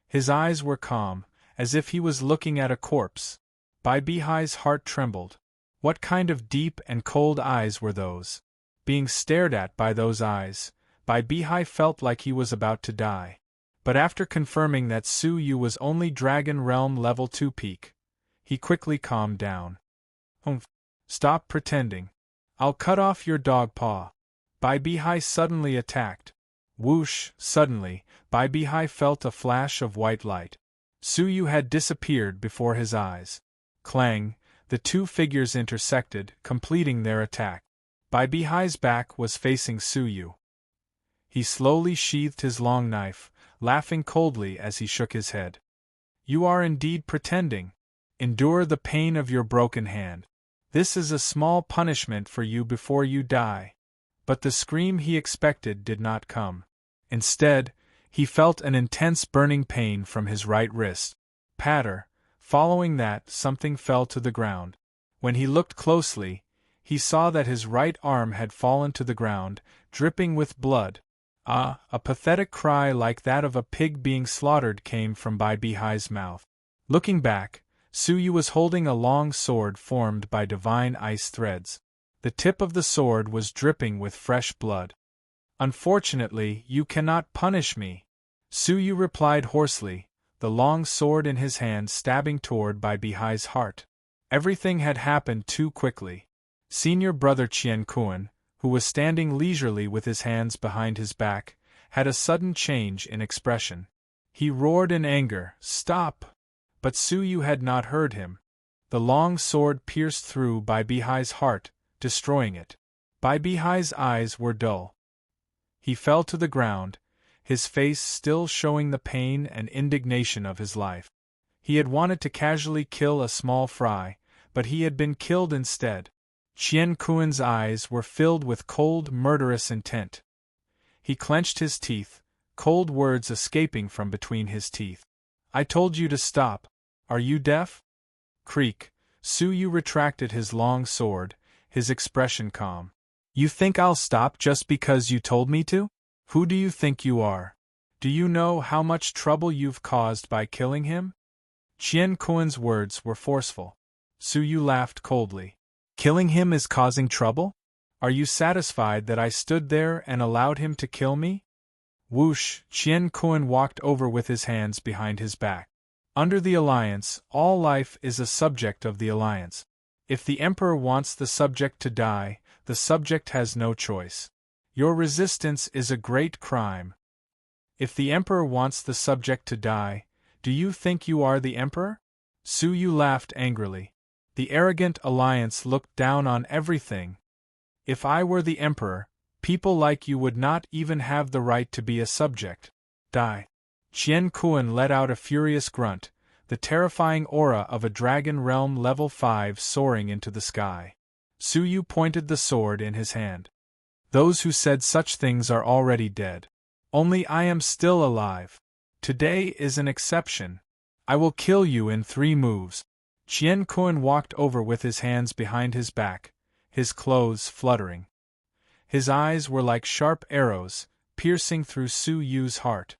His eyes were calm, as if he was looking at a corpse. Bai Bihai's heart trembled. What kind of deep and cold eyes were those? Being stared at by those eyes, Bai Bihai felt like he was about to die. But after confirming that Su Yu was only Dragon Realm level 2 peak, he quickly calmed down. Stop pretending. I'll cut off your dog paw. Bai Bihai suddenly attacked. Whoosh! Suddenly, Bai Bihai felt a flash of white light. Su Yu had disappeared before his eyes. Clang! The 2 figures intersected, completing their attack. Bai Bihai's back was facing Su Yu. He slowly sheathed his long knife, laughing coldly as he shook his head. You are indeed pretending. Endure the pain of your broken hand. This is a small punishment for you before you die. But the scream he expected did not come. Instead, he felt an intense burning pain from his right wrist. Patter. Following that, something fell to the ground. When he looked closely, he saw that his right arm had fallen to the ground, dripping with blood. Ah! A pathetic cry like that of a pig being slaughtered came from Bai Bihai's mouth. Looking back, Su Yu was holding a long sword formed by divine ice threads. The tip of the sword was dripping with fresh blood. Unfortunately, you cannot punish me, Su Yu replied hoarsely, the long sword in his hand stabbing toward Bai Bihai's heart. Everything had happened too quickly. Senior brother Qian Kuan, who was standing leisurely with his hands behind his back, had a sudden change in expression. He roared in anger, "Stop!" But Su Yu had not heard him. The long sword pierced through Bai Bihai's heart, destroying it. Bai Bihai's eyes were dull. He fell to the ground, his face still showing the pain and indignation of his life. He had wanted to casually kill a small fry, but he had been killed instead. Qian Kuan's eyes were filled with cold, murderous intent. He clenched his teeth, cold words escaping from between his teeth. "I told you to stop. Are you deaf?" Creak. Su Yu retracted his long sword, his expression calm. "You think I'll stop just because you told me to? Who do you think you are? Do you know how much trouble you've caused by killing him?" Qian Kuan's words were forceful. Su Yu laughed coldly. "Killing him is causing trouble? Are you satisfied that I stood there and allowed him to kill me?" Whoosh! Qian Kuan walked over with his hands behind his back. Under the Alliance, all life is a subject of the Alliance. If the Emperor wants the subject to die, the subject has no choice. Your resistance is a great crime. If the Emperor wants the subject to die, do you think you are the Emperor? Su Yu laughed angrily. The arrogant Alliance looked down on everything. If I were the Emperor, people like you would not even have the right to be a subject. Die. Qian Kuan let out a furious grunt, the terrifying aura of a Dragon Realm level 5 soaring into the sky. Su Yu pointed the sword in his hand. Those who said such things are already dead. Only I am still alive. Today is an exception. I will kill you in 3 moves. Qian Kun walked over with his hands behind his back, his clothes fluttering. His eyes were like sharp arrows, piercing through Su Yu's heart.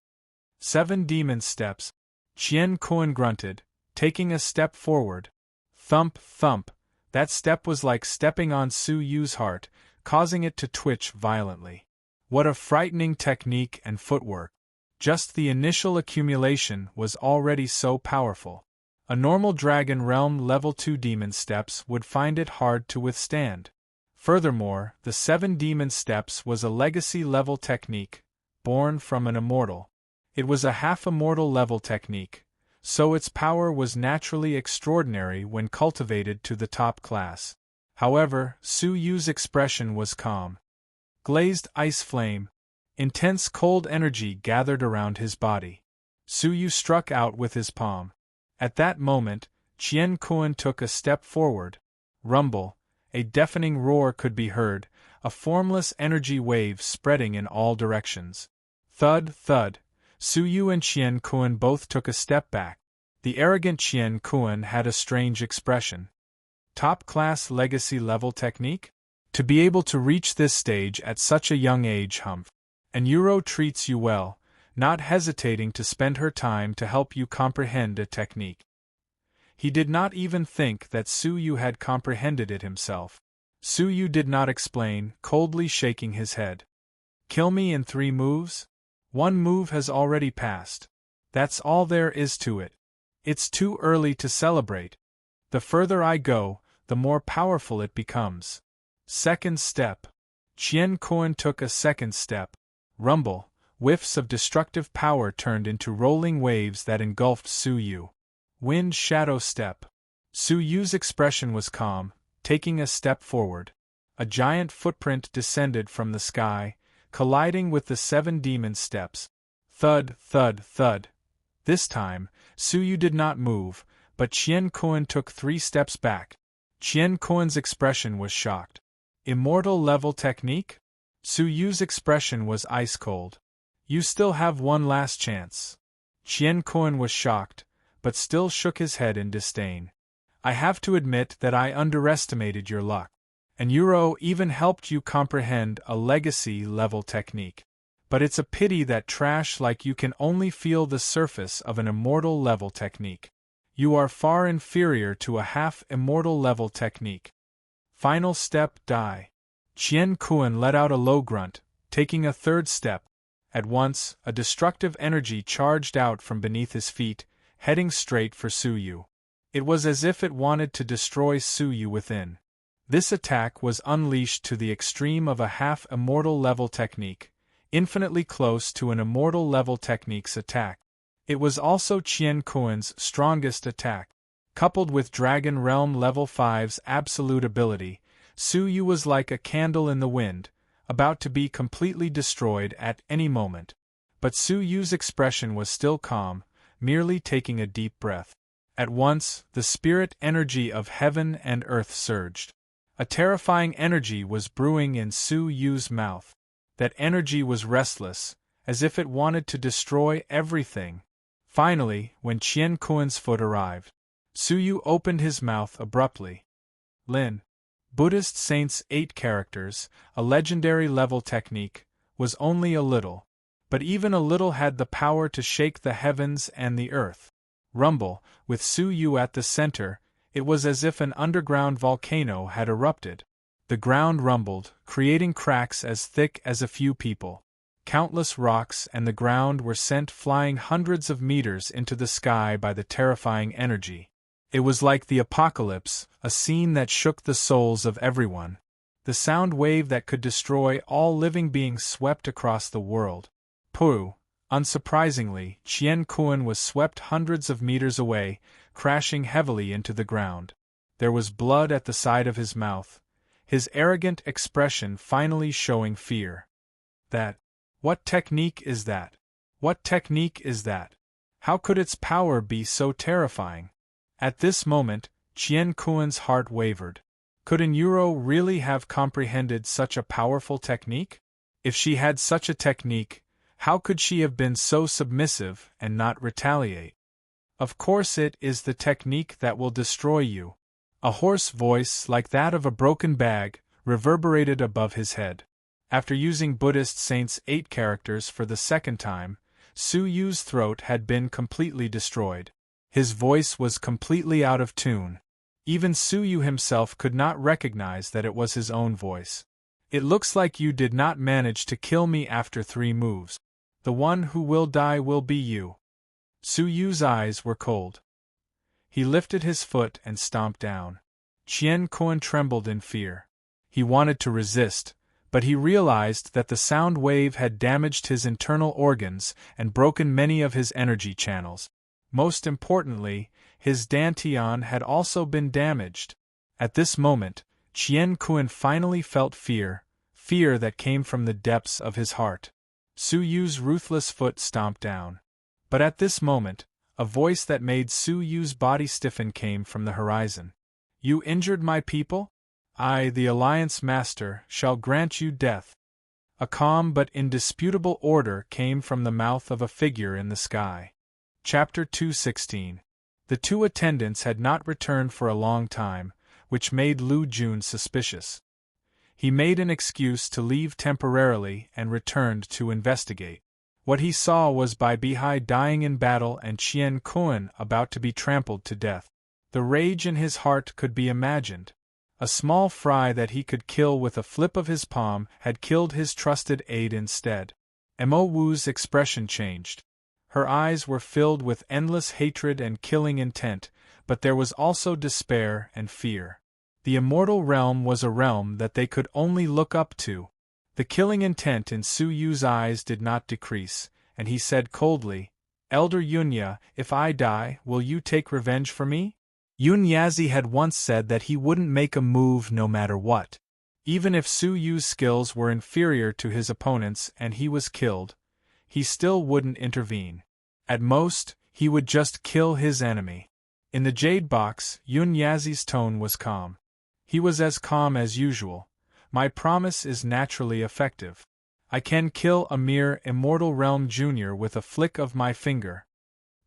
7 demon steps. Qian Kun grunted, taking a step forward. Thump, thump. That step was like stepping on Su Yu's heart, causing it to twitch violently. What a frightening technique and footwork. Just the initial accumulation was already so powerful. A normal Dragon Realm Level 2 demon steps would find it hard to withstand. Furthermore, the 7 demon steps was a legacy level technique, born from an immortal. It was a half-immortal level technique, so its power was naturally extraordinary when cultivated to the top class. However, Su Yu's expression was calm. Glazed ice flame. Intense cold energy gathered around his body. Su Yu struck out with his palm. At that moment, Qian Kun took a step forward. Rumble. A deafening roar could be heard, a formless energy wave spreading in all directions. Thud, thud. Su Yu and Qian Kun both took a step back. The arrogant Qian Kun had a strange expression. Top-class legacy level technique? To be able to reach this stage at such a young age, humph. And Euro treats you well, not hesitating to spend her time to help you comprehend a technique. He did not even think that Su Yu had comprehended it himself. Su Yu did not explain, coldly shaking his head. Kill me in 3 moves? 1 move has already passed. That's all there is to it. It's too early to celebrate. The further I go, the more powerful it becomes. Second step. Qian Kun took a second step. Rumble, whiffs of destructive power turned into rolling waves that engulfed Su Yu. Wind shadow step. Su Yu's expression was calm, taking a step forward. A giant footprint descended from the sky, colliding with the 7 demon steps. Thud, thud, thud. This time, Su Yu did not move, but Qian Kun took 3 steps back. Qian Kun's expression was shocked. Immortal level technique? Su Yu's expression was ice cold. You still have 1 last chance. Qian Kun was shocked, but still shook his head in disdain. I have to admit that I underestimated your luck. And Euro even helped you comprehend a legacy level technique. But it's a pity that trash like you can only feel the surface of an immortal level technique. You are far inferior to a half-immortal level technique. Final step, die. Qian Kun let out a low grunt, taking a 3rd step. At once, a destructive energy charged out from beneath his feet, heading straight for Su Yu. It was as if it wanted to destroy Su Yu within. This attack was unleashed to the extreme of a half-immortal level technique, infinitely close to an immortal level technique's attack. It was also Qian Kun's strongest attack. Coupled with Dragon Realm Level 5's absolute ability, Su Yu was like a candle in the wind, about to be completely destroyed at any moment. But Su Yu's expression was still calm, merely taking a deep breath. At once, the spirit energy of heaven and earth surged. A terrifying energy was brewing in Su Yu's mouth. That energy was restless, as if it wanted to destroy everything. Finally, when Qian Kun's foot arrived, Su Yu opened his mouth abruptly. Lin. Buddhist Saints 8 characters, a legendary level technique, was only a little. But even a little had the power to shake the heavens and the earth. Rumble, with Su Yu at the center, it was as if an underground volcano had erupted. The ground rumbled, creating cracks as thick as a few people. Countless rocks and the ground were sent flying hundreds of meters into the sky by the terrifying energy. It was like the apocalypse, a scene that shook the souls of everyone. The sound wave that could destroy all living beings swept across the world. Pooh! Unsurprisingly, Qian Kun was swept hundreds of meters away, crashing heavily into the ground. There was blood at the side of his mouth, his arrogant expression finally showing fear. What technique is that? What technique is that? How could its power be so terrifying? At this moment, Qian Kun's heart wavered. Could Enuro really have comprehended such a powerful technique? If she had such a technique, how could she have been so submissive and not retaliate? Of course it is the technique that will destroy you. A hoarse voice, like that of a broken bag, reverberated above his head. After using Buddhist saints' 8 characters for the second time, Su Yu's throat had been completely destroyed. His voice was completely out of tune. Even Su Yu himself could not recognize that it was his own voice. It looks like you did not manage to kill me after 3 moves. The one who will die will be you. Su Yu's eyes were cold. He lifted his foot and stomped down. Qian Kuan trembled in fear. He wanted to resist, but he realized that the sound wave had damaged his internal organs and broken many of his energy channels. Most importantly, his dantian had also been damaged. At this moment, Qian Kuan finally felt fear that came from the depths of his heart. Su Yu's ruthless foot stomped down. But at this moment, a voice that made Su Yu's body stiffen came from the horizon. You injured my people? I, the Alliance Master, shall grant you death. A calm but indisputable order came from the mouth of a figure in the sky. Chapter 216. The 2 attendants had not returned for a long time, which made Lu Jun suspicious. He made an excuse to leave temporarily and returned to investigate. What he saw was Bai Bihai dying in battle and Qian Kuan about to be trampled to death. The rage in his heart could be imagined. A small fry that he could kill with a flip of his palm had killed his trusted aide instead. Mo Wu's expression changed. Her eyes were filled with endless hatred and killing intent, but there was also despair and fear. The immortal realm was a realm that they could only look up to. The killing intent in Su Yu's eyes did not decrease, and he said coldly, Elder Yunya, if I die, will you take revenge for me? Yun Yazi had once said that he wouldn't make a move no matter what. Even if Su Yu's skills were inferior to his opponent's and he was killed, he still wouldn't intervene. At most, he would just kill his enemy. In the jade box, Yun Yazi's tone was calm. He was as calm as usual. My promise is naturally effective. I can kill a mere Immortal Realm Junior with a flick of my finger.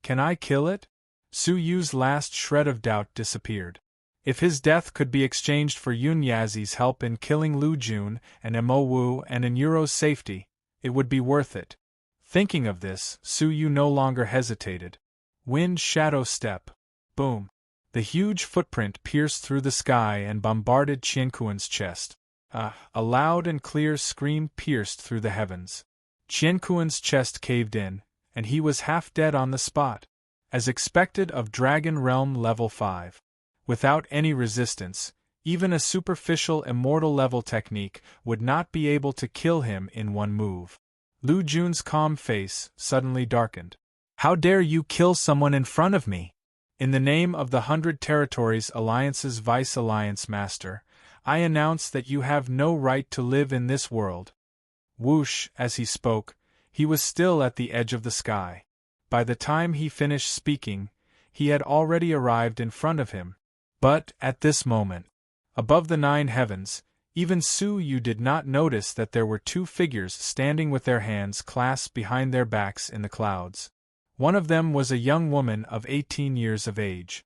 Can I kill it? Su Yu's last shred of doubt disappeared. If his death could be exchanged for Yun Yazi's help in killing Lu Jun and Mo Wu and Enuro's safety, it would be worth it. Thinking of this, Su Yu no longer hesitated. Wind shadow step. Boom. The huge footprint pierced through the sky and bombarded Qian Kuan's chest. A loud and clear scream pierced through the heavens. Qian Kuan's chest caved in, and he was half dead on the spot. As expected of Dragon Realm Level 5. Without any resistance, even a superficial immortal level technique would not be able to kill him in one move. Lu Jun's calm face suddenly darkened. How dare you kill someone in front of me? In the name of the 100 Territories Alliance's Vice Alliance Master, I announce that you have no right to live in this world. Whoosh, as he spoke, he was still at the edge of the sky. By the time he finished speaking, he had already arrived in front of him. But, at this moment, above the 9 heavens, even Su Yu did not notice that there were 2 figures standing with their hands clasped behind their backs in the clouds. One of them was a young woman of 18 years of age.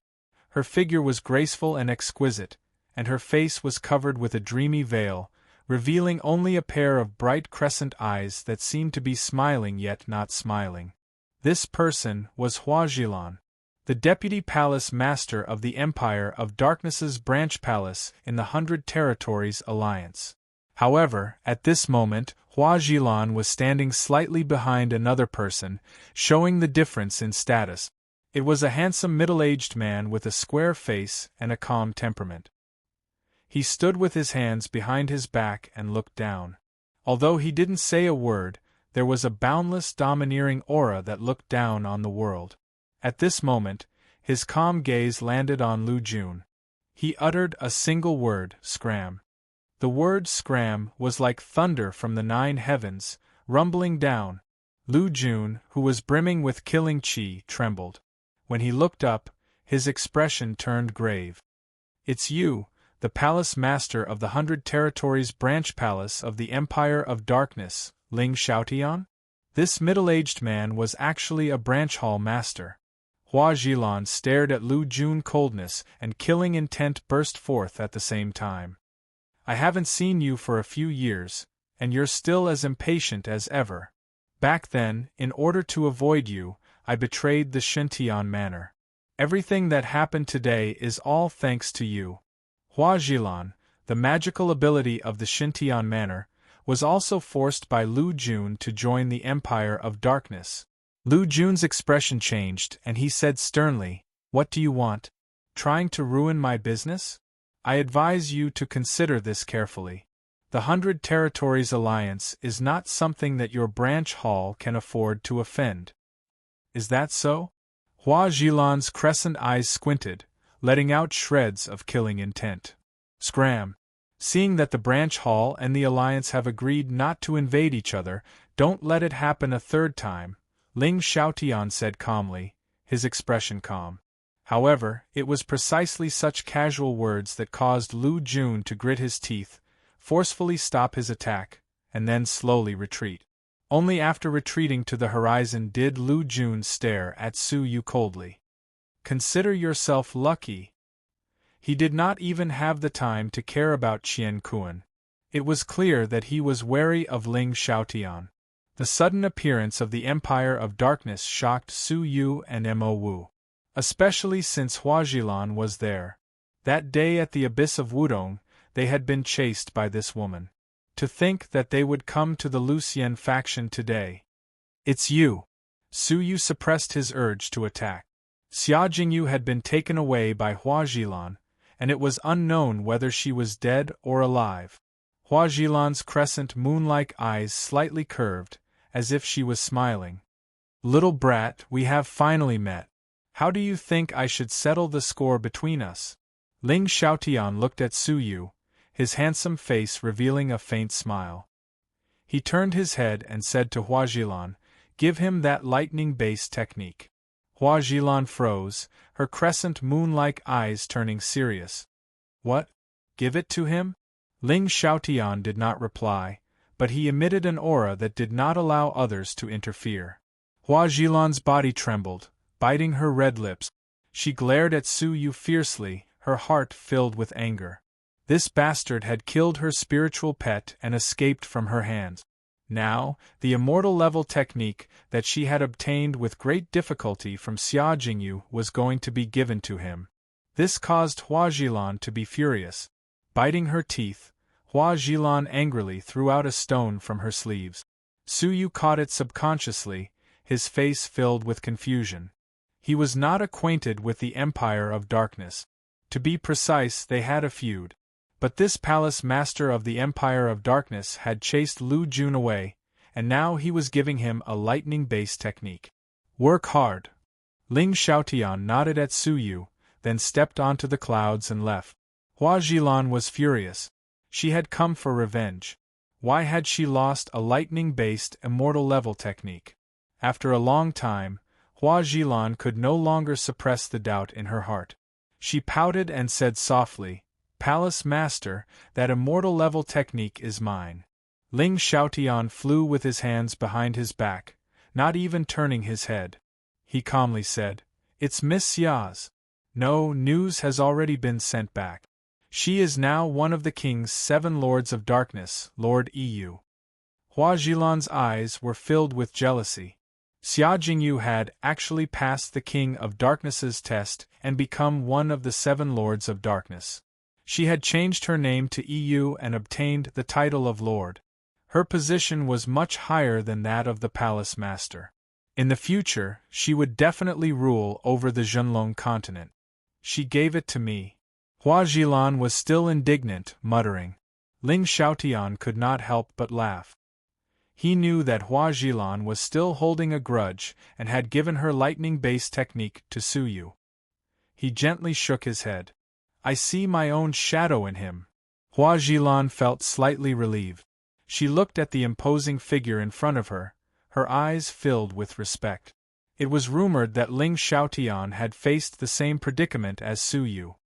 Her figure was graceful and exquisite, and her face was covered with a dreamy veil, revealing only a pair of bright crescent eyes that seemed to be smiling yet not smiling. This person was Hua Zhilan, the Deputy Palace Master of the Empire of Darkness's Branch Palace in the 100 Territories Alliance. However, at this moment, Hua Zhilan was standing slightly behind another person, showing the difference in status. It was a handsome middle-aged man with a square face and a calm temperament. He stood with his hands behind his back and looked down. Although he didn't say a word, there was a boundless domineering aura that looked down on the world. At this moment, his calm gaze landed on Lu Jun. He uttered a single word, scram. The word scram was like thunder from the 9 heavens, rumbling down. Lu Jun, who was brimming with killing chi, trembled. When he looked up, his expression turned grave. It's you, the palace master of the 100 Territories branch palace of the Empire of Darkness, Ling Xiaotian? This middle-aged man was actually a branch hall master. Hua Zhilan stared at Lu Jun. Coldness and killing intent burst forth at the same time. I haven't seen you for a few years, and you're still as impatient as ever. Back then, in order to avoid you, I betrayed the Xintian manor. Everything that happened today is all thanks to you. Hua Zhilan, the magical ability of the Xintian manor, was also forced by Lu Jun to join the Empire of Darkness. Lu Jun's expression changed and he said sternly, "What do you want? Trying to ruin my business? I advise you to consider this carefully. The 100 Territories Alliance is not something that your branch hall can afford to offend." Is that so? Hua Zhilan's crescent eyes squinted, letting out shreds of killing intent. Scram! Seeing that the branch hall and the alliance have agreed not to invade each other, don't let it happen a third time, Ling Xiaotian said calmly, his expression calm. However, it was precisely such casual words that caused Lu Jun to grit his teeth, forcefully stop his attack, and then slowly retreat. Only after retreating to the horizon did Lu Jun stare at Su Yu coldly. Consider yourself lucky. He did not even have the time to care about Qian Kuan. It was clear that he was wary of Ling Xiaotian. The sudden appearance of the Empire of Darkness shocked Su Yu and Mo Wu. Especially since Hua Zhilan was there. That day at the abyss of Wudong, they had been chased by this woman. To think that they would come to the Lucian faction today. It's you. Su Yu suppressed his urge to attack. Xia Jingyu had been taken away by Hua Zhilan, and it was unknown whether she was dead or alive. Hua Zhilan's crescent moon-like eyes slightly curved, as if she was smiling. Little brat, we have finally met. How do you think I should settle the score between us? Ling Xiaotian looked at Su Yu, his handsome face revealing a faint smile. He turned his head and said to Hua Zhilan, "Give him that lightning-based technique." Hua Zhilan froze, her crescent moon-like eyes turning serious. "What? Give it to him?" Ling Xiaotian did not reply, but he emitted an aura that did not allow others to interfere. Hua Zhilan's body trembled, biting her red lips. She glared at Su Yu fiercely, her heart filled with anger. This bastard had killed her spiritual pet and escaped from her hands. Now, the immortal level technique that she had obtained with great difficulty from Xia Jingyu was going to be given to him. This caused Hua Zhilan to be furious. Biting her teeth, Hua Zhilan angrily threw out a stone from her sleeves. Su Yu caught it subconsciously, his face filled with confusion. He was not acquainted with the Empire of Darkness. To be precise, they had a feud. But this palace master of the Empire of Darkness had chased Lu Jun away, and now he was giving him a lightning-based technique. Work hard. Ling Xiaotian nodded at Su Yu, then stepped onto the clouds and left. Hua Zhilan was furious. She had come for revenge. Why had she lost a lightning-based immortal level technique? After a long time, Hua Zhilan could no longer suppress the doubt in her heart. She pouted and said softly, "Palace Master, that immortal level technique is mine." Ling Xiaotian flew with his hands behind his back, not even turning his head. He calmly said, "It's Miss Xia's. No, news has already been sent back. She is now one of the king's 7 lords of darkness, Lord Yu." Hua Zhilan's eyes were filled with jealousy. Xia Jingyu had actually passed the King of Darkness's test and become one of the 7 lords of darkness. She had changed her name to Yu and obtained the title of Lord. Her position was much higher than that of the Palace Master. In the future, she would definitely rule over the Zhenlong continent. She gave it to me. Hua Zhilan was still indignant, muttering. Ling Xiaotian could not help but laugh. He knew that Hua Zhilan was still holding a grudge and had given her lightning-based technique to Su Yu. He gently shook his head. "I see my own shadow in him." Hua Zhilan felt slightly relieved. She looked at the imposing figure in front of her, her eyes filled with respect. It was rumored that Ling Xiaotian had faced the same predicament as Su Yu.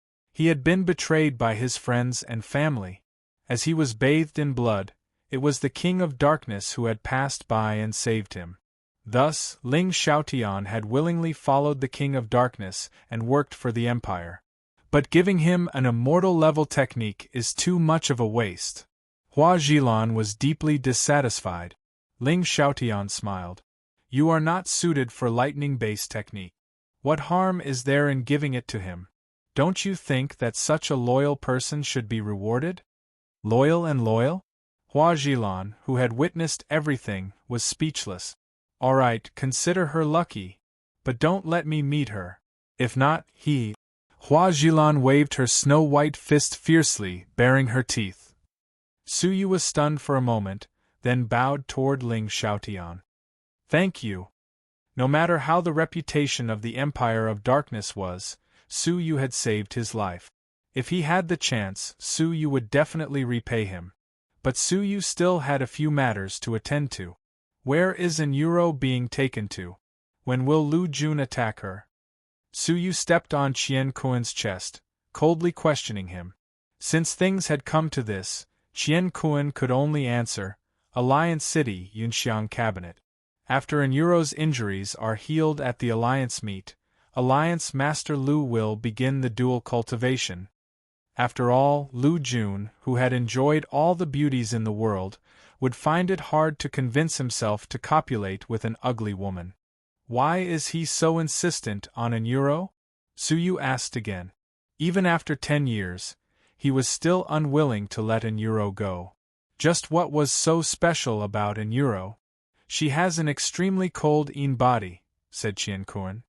He had been betrayed by his friends and family. As he was bathed in blood, it was the King of Darkness who had passed by and saved him. Thus, Ling Xiaotian had willingly followed the King of Darkness and worked for the Empire. But giving him an immortal-level technique is too much of a waste. Hua Zhilan was deeply dissatisfied. Ling Xiaotian smiled. You are not suited for lightning-based technique. What harm is there in giving it to him? Don't you think that such a loyal person should be rewarded? Loyal and loyal? Hua Zhilan, who had witnessed everything, was speechless. All right, consider her lucky. But don't let me meet her. If not, Hua Zhilan waved her snow-white fist fiercely, baring her teeth. Su Yu was stunned for a moment, then bowed toward Ling Xiaotian. Thank you. No matter how the reputation of the Empire of Darkness was, Su Yu had saved his life. If he had the chance, Su Yu would definitely repay him. But Su Yu still had a few matters to attend to. Where is an Euro being taken to? When will Lu Jun attack her? Su Yu stepped on Qian Kuan's chest, coldly questioning him. Since things had come to this, Qian Kuan could only answer, Alliance City, Yunxiang Cabinet. After an Euro's injuries are healed at the Alliance meet, Alliance Master Lu will begin the dual cultivation. After all, Lu Jun, who had enjoyed all the beauties in the world, would find it hard to convince himself to copulate with an ugly woman. Why is he so insistent on an Euro? Su Yu asked again. Even after 10 years, he was still unwilling to let an Euro go. Just what was so special about an Euro? She has an extremely cold Yin body, said Qian Kuan.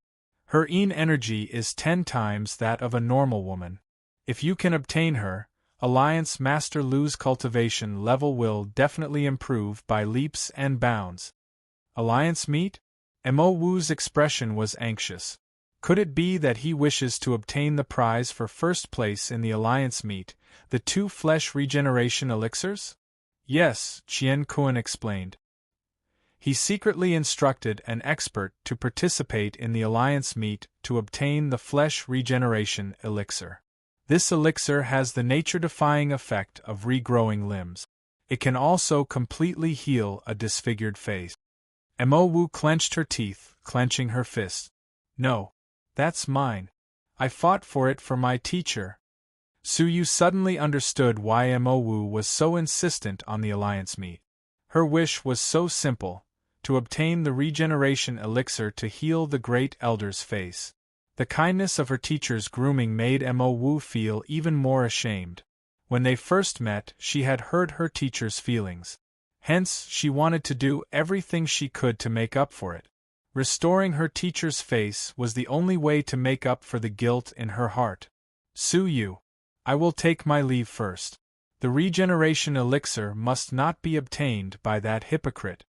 Her Yin energy is 10 times that of a normal woman. If you can obtain her, Alliance Master Lu's cultivation level will definitely improve by leaps and bounds. Alliance meet? Mo Wu's expression was anxious. Could it be that he wishes to obtain the prize for first place in the Alliance meet, the 2 flesh regeneration elixirs? Yes, Qian Kuan explained. He secretly instructed an expert to participate in the Alliance meet to obtain the flesh regeneration elixir. This elixir has the nature-defying effect of regrowing limbs. It can also completely heal a disfigured face. Mo Wu clenched her teeth, clenching her fist. No. That's mine. I fought for it for my teacher. Su Yu suddenly understood why Mo Wu was so insistent on the Alliance meet. Her wish was so simple, to obtain the regeneration elixir to heal the Great Elder's face. The kindness of her teacher's grooming made Mo Wu feel even more ashamed. When they first met, she had hurt her teacher's feelings. Hence, she wanted to do everything she could to make up for it. Restoring her teacher's face was the only way to make up for the guilt in her heart. Su Yu, I will take my leave first. The regeneration elixir must not be obtained by that hypocrite.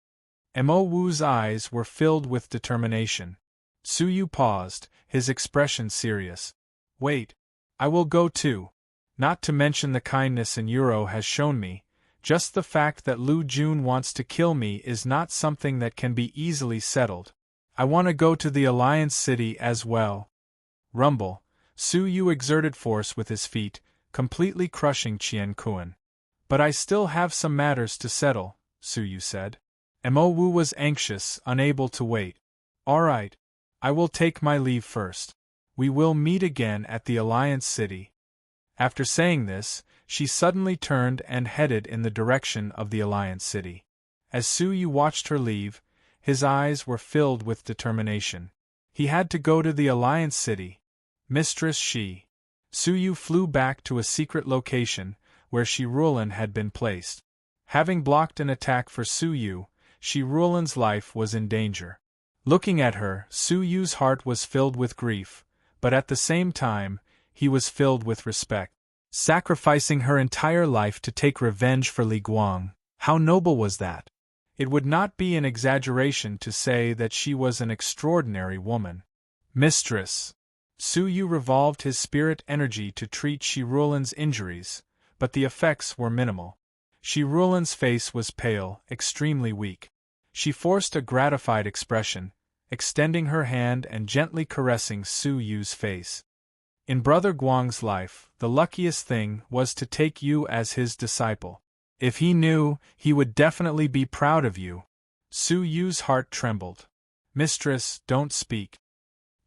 Mo Wu's eyes were filled with determination. Su Yu paused, his expression serious. Wait. I will go too. Not to mention the kindness an Euro has shown me. Just the fact that Lu Jun wants to kill me is not something that can be easily settled. I want to go to the Alliance City as well. Rumble. Su Yu exerted force with his feet, completely crushing Qian Kuan. But I still have some matters to settle, Su Yu said. Mo Wu was anxious, unable to wait. All right. I will take my leave first. We will meet again at the Alliance City. After saying this, she suddenly turned and headed in the direction of the Alliance City. As Su Yu watched her leave, his eyes were filled with determination. He had to go to the Alliance City. Mistress Shi. Su Yu flew back to a secret location, where Shi Rulan had been placed. Having blocked an attack for Su Yu, Shi Rulan's life was in danger. Looking at her, Su Yu's heart was filled with grief, but at the same time, he was filled with respect. Sacrificing her entire life to take revenge for Li Guang, how noble was that? It would not be an exaggeration to say that she was an extraordinary woman. Mistress. Su Yu revolved his spirit energy to treat Shi Rulan's injuries, but the effects were minimal. Shi Rulan's face was pale, extremely weak. She forced a gratified expression, extending her hand and gently caressing Su Yu's face. In Brother Guang's life, the luckiest thing was to take you as his disciple. If he knew, he would definitely be proud of you. Su Yu's heart trembled. Mistress, don't speak.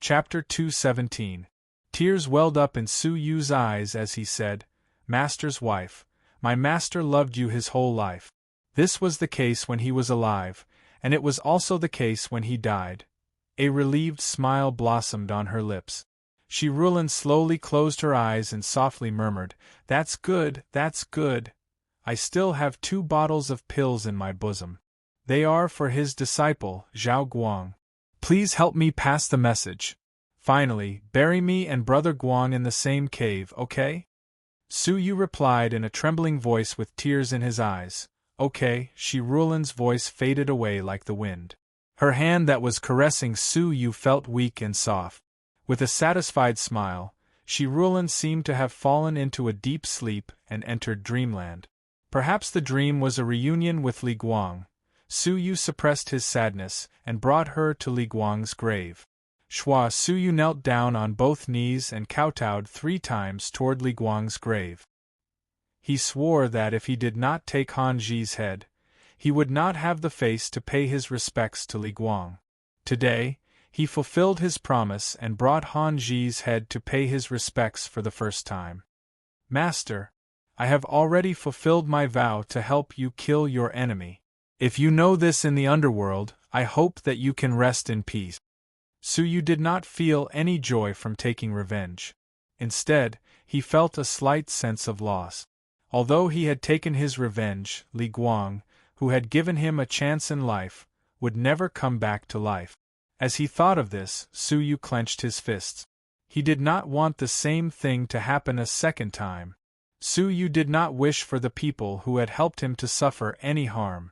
Chapter 217. Tears welled up in Su Yu's eyes as he said, Master's wife, my master loved you his whole life. This was the case when he was alive, and it was also the case when he died. A relieved smile blossomed on her lips. Shi Rulin slowly closed her eyes and softly murmured, That's good, that's good. I still have 2 bottles of pills in my bosom. They are for his disciple, Zhao Guang. Please help me pass the message. Finally, bury me and Brother Guang in the same cave, okay? Su Yu replied in a trembling voice with tears in his eyes. Okay. Shi Rulin's voice faded away like the wind. Her hand that was caressing Su Yu felt weak and soft. With a satisfied smile, Shi Rulin seemed to have fallen into a deep sleep and entered dreamland. Perhaps the dream was a reunion with Li Guang. Su Yu suppressed his sadness and brought her to Li Guang's grave. Su Yu knelt down on both knees and kowtowed 3 times toward Li Guang's grave. He swore that if he did not take Han Ji's head, he would not have the face to pay his respects to Li Guang. Today, he fulfilled his promise and brought Han Ji's head to pay his respects for the first time. Master, I have already fulfilled my vow to help you kill your enemy. If you know this in the underworld, I hope that you can rest in peace. Su Yu did not feel any joy from taking revenge. Instead, he felt a slight sense of loss. Although he had taken his revenge, Li Guang, who had given him a chance in life, would never come back to life. As he thought of this, Su Yu clenched his fists. He did not want the same thing to happen a second time. Su Yu did not wish for the people who had helped him to suffer any harm.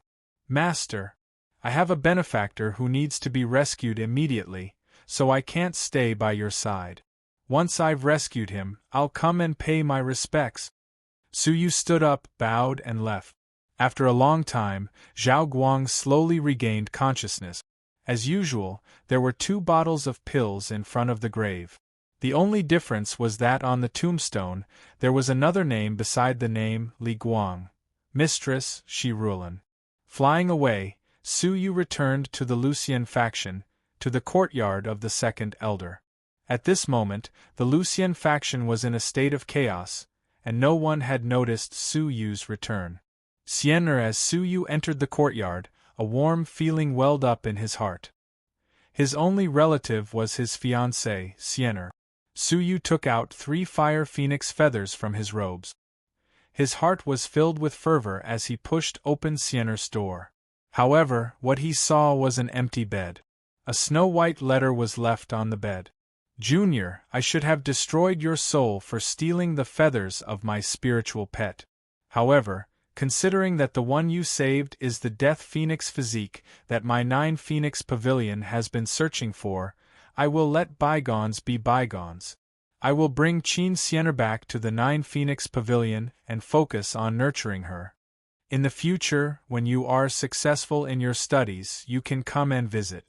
Master, I have a benefactor who needs to be rescued immediately, so I can't stay by your side. Once I've rescued him, I'll come and pay my respects. Su Yu stood up, bowed and left. After a long time, Zhao Guang slowly regained consciousness. As usual, there were 2 bottles of pills in front of the grave. The only difference was that on the tombstone, there was another name beside the name Li Guang. Mistress, Shi Rulin. Flying away, Su Yu returned to the Lucian faction, to the courtyard of the second elder. At this moment, the Lucian faction was in a state of chaos, and no one had noticed Su Yu's return. As Su Yu entered the courtyard, a warm feeling welled up in his heart. His only relative was his fiancée, Xian'er. Su Yu took out 3 fire phoenix feathers from his robes. His heart was filled with fervor as he pushed open Xian'er's door. However, what he saw was an empty bed. A snow-white letter was left on the bed. Junior, I should have destroyed your soul for stealing the feathers of my spiritual pet. However, considering that the one you saved is the Death Phoenix physique that my 9 Phoenix Pavilion has been searching for, I will let bygones be bygones. I will bring Qin Xian'er back to the 9 Phoenix Pavilion and focus on nurturing her. In the future, when you are successful in your studies, you can come and visit.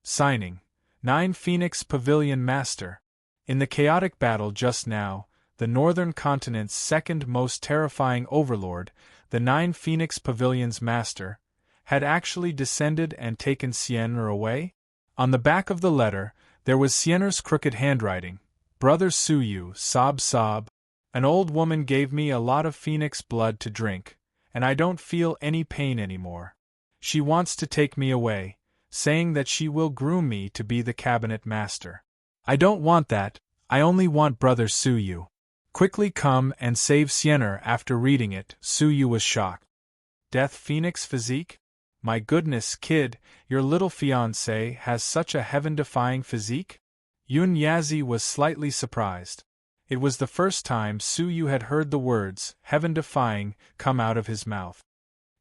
Signing, 9 Phoenix Pavilion Master. In the chaotic battle just now, the Northern Continent's second most terrifying overlord, the 9 Phoenix Pavilion's master, had actually descended and taken Xian'er away? On the back of the letter, there was Xian'er's crooked handwriting. Brother Su Yu, sob sob. An old woman gave me a lot of phoenix blood to drink, and I don't feel any pain anymore. She wants to take me away, saying that she will groom me to be the cabinet master. I don't want that, I only want Brother Su Yu. Quickly come and save Xian'er. After reading it, Su Yu was shocked. Death Phoenix physique? My goodness, kid, your little fiancé has such a heaven-defying physique? Yun Yazi was slightly surprised. It was the first time Su Yu had heard the words, heaven-defying, come out of his mouth.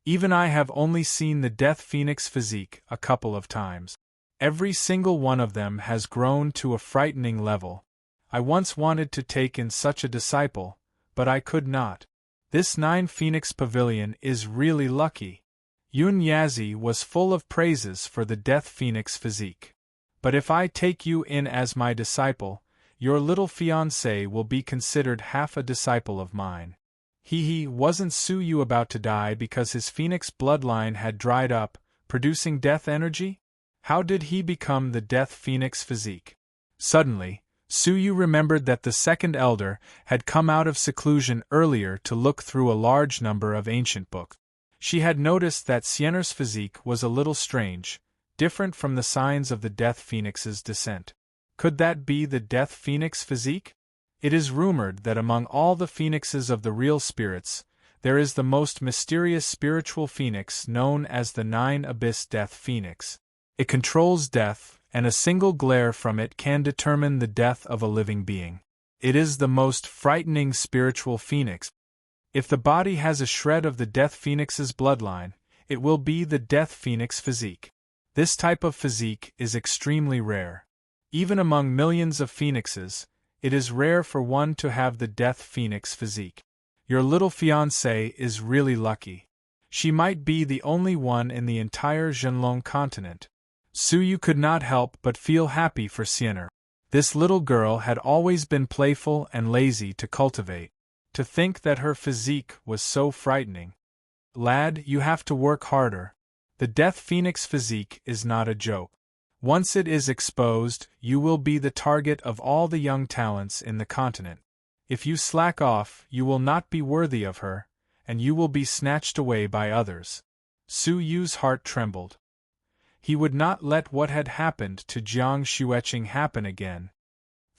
Even I have only seen the Death Phoenix physique a couple of times. Every single one of them has grown to a frightening level. I once wanted to take in such a disciple, but I could not. This 9 Phoenix Pavilion is really lucky. Yun Yazi was full of praises for the Death Phoenix physique. But if I take you in as my disciple, Your little fiancé will be considered half a disciple of mine. Wasn't Su Yu about to die because his phoenix bloodline had dried up, producing death energy? How did he become the death phoenix physique? Suddenly, Su Yu remembered that the second elder had come out of seclusion earlier to look through a large number of ancient books. She had noticed that Siener's physique was a little strange, different from the signs of the death phoenix's descent. Could that be the death phoenix physique? It is rumored that among all the phoenixes of the real spirits, there is the most mysterious spiritual phoenix known as the Nine Abyss Death Phoenix. It controls death, and a single glare from it can determine the death of a living being. It is the most frightening spiritual phoenix. If the body has a shred of the death phoenix's bloodline, it will be the death phoenix physique. This type of physique is extremely rare. Even among millions of phoenixes, it is rare for one to have the death phoenix physique. Your little fiancée is really lucky. She might be the only one in the entire Zhenlong continent. Su Yu could not help but feel happy for Siener. This little girl had always been playful and lazy to cultivate. To think that her physique was so frightening. Lad, you have to work harder. The death phoenix physique is not a joke. Once it is exposed, you will be the target of all the young talents in the continent. If you slack off, you will not be worthy of her, and you will be snatched away by others. Su Yu's heart trembled. He would not let what had happened to Jiang Xueqing happen again.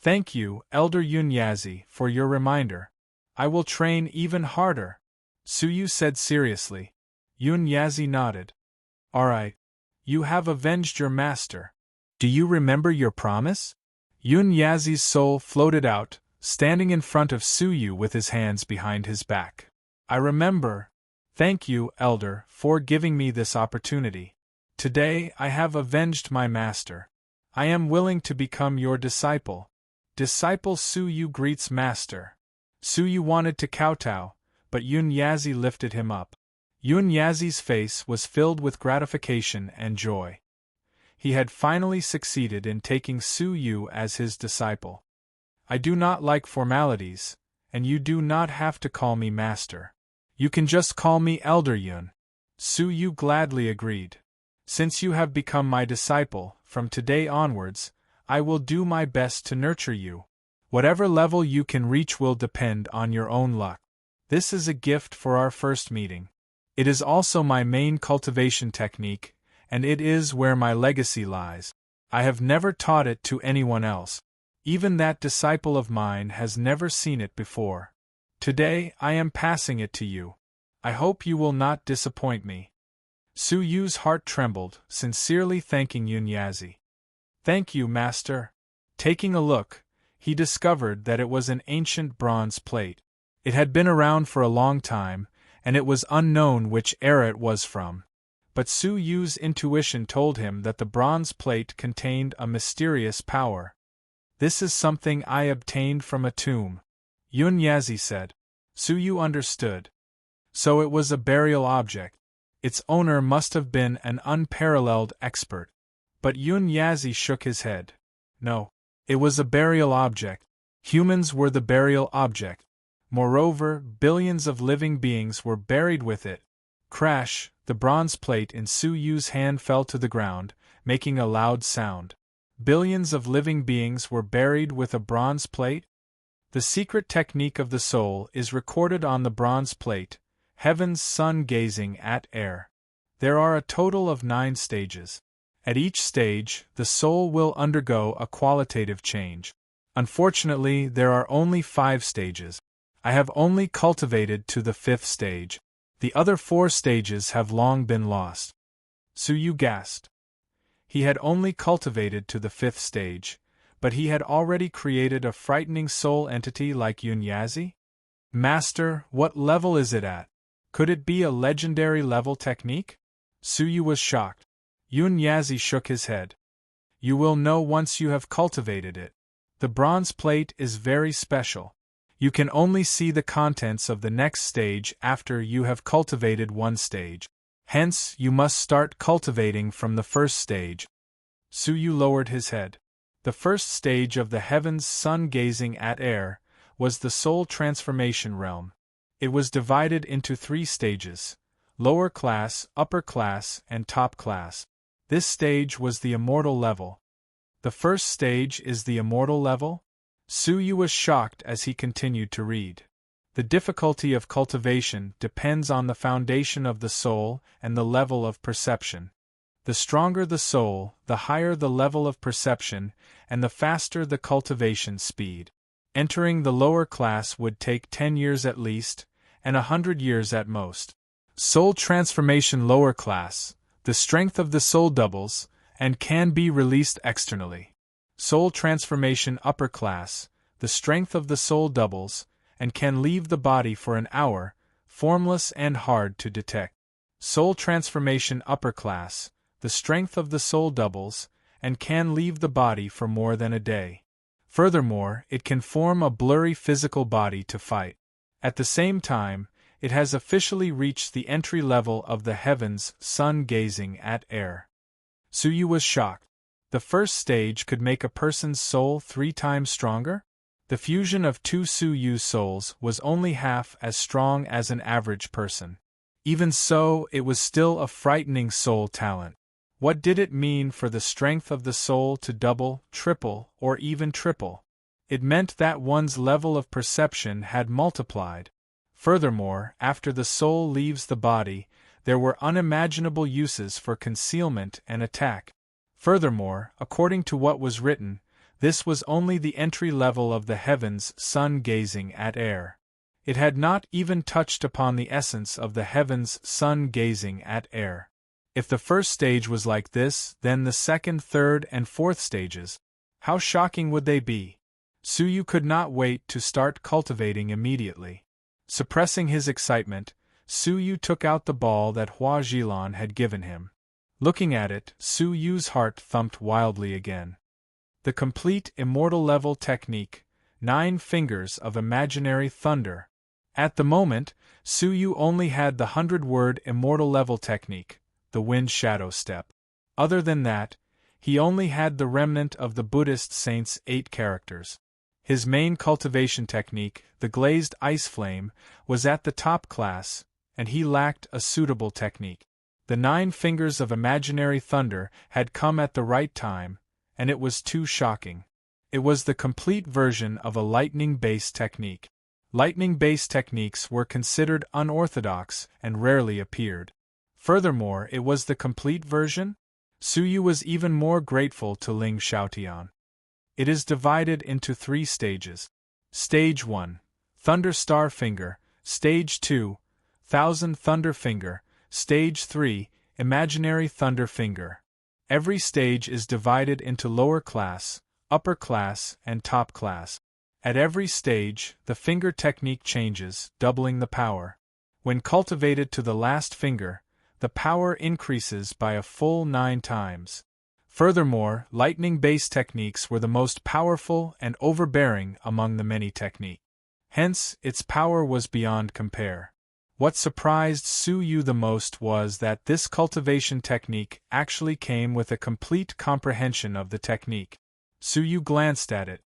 Thank you, Elder Yunyazi, for your reminder. I will train even harder, Su Yu said seriously. Yunyazi nodded. All right. You have avenged your master. Do you remember your promise? Yunyazi's soul floated out, standing in front of Su Yu with his hands behind his back. I remember. Thank you, Elder, for giving me this opportunity. Today I have avenged my master. I am willing to become your disciple. Disciple Su Yu greets master. Su Yu wanted to kowtow, but Yunyazi lifted him up. Yunyazi's face was filled with gratification and joy. He had finally succeeded in taking Su Yu as his disciple. I do not like formalities, and you do not have to call me master. You can just call me Elder Yun. Su Yu gladly agreed. Since you have become my disciple, from today onwards, I will do my best to nurture you. Whatever level you can reach will depend on your own luck. This is a gift for our first meeting. It is also my main cultivation technique, and it is where my legacy lies. I have never taught it to anyone else. Even that disciple of mine has never seen it before. Today I am passing it to you. I hope you will not disappoint me. Su Yu's heart trembled, sincerely thanking Yunyazi. Thank you, master. Taking a look, he discovered that it was an ancient bronze plate. It had been around for a long time, and it was unknown which era it was from. But Su Yu's intuition told him that the bronze plate contained a mysterious power. This is something I obtained from a tomb, Yunyazi said. Su Yu understood. So it was a burial object. Its owner must have been an unparalleled expert. But Yunyazi shook his head. No. It was a burial object. Humans were the burial object. Moreover, billions of living beings were buried with it. Crash, the bronze plate in Su Yu's hand fell to the ground, making a loud sound. Billions of living beings were buried with a bronze plate? The secret technique of the soul is recorded on the bronze plate, heaven's sun gazing at air. There are a total of 9 stages. At each stage, the soul will undergo a qualitative change. Unfortunately, there are only 5 stages. I have only cultivated to the 5th stage. The other 4 stages have long been lost. Su Yu gasped. He had only cultivated to the 5th stage, but he had already created a frightening soul entity like Yunyazi? Master, what level is it at? Could it be a legendary level technique? Su Yu was shocked. Yunyazi shook his head. You will know once you have cultivated it. The bronze plate is very special. You can only see the contents of the next stage after you have cultivated one stage. Hence, you must start cultivating from the first stage. Su Yu lowered his head. The first stage of the heavens sun gazing at air was the soul transformation realm. It was divided into 3 stages: lower class, upper class, and top class. This stage was the immortal level. The first stage is the immortal level? Suyu was shocked as he continued to read. The difficulty of cultivation depends on the foundation of the soul and the level of perception. The stronger the soul, the higher the level of perception, and the faster the cultivation speed. Entering the lower class would take 10 years at least, and 100 years at most. Soul transformation lower class, the strength of the soul doubles, and can be released externally. Soul transformation upper class, the strength of the soul doubles, and can leave the body for an hour, formless and hard to detect. Soul transformation upper class, the strength of the soul doubles, and can leave the body for more than a day. Furthermore, it can form a blurry physical body to fight. At the same time, it has officially reached the entry level of the heavens, sun gazing at air. Suyu was shocked. The first stage could make a person's soul 3 times stronger? The fusion of 2 Suyu souls was only half as strong as an average person. Even so, it was still a frightening soul talent. What did it mean for the strength of the soul to double, triple, or even triple? It meant that one's level of perception had multiplied. Furthermore, after the soul leaves the body, there were unimaginable uses for concealment and attack. Furthermore, according to what was written, this was only the entry level of the heavens, sun gazing at air. It had not even touched upon the essence of the heavens, sun gazing at air. If the first stage was like this, then the second, third, and fourth stages, how shocking would they be? Suyu could not wait to start cultivating immediately. Suppressing his excitement, Suyu took out the ball that Hua Zhilan had given him. Looking at it, Suyu's heart thumped wildly again. The complete immortal level technique, 9 fingers of imaginary thunder. At the moment, Suyu only had the 100-word immortal level technique, the wind shadow step. Other than that, he only had the remnant of the Buddhist saints' 8 characters. His main cultivation technique, the glazed ice flame, was at the top class, and he lacked a suitable technique. The 9 fingers of imaginary thunder had come at the right time, and it was too shocking. It was the complete version of a lightning-based technique. Lightning-based techniques were considered unorthodox and rarely appeared. Furthermore, it was the complete version? Suyu was even more grateful to Ling Xiaotian. It is divided into 3 stages. Stage 1, Thunder Star Finger. Stage 2, Thousand Thunder Finger. Stage 3, Imaginary Thunder Finger. Every stage is divided into lower class, upper class, and top class. At every stage, the finger technique changes, doubling the power. When cultivated to the last finger, the power increases by a full 9 times. Furthermore, lightning-based techniques were the most powerful and overbearing among the many techniques. Hence, its power was beyond compare. What surprised Suyu the most was that this cultivation technique actually came with a complete comprehension of the technique. Suyu glanced at it.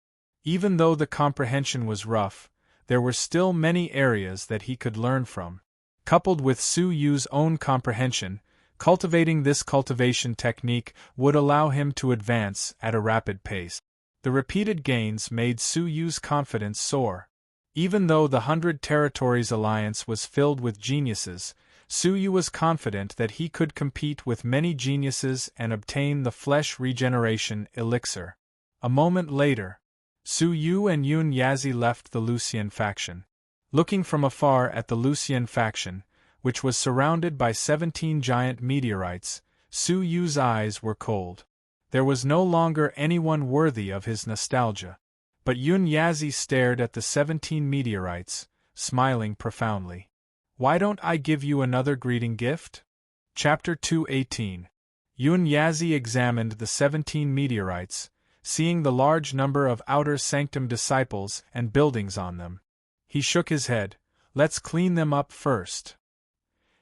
Even though the comprehension was rough, there were still many areas that he could learn from. Coupled with Suyu's own comprehension, cultivating this cultivation technique would allow him to advance at a rapid pace. The repeated gains made Suyu's confidence soar. Even though the 100 Territories Alliance was filled with geniuses, Suyu was confident that he could compete with many geniuses and obtain the flesh regeneration elixir. A moment later, Suyu and Yun Yazi left the Lucian faction. Looking from afar at the Lucian faction, which was surrounded by 17 giant meteorites, Suyu's eyes were cold. There was no longer anyone worthy of his nostalgia. But Yun Yazi stared at the 17 meteorites, smiling profoundly. Why don't I give you another greeting gift? Chapter 218. Yun Yazi examined the 17 meteorites, seeing the large number of outer sanctum disciples and buildings on them. He shook his head. Let's clean them up first.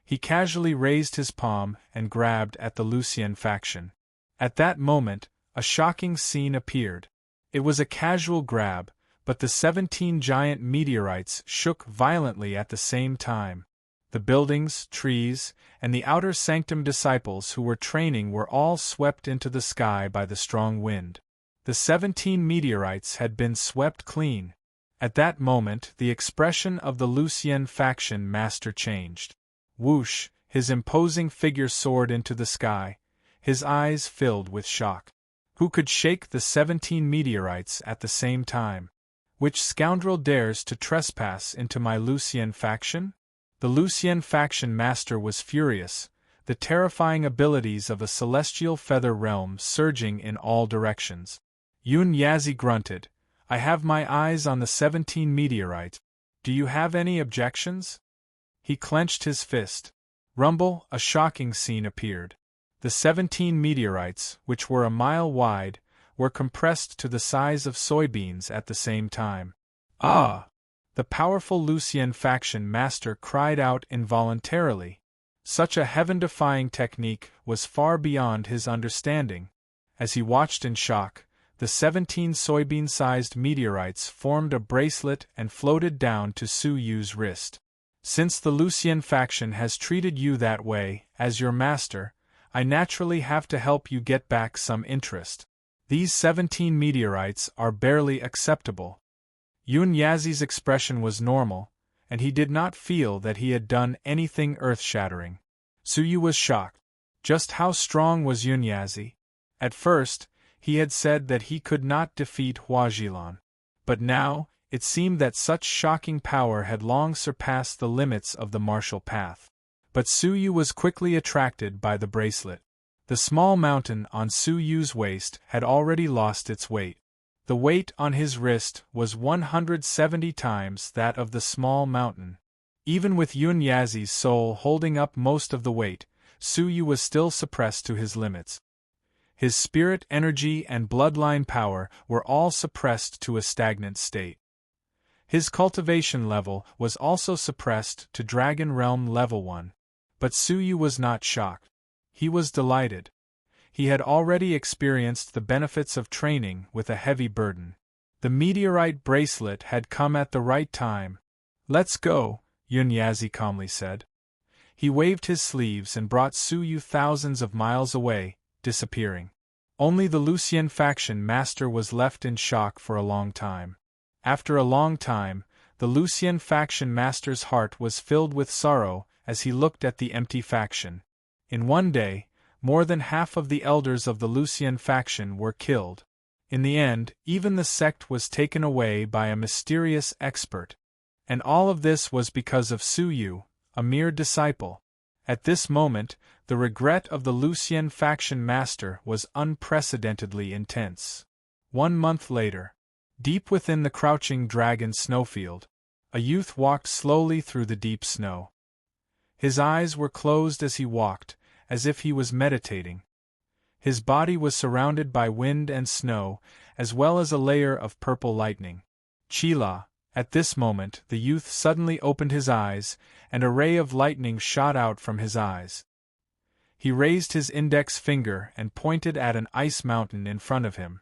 He casually raised his palm and grabbed at the Lucian faction. At that moment, a shocking scene appeared. It was a casual grab, but the 17 giant meteorites shook violently at the same time. The buildings, trees, and the outer sanctum disciples who were training were all swept into the sky by the strong wind. The 17 meteorites had been swept clean. At that moment the expression of the Lucien faction master changed. Whoosh, his imposing figure soared into the sky, his eyes filled with shock. Who could shake the 17 meteorites at the same time? Which scoundrel dares to trespass into my Lucien faction? The Lucien faction master was furious, the terrifying abilities of a celestial feather realm surging in all directions. Yun Yazi grunted, I have my eyes on the 17 meteorites. Do you have any objections? He clenched his fist. Rumble, a shocking scene appeared. The 17 meteorites, which were a mile wide, were compressed to the size of soybeans at the same time. Ah! The powerful Lucien faction master cried out involuntarily. Such a heaven-defying technique was far beyond his understanding. As he watched in shock, the 17 soybean-sized meteorites formed a bracelet and floated down to Su Yu's wrist. Since the Lucien faction has treated you that way, as your master, I naturally have to help you get back some interest. These 17 meteorites are barely acceptable. Yun Yazi's expression was normal, and he did not feel that he had done anything earth-shattering. Su Yu was shocked. Just how strong was Yun Yazi? At first, he had said that he could not defeat Huajilan. But now, it seemed that such shocking power had long surpassed the limits of the martial path. But Su Yu was quickly attracted by the bracelet. The small mountain on Su Yu's waist had already lost its weight. The weight on his wrist was 170 times that of the small mountain. Even with Yun Yazi's soul holding up most of the weight, Su Yu was still suppressed to his limits. His spirit energy and bloodline power were all suppressed to a stagnant state. His cultivation level was also suppressed to Dragon Realm Level 1. But Su Yu was not shocked. He was delighted. He had already experienced the benefits of training with a heavy burden. The meteorite bracelet had come at the right time. Let's go, Yun Yazi calmly said. He waved his sleeves and brought Su Yu thousands of miles away, disappearing. Only the Lucien faction master was left in shock for a long time. After a long time, the Lucien faction master's heart was filled with sorrow as he looked at the empty faction. In one day, more than half of the elders of the Lucien faction were killed. In the end, even the sect was taken away by a mysterious expert. And all of this was because of Su Yu, a mere disciple. At this moment, the regret of the Lucien faction master was unprecedentedly intense. 1 month later, deep within the crouching dragon snowfield, a youth walked slowly through the deep snow. His eyes were closed as he walked, as if he was meditating. His body was surrounded by wind and snow, as well as a layer of purple lightning. Chila. At this moment the youth suddenly opened his eyes, and a ray of lightning shot out from his eyes. He raised his index finger and pointed at an ice mountain in front of him.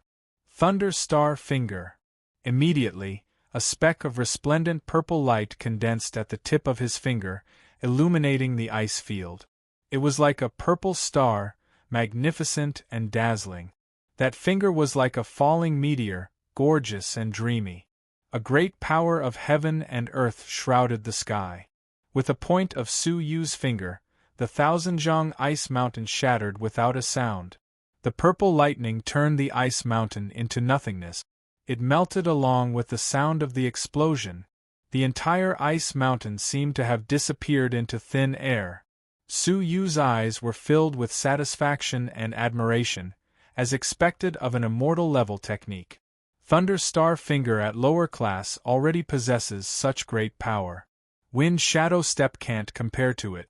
Thunder Star Finger. Immediately, a speck of resplendent purple light condensed at the tip of his finger, illuminating the ice field. It was like a purple star, magnificent and dazzling. That finger was like a falling meteor, gorgeous and dreamy. A great power of heaven and earth shrouded the sky. With a point of Su Yu's finger, the Thousandjiang ice mountain shattered without a sound. The purple lightning turned the ice mountain into nothingness. It melted along with the sound of the explosion. The entire ice mountain seemed to have disappeared into thin air. Su Yu's eyes were filled with satisfaction and admiration, as expected of an immortal-level technique. Thunder Star Finger at lower class already possesses such great power. Wind Shadow Step can't compare to it.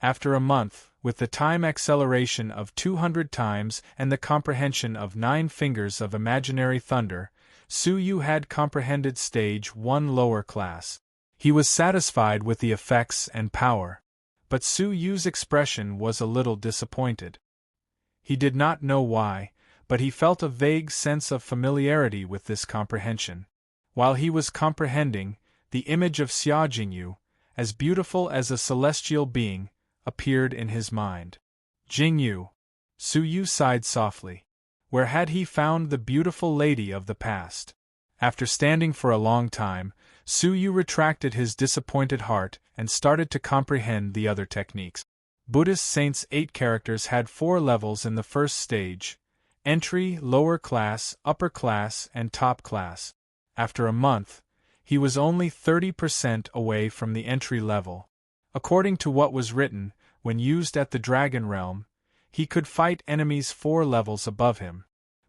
After a month, with the time acceleration of 200 times and the comprehension of 9 fingers of imaginary thunder, Su Yu had comprehended Stage 1 lower class. He was satisfied with the effects and power. But Su Yu's expression was a little disappointed. He did not know why, but he felt a vague sense of familiarity with this comprehension. While he was comprehending, the image of Xia Jingyu, as beautiful as a celestial being, appeared in his mind. Jingyu. Su Yu sighed softly. Where had he found the beautiful lady of the past? After standing for a long time, Su Yu retracted his disappointed heart and started to comprehend the other techniques. Buddhist saints' 8 characters had 4 levels in the first stage: entry, lower class, upper class, and top class. After a month, he was only 30% away from the entry level. According to what was written, when used at the Dragon Realm, he could fight enemies 4 levels above him.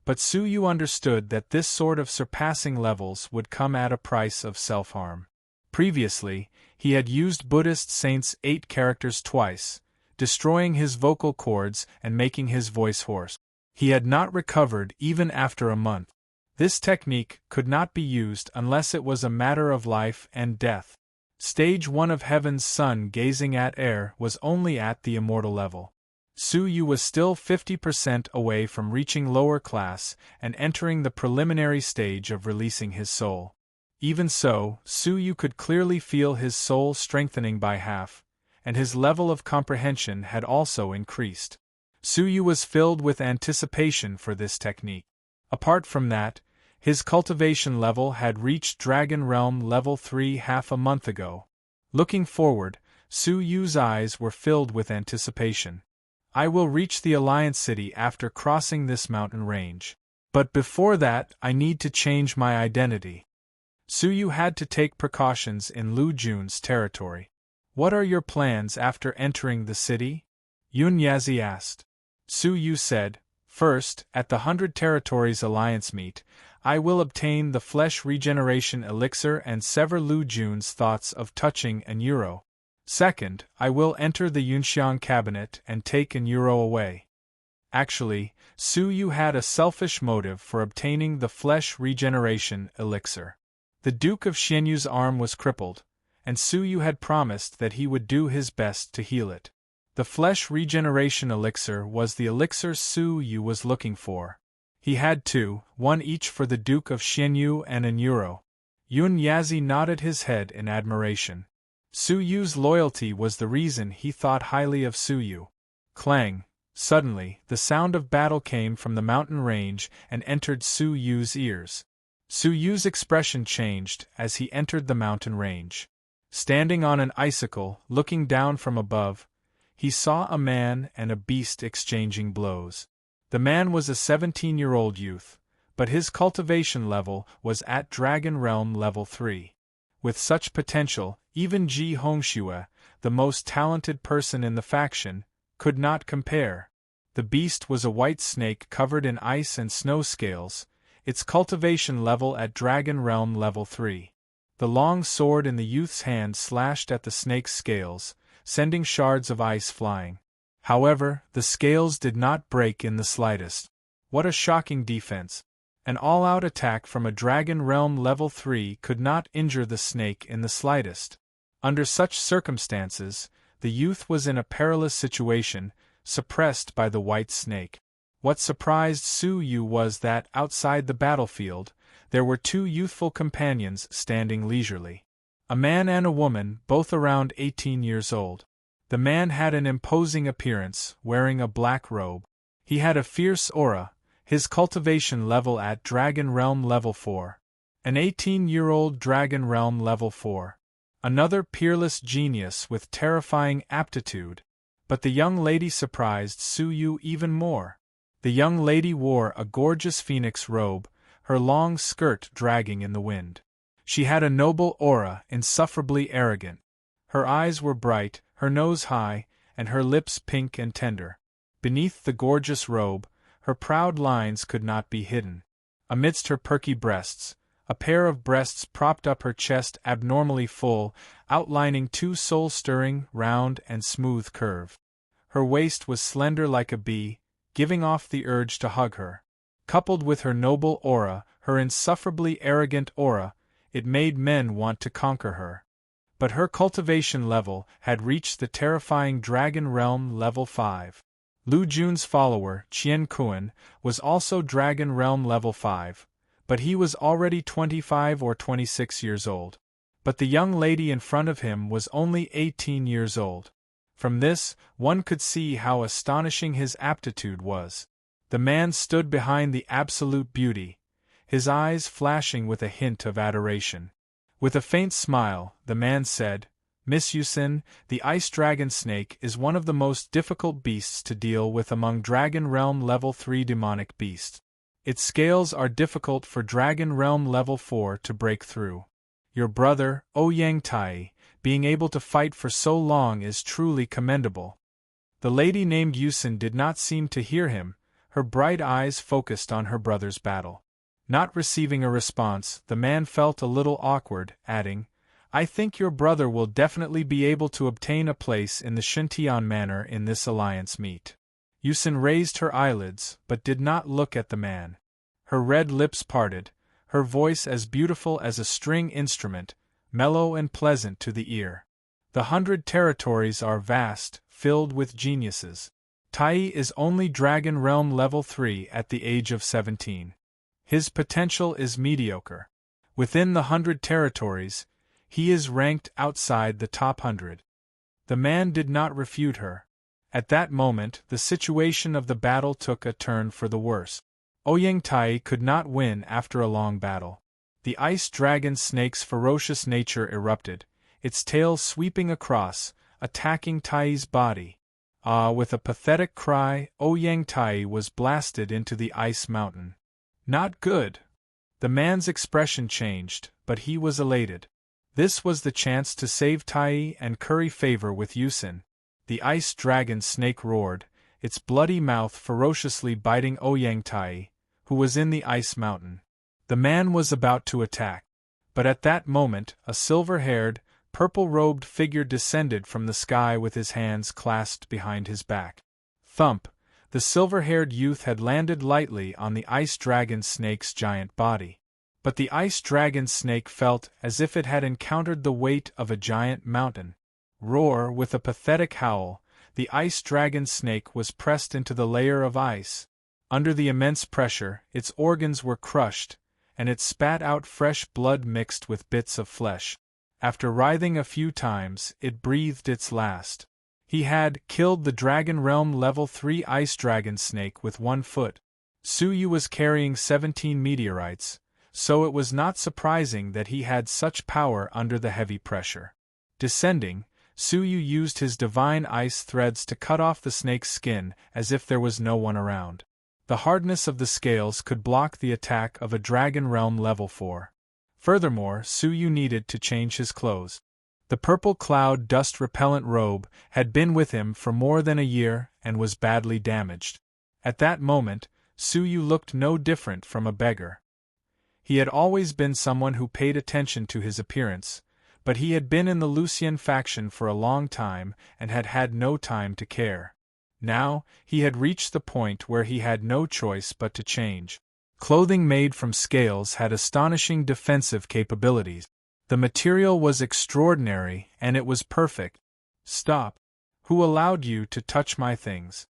But Su Yu understood that this sort of surpassing levels would come at a price of self-harm. Previously, he had used Buddhist saints' 8 characters twice, destroying his vocal cords and making his voice hoarse. He had not recovered even after a month. This technique could not be used unless it was a matter of life and death. Stage 1 of Heaven's Sun gazing at air was only at the immortal level. Su Yu was still 50% away from reaching lower class and entering the preliminary stage of releasing his soul. Even so, Su Yu could clearly feel his soul strengthening by half, and his level of comprehension had also increased. Su Yu was filled with anticipation for this technique. Apart from that, his cultivation level had reached Dragon Realm level 3 half a month ago. Looking forward, Su Yu's eyes were filled with anticipation. I will reach the Alliance City after crossing this mountain range. But before that, I need to change my identity. Su Yu had to take precautions in Lu Jun's territory. What are your plans after entering the city? Yun Yazi asked. Su Yu said, first, at the 100 Territories Alliance meet, I will obtain the flesh regeneration elixir and sever Lu Jun's thoughts of touching an euro. Second, I will enter the Yunxiang cabinet and take an euro away. Actually, Su Yu had a selfish motive for obtaining the flesh regeneration elixir. The Duke of Xianyu's arm was crippled, and Su Yu had promised that he would do his best to heal it. The flesh regeneration elixir was the elixir Su Yu was looking for. He had 2, one each for the Duke of Xianyu and an euro. Yun Yazi nodded his head in admiration. Su Yu's loyalty was the reason he thought highly of Su Yu. Clang! Suddenly, the sound of battle came from the mountain range and entered Su Yu's ears. Su Yu's expression changed as he entered the mountain range. Standing on an icicle, looking down from above, he saw a man and a beast exchanging blows. The man was a 17-year-old youth, but his cultivation level was at Dragon Realm level 3. With such potential, even Ji Hongxue, the most talented person in the faction, could not compare. The beast was a white snake covered in ice and snow scales, its cultivation level at Dragon Realm level 3. The long sword in the youth's hand slashed at the snake's scales, sending shards of ice flying. However, the scales did not break in the slightest. What a shocking defense! An all-out attack from a Dragon Realm level 3 could not injure the snake in the slightest. Under such circumstances, the youth was in a perilous situation, suppressed by the white snake. What surprised Su Yu was that, outside the battlefield, there were 2 youthful companions standing leisurely. A man and a woman, both around 18 years old. The man had an imposing appearance, wearing a black robe. He had a fierce aura, his cultivation level at Dragon Realm level 4. An 18-year-old Dragon Realm level 4. Another peerless genius with terrifying aptitude. But the young lady surprised Su Yu even more. The young lady wore a gorgeous phoenix robe, her long skirt dragging in the wind. She had a noble aura, insufferably arrogant. Her eyes were bright, her nose high, and her lips pink and tender. Beneath the gorgeous robe, her proud lines could not be hidden. Amidst her perky breasts, a pair of breasts propped up her chest abnormally full, outlining 2 soul-stirring, round and smooth curve. Her waist was slender like a bee, giving off the urge to hug her. Coupled with her noble aura, her insufferably arrogant aura, it made men want to conquer her. But her cultivation level had reached the terrifying Dragon Realm level 5. Lu Jun's follower, Qian Kuan, was also Dragon Realm level 5, but he was already 25 or 26 years old. But the young lady in front of him was only 18 years old. From this, one could see how astonishing his aptitude was. The man stood behind the absolute beauty, his eyes flashing with a hint of adoration. With a faint smile, the man said, "Miss Yusin, the ice dragon snake is one of the most difficult beasts to deal with among Dragon Realm level 3 demonic beasts. Its scales are difficult for Dragon Realm level 4 to break through. Your brother, Ouyang Tai, being able to fight for so long is truly commendable." The lady named Yusin did not seem to hear him, her bright eyes focused on her brother's battle. Not receiving a response, the man felt a little awkward, adding, "I think your brother will definitely be able to obtain a place in the Shintian manor in this alliance meet." Yusin raised her eyelids, but did not look at the man. Her red lips parted, her voice as beautiful as a string instrument, mellow and pleasant to the ear. "The 100 territories are vast, filled with geniuses. Tai is only Dragon Realm level 3 at the age of 17. His potential is mediocre. Within the 100 territories, he is ranked outside the top 100. The man did not refute her. At that moment, the situation of the battle took a turn for the worse. Ouyang Tai could not win after a long battle. The ice dragon snake's ferocious nature erupted, its tail sweeping across, attacking Tai's body. With a pathetic cry, Ouyang Tai was blasted into the ice mountain. Not good. The man's expression changed, but he was elated. This was the chance to save Tai and curry favor with Yusin. The ice dragon snake roared, its bloody mouth ferociously biting Ouyang Tai, who was in the ice mountain. The man was about to attack. But at that moment, a silver-haired, purple-robed figure descended from the sky with his hands clasped behind his back. Thump! The silver-haired youth had landed lightly on the ice dragon snake's giant body. But the ice dragon snake felt as if it had encountered the weight of a giant mountain. Roar! With a pathetic howl, the ice dragon snake was pressed into the layer of ice. Under the immense pressure, its organs were crushed, and it spat out fresh blood mixed with bits of flesh. After writhing a few times, it breathed its last. He had killed the Dragon Realm level 3 ice dragon snake with 1 foot. Suyu was carrying 17 meteorites, so it was not surprising that he had such power under the heavy pressure. Descending, Suyu used his divine ice threads to cut off the snake's skin as if there was no one around. The hardness of the scales could block the attack of a Dragon Realm level 4. Furthermore, Suyu needed to change his clothes. The purple cloud dust-repellent robe had been with him for more than a year and was badly damaged. At that moment, Suyu looked no different from a beggar. He had always been someone who paid attention to his appearance, but he had been in the Lucian faction for a long time and had had no time to care. Now, he had reached the point where he had no choice but to change. Clothing made from scales had astonishing defensive capabilities. The material was extraordinary, and it was perfect. "Stop! Who allowed you to touch my things?"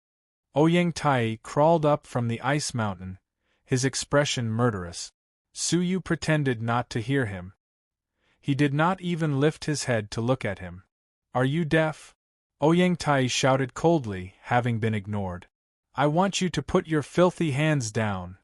Ouyang Tai crawled up from the ice mountain, his expression murderous. Suyu pretended not to hear him. He did not even lift his head to look at him. "Are you deaf?" Ouyang Tai shouted coldly, having been ignored. "I want you to put your filthy hands down."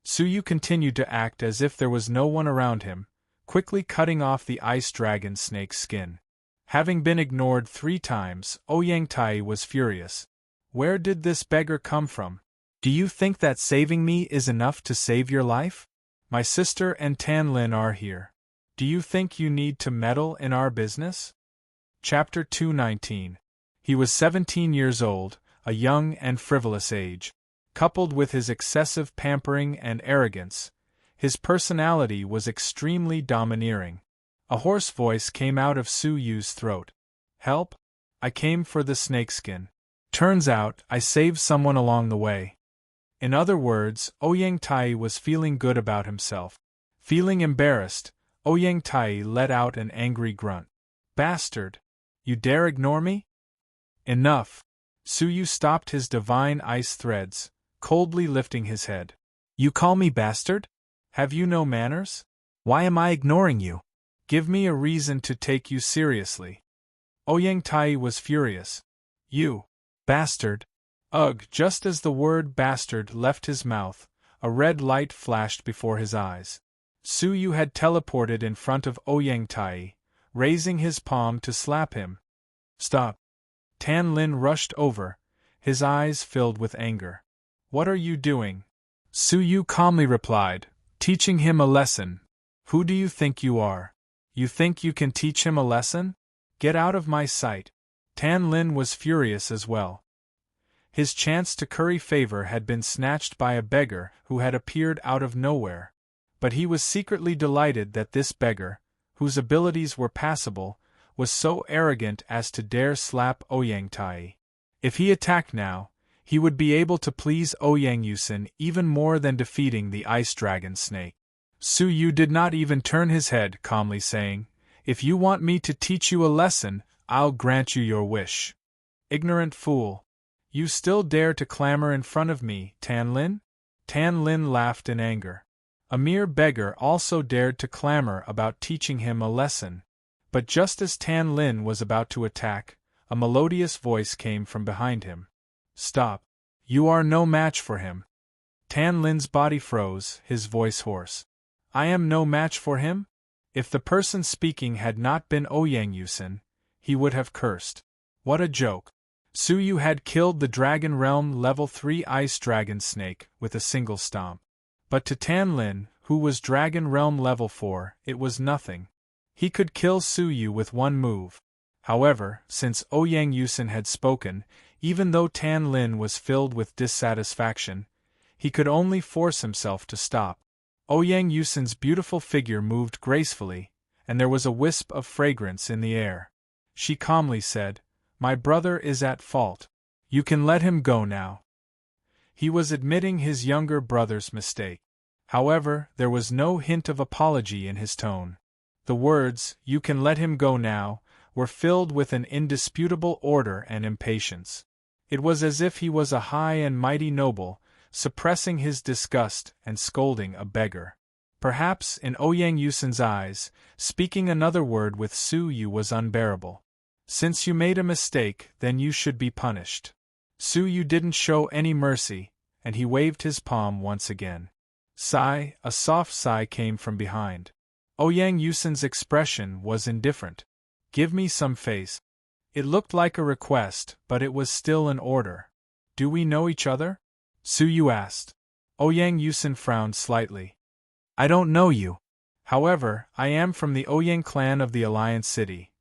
Suyu continued to act as if there was no one around him, quickly cutting off the ice dragon snake's skin. Having been ignored 3 times, Ouyang Tai was furious. "Where did this beggar come from? Do you think that saving me is enough to save your life? My sister and Tanlin are here. Do you think you need to meddle in our business?" Chapter 219. He was 17 years old, a young and frivolous age. Coupled with his excessive pampering and arrogance, his personality was extremely domineering. A hoarse voice came out of Suyu's throat. "Help? I came for the snakeskin. Turns out, I saved someone along the way." In other words, Ouyang Tai was feeling good about himself. Feeling embarrassed, Ouyang Tai let out an angry grunt. "Bastard! You dare ignore me? Enough! Su Yu stopped his divine ice threads, coldly lifting his head. You call me bastard? Have you no manners? Why am I ignoring you? Give me a reason to take you seriously. Ouyang Tai was furious. You bastard. Ugh! Just as the word bastard left his mouth, a red light flashed before his eyes. Su Yu had teleported in front of Ouyang Tai, raising his palm to slap him. Stop! Tan Lin rushed over, his eyes filled with anger. What are you doing? Su Yu calmly replied, teaching him a lesson. Who do you think you are? You think you can teach him a lesson? Get out of my sight. Tan Lin was furious as well. His chance to curry favor had been snatched by a beggar who had appeared out of nowhere. But he was secretly delighted that this beggar, whose abilities were passable, was so arrogant as to dare slap Ouyang Tai. If he attacked now, he would be able to please Ouyang Yusin even more than defeating the ice dragon snake. Su Yu did not even turn his head, calmly saying, If you want me to teach you a lesson, I'll grant you your wish. Ignorant fool. You still dare to clamor in front of me, Tan Lin? Tan Lin laughed in anger. A mere beggar also dared to clamor about teaching him a lesson. But just as Tan Lin was about to attack, a melodious voice came from behind him. Stop. You are no match for him. Tan Lin's body froze, his voice hoarse. I am no match for him? If the person speaking had not been Ouyang Yusin, he would have cursed. What a joke. Su Yu had killed the Dragon Realm Level 3 Ice Dragon Snake with a single stomp. But to Tan Lin, who was Dragon Realm Level 4, it was nothing. He could kill Su Yu with one move. However, since Ouyang Yusin had spoken, even though Tan Lin was filled with dissatisfaction, he could only force himself to stop. Ouyang Yusin's beautiful figure moved gracefully, and there was a wisp of fragrance in the air. She calmly said, My brother is at fault. You can let him go now. He was admitting his younger brother's mistake. However, there was no hint of apology in his tone. The words, You can let him go now, were filled with an indisputable order and impatience. It was as if he was a high and mighty noble, suppressing his disgust and scolding a beggar. Perhaps, in Ouyang Yusin's eyes, speaking another word with Su Yu was unbearable. Since you made a mistake, then you should be punished. Su Yu didn't show any mercy, and he waved his palm once again. Sigh, a soft sigh came from behind. Ouyang Yusin's expression was indifferent. Give me some face. It looked like a request, but it was still an order. Do we know each other? Su Yu asked. Ouyang Yusin frowned slightly. I don't know you. However, I am from the Ouyang clan of the Alliance City.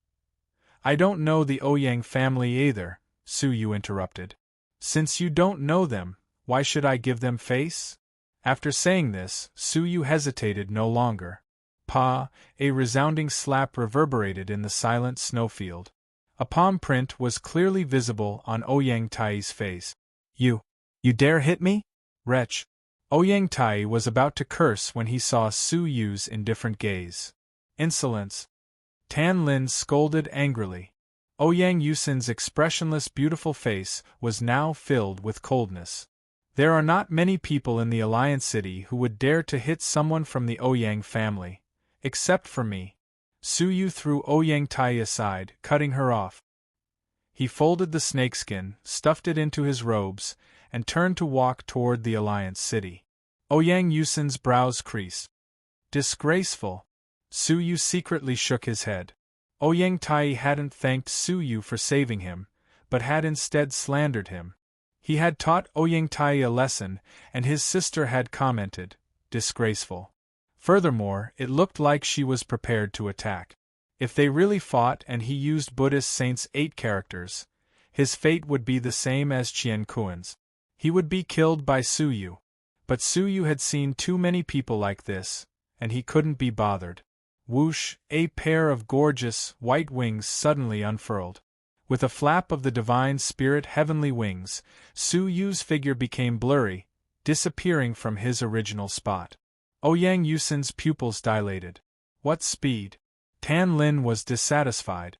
I don't know the Ouyang family either, Su Yu interrupted. Since you don't know them, why should I give them face? After saying this, Su Yu hesitated no longer. Pa! A resounding slap reverberated in the silent snowfield. A palm print was clearly visible on Ouyang Tai's face. You dare hit me? Wretch! Ouyang Tai was about to curse when he saw Su Yu's indifferent gaze. Insolence! Tan Lin scolded angrily. Ouyang Yusin's expressionless beautiful face was now filled with coldness. There are not many people in the Alliance City who would dare to hit someone from the Ouyang family, except for me. Su Yu threw Ouyang Tai aside, cutting her off. He folded the snakeskin, stuffed it into his robes, and turned to walk toward the Alliance City. Ouyang Yusin's brows creased. Disgraceful! Su Yu secretly shook his head. Ouyang Tai hadn't thanked Su Yu for saving him, but had instead slandered him. He had taught Ouyang Tai a lesson, and his sister had commented, disgraceful. Furthermore, it looked like she was prepared to attack. If they really fought and he used Buddhist Saint's 8 characters, his fate would be the same as Qian Kuan's. He would be killed by Su Yu. But Su Yu had seen too many people like this, and he couldn't be bothered. Whoosh! A pair of gorgeous, white wings suddenly unfurled. With a flap of the divine spirit heavenly wings, Su Yu's figure became blurry, disappearing from his original spot. Ouyang Yusin's pupils dilated. What speed! Tan Lin was dissatisfied.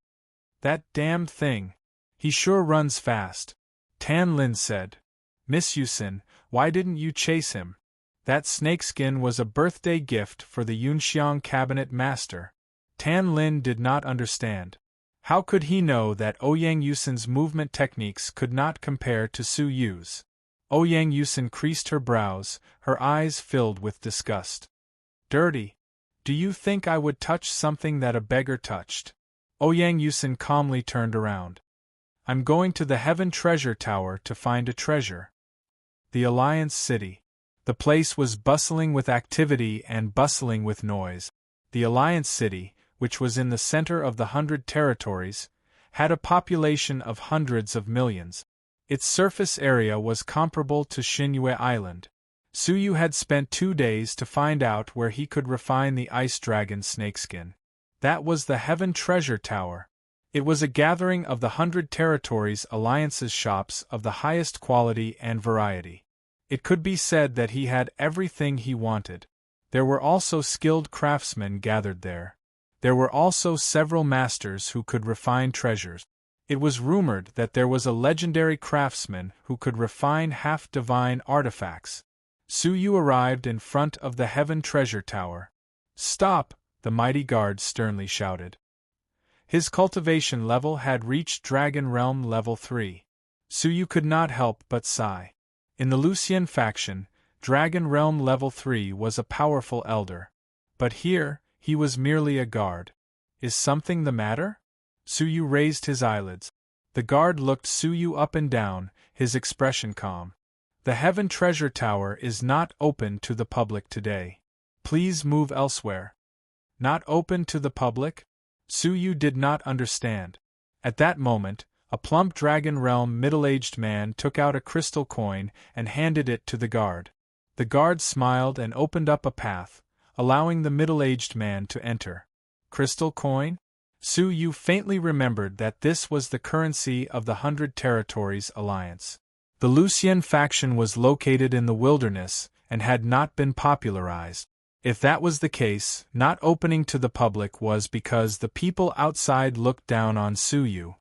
That damned thing! He sure runs fast. Tan Lin said. Miss Yusin, why didn't you chase him? That snakeskin was a birthday gift for the Yunxiang cabinet master. Tan Lin did not understand. How could he know that Ouyang Yusin's movement techniques could not compare to Su Yu's? Ouyang Yusin creased her brows, her eyes filled with disgust. Dirty. Do you think I would touch something that a beggar touched? Ouyang Yusin calmly turned around. I'm going to the Heaven Treasure Tower to find a treasure. The Alliance City. The place was bustling with activity and bustling with noise. The Alliance City, which was in the center of the 100 territories, had a population of hundreds of millions. Its surface area was comparable to Xinyue Island. Su Yu had spent 2 days to find out where he could refine the ice dragon snakeskin. That was the Heaven Treasure Tower. It was a gathering of the 100 territories' alliances shops of the highest quality and variety. It could be said that he had everything he wanted. There were also skilled craftsmen gathered there. There were also several masters who could refine treasures. It was rumored that there was a legendary craftsman who could refine half-divine artifacts. Su Yu arrived in front of the Heaven Treasure Tower. Stop! The mighty guard sternly shouted. His cultivation level had reached Dragon Realm Level 3. Su Yu could not help but sigh. In the Lucian faction, Dragon Realm Level 3 was a powerful elder. But here, he was merely a guard. Is something the matter? Su Yu raised his eyelids. The guard looked Su Yu up and down, his expression calm. The Heaven Treasure Tower is not open to the public today. Please move elsewhere. Not open to the public? Su Yu did not understand. At that moment, a plump Dragon Realm middle-aged man took out a crystal coin and handed it to the guard. The guard smiled and opened up a path, allowing the middle-aged man to enter. Crystal coin? Su Yu faintly remembered that this was the currency of the 100 Territories Alliance. The Lucian faction was located in the wilderness and had not been popularized. If that was the case, not opening to the public was because the people outside looked down on Su Yu.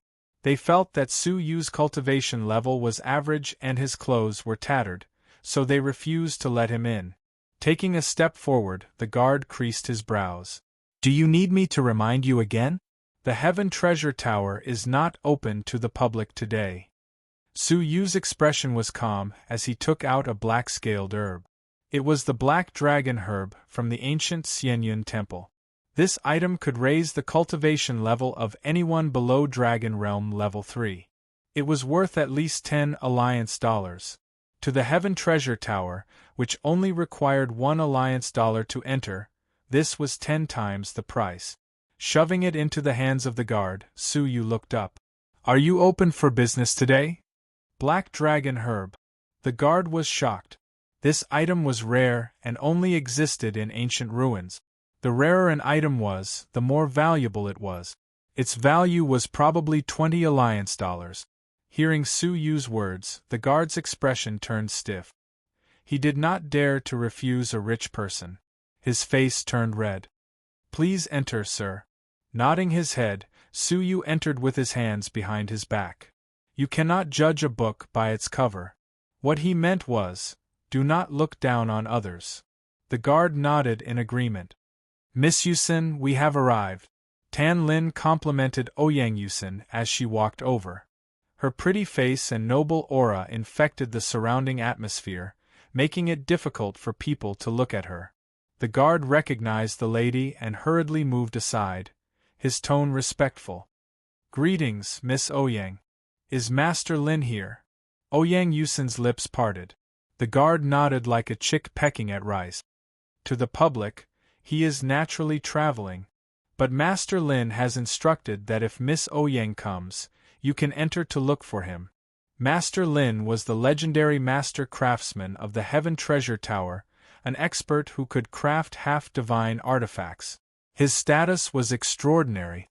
They felt that Su Yu's cultivation level was average and his clothes were tattered, so they refused to let him in. Taking a step forward, the guard creased his brows. Do you need me to remind you again? The Heaven Treasure Tower is not open to the public today. Su Yu's expression was calm as he took out a black-scaled herb. It was the black dragon herb from the ancient Xianyun temple. This item could raise the cultivation level of anyone below Dragon Realm Level 3. It was worth at least 10 Alliance dollars. To the Heaven Treasure Tower, which only required 1 Alliance dollar to enter, this was 10 times the price. Shoving it into the hands of the guard, Su Yu looked up. Are you open for business today? Black dragon herb. The guard was shocked. This item was rare and only existed in ancient ruins. The rarer an item was, the more valuable it was. Its value was probably 20 Alliance dollars. Hearing Su Yu's words, the guard's expression turned stiff. He did not dare to refuse a rich person. His face turned red. Please enter, sir. Nodding his head, Su Yu entered with his hands behind his back. You cannot judge a book by its cover. What he meant was, do not look down on others. The guard nodded in agreement. Miss Yusin, we have arrived. Tan Lin complimented Ouyang Yusin as she walked over. Her pretty face and noble aura infected the surrounding atmosphere, making it difficult for people to look at her. The guard recognized the lady and hurriedly moved aside, his tone respectful. Greetings, Miss Ouyang. Is Master Lin here? Ouyang Yusin's lips parted. The guard nodded like a chick pecking at rice. To the public, he is naturally traveling. But Master Lin has instructed that if Miss Ouyang comes, you can enter to look for him. Master Lin was the legendary master craftsman of the Heaven Treasure Tower, an expert who could craft half-divine artifacts. His status was extraordinary.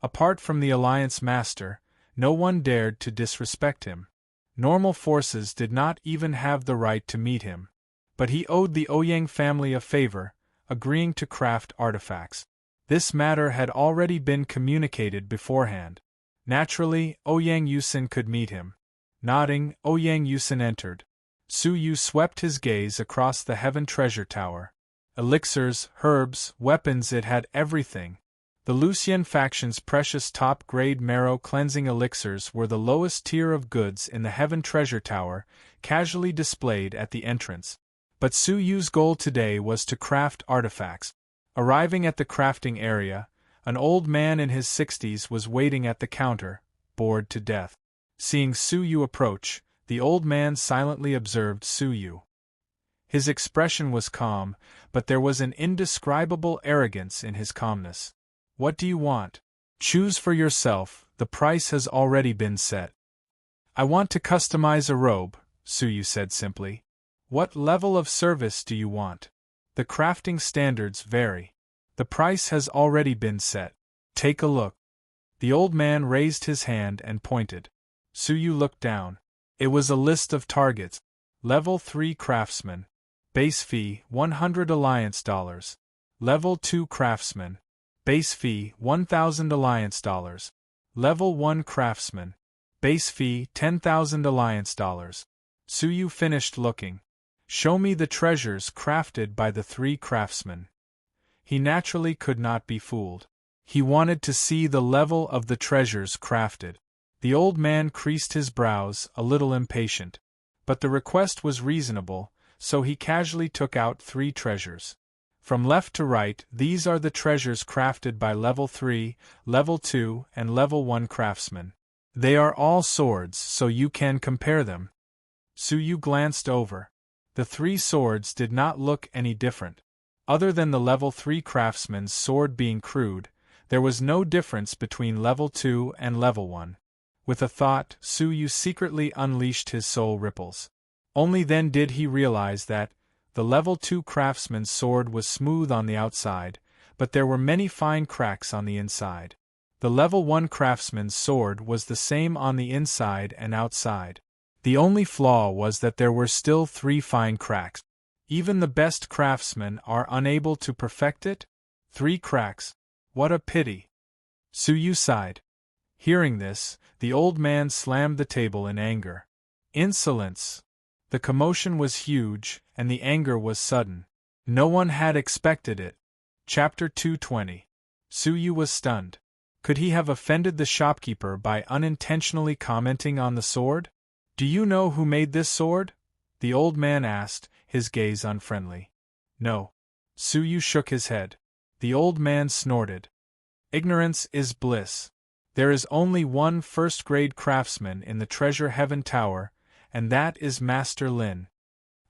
Apart from the Alliance Master, no one dared to disrespect him. Normal forces did not even have the right to meet him. But he owed the Ouyang family a favor, agreeing to craft artifacts. This matter had already been communicated beforehand. Naturally, Ouyang Yusin could meet him. Nodding, Ouyang Yusin entered. Su Yu swept his gaze across the heaven treasure tower. Elixirs, herbs, weapons, it had everything. The Lucian faction's precious top-grade marrow-cleansing elixirs were the lowest tier of goods in the heaven treasure tower, casually displayed at the entrance. But Su Yu's goal today was to craft artifacts. Arriving at the crafting area, an old man in his 60s was waiting at the counter, bored to death. Seeing Su Yu approach, the old man silently observed Su Yu. His expression was calm, but there was an indescribable arrogance in his calmness. "What do you want? Choose for yourself, the price has already been set." "I want to customize a robe," Su Yu said simply. "What level of service do you want? The crafting standards vary. The price has already been set. Take a look." The old man raised his hand and pointed. Su Yu looked down. It was a list of targets. Level 3 craftsman. Base fee, 100 alliance dollars. Level 2 craftsman. Base fee, 1,000 alliance dollars. Level 1 craftsman. Base fee, 10,000 alliance dollars. Su Yu finished looking. "Show me the treasures crafted by the 3 craftsmen." He naturally could not be fooled. He wanted to see the level of the treasures crafted. The old man creased his brows, a little impatient. But the request was reasonable, so he casually took out 3 treasures. From left to right, these are the treasures crafted by Level 3, Level 2, and Level 1 craftsmen. They are all swords, so you can compare them. Su Yu glanced over. The 3 swords did not look any different. Other than the Level 3 craftsman's sword being crude, there was no difference between Level 2 and Level 1. With a thought, Su Yu secretly unleashed his soul ripples. Only then did he realize that the Level 2 craftsman's sword was smooth on the outside, but there were many fine cracks on the inside. The Level 1 craftsman's sword was the same on the inside and outside. The only flaw was that there were still 3 fine cracks. Even the best craftsmen are unable to perfect it? 3 cracks. What a pity. Su Yu sighed. Hearing this, the old man slammed the table in anger. Insolence! The commotion was huge, and the anger was sudden. No one had expected it. Chapter 220. Su Yu was stunned. Could he have offended the shopkeeper by unintentionally commenting on the sword? "Do you know who made this sword?" the old man asked, his gaze unfriendly. "No." Su Yu shook his head. The old man snorted. "Ignorance is bliss. There is only one first-grade craftsman in the Treasure Heaven Tower, and that is Master Lin."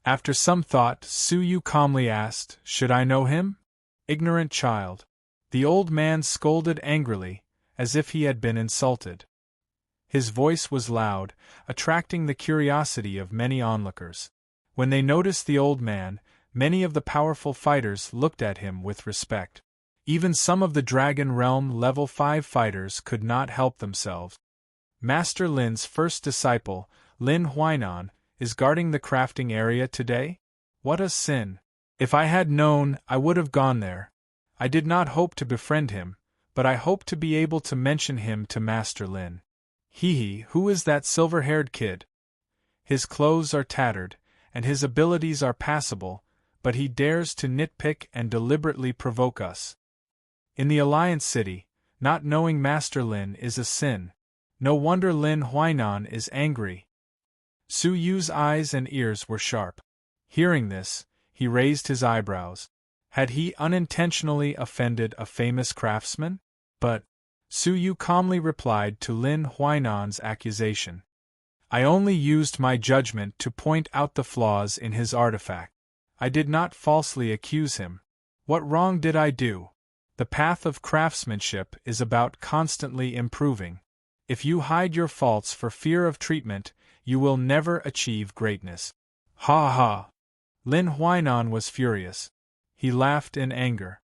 After some thought, Su Yu calmly asked, "Should I know him?" "Ignorant child." The old man scolded angrily, as if he had been insulted. His voice was loud, attracting the curiosity of many onlookers. When they noticed the old man, many of the powerful fighters looked at him with respect. Even some of the Dragon Realm Level 5 fighters could not help themselves. Master Lin's first disciple, Lin Huainan, is guarding the crafting area today? What a sin! If I had known, I would have gone there. I did not hope to befriend him, but I hope to be able to mention him to Master Lin. Hee, who is that silver-haired kid? His clothes are tattered, and his abilities are passable, but he dares to nitpick and deliberately provoke us. In the Alliance City, not knowing Master Lin is a sin. No wonder Lin Huainan is angry. Su Yu's eyes and ears were sharp. Hearing this, he raised his eyebrows. Had he unintentionally offended a famous craftsman? But Su Yu calmly replied to Lin Huainan's accusation. "I only used my judgment to point out the flaws in his artifact. I did not falsely accuse him. What wrong did I do? The path of craftsmanship is about constantly improving. If you hide your faults for fear of treatment, you will never achieve greatness." Ha ha! Lin Huainan was furious. He laughed in anger.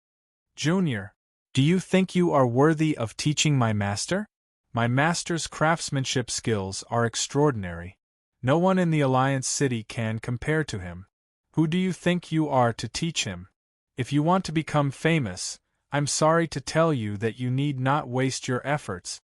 "Junior, do you think you are worthy of teaching my master? My master's craftsmanship skills are extraordinary. No one in the Alliance City can compare to him. Who do you think you are to teach him? If you want to become famous, I'm sorry to tell you that you need not waste your efforts."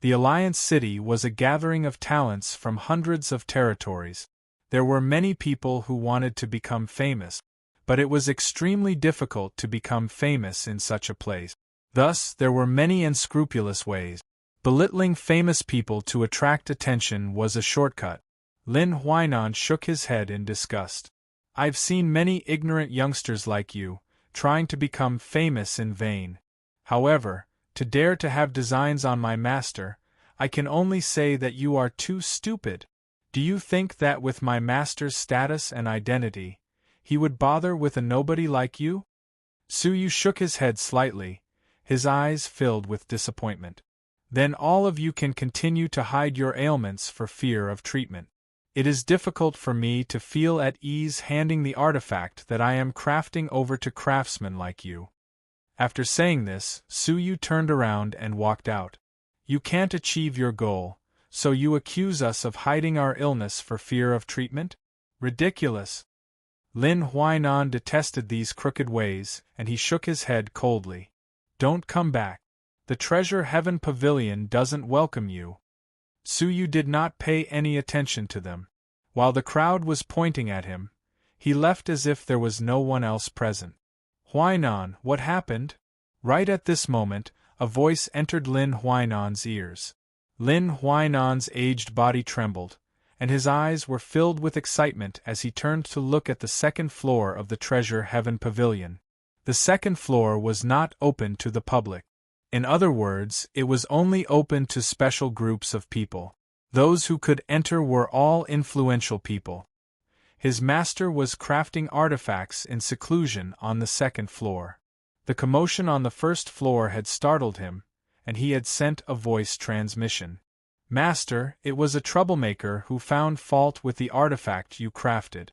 The Alliance City was a gathering of talents from hundreds of territories. There were many people who wanted to become famous, but it was extremely difficult to become famous in such a place. Thus, there were many unscrupulous ways. Belittling famous people to attract attention was a shortcut. Lin Huainan shook his head in disgust. I've seen many ignorant youngsters like you, trying to become famous in vain. However, to dare to have designs on my master, I can only say that you are too stupid. Do you think that with my master's status and identity, he would bother with a nobody like you? Su Yu shook his head slightly, his eyes filled with disappointment. Then all of you can continue to hide your ailments for fear of treatment. It is difficult for me to feel at ease handing the artifact that I am crafting over to craftsmen like you. After saying this, Su Yu turned around and walked out. You can't achieve your goal, so you accuse us of hiding our illness for fear of treatment? Ridiculous! Lin Huainan detested these crooked ways, and he shook his head coldly. Don't come back. The Treasure Heaven Pavilion doesn't welcome you. Su Yu did not pay any attention to them. While the crowd was pointing at him, he left as if there was no one else present. Huainan, what happened? Right at this moment, a voice entered Lin Huainan's ears. Lin Huainan's aged body trembled, and his eyes were filled with excitement as he turned to look at the second floor of the Treasure Heaven Pavilion. The second floor was not open to the public. In other words, it was only open to special groups of people. Those who could enter were all influential people. His master was crafting artifacts in seclusion on the second floor. The commotion on the first floor had startled him, and he had sent a voice transmission. Master, it was a troublemaker who found fault with the artifact you crafted.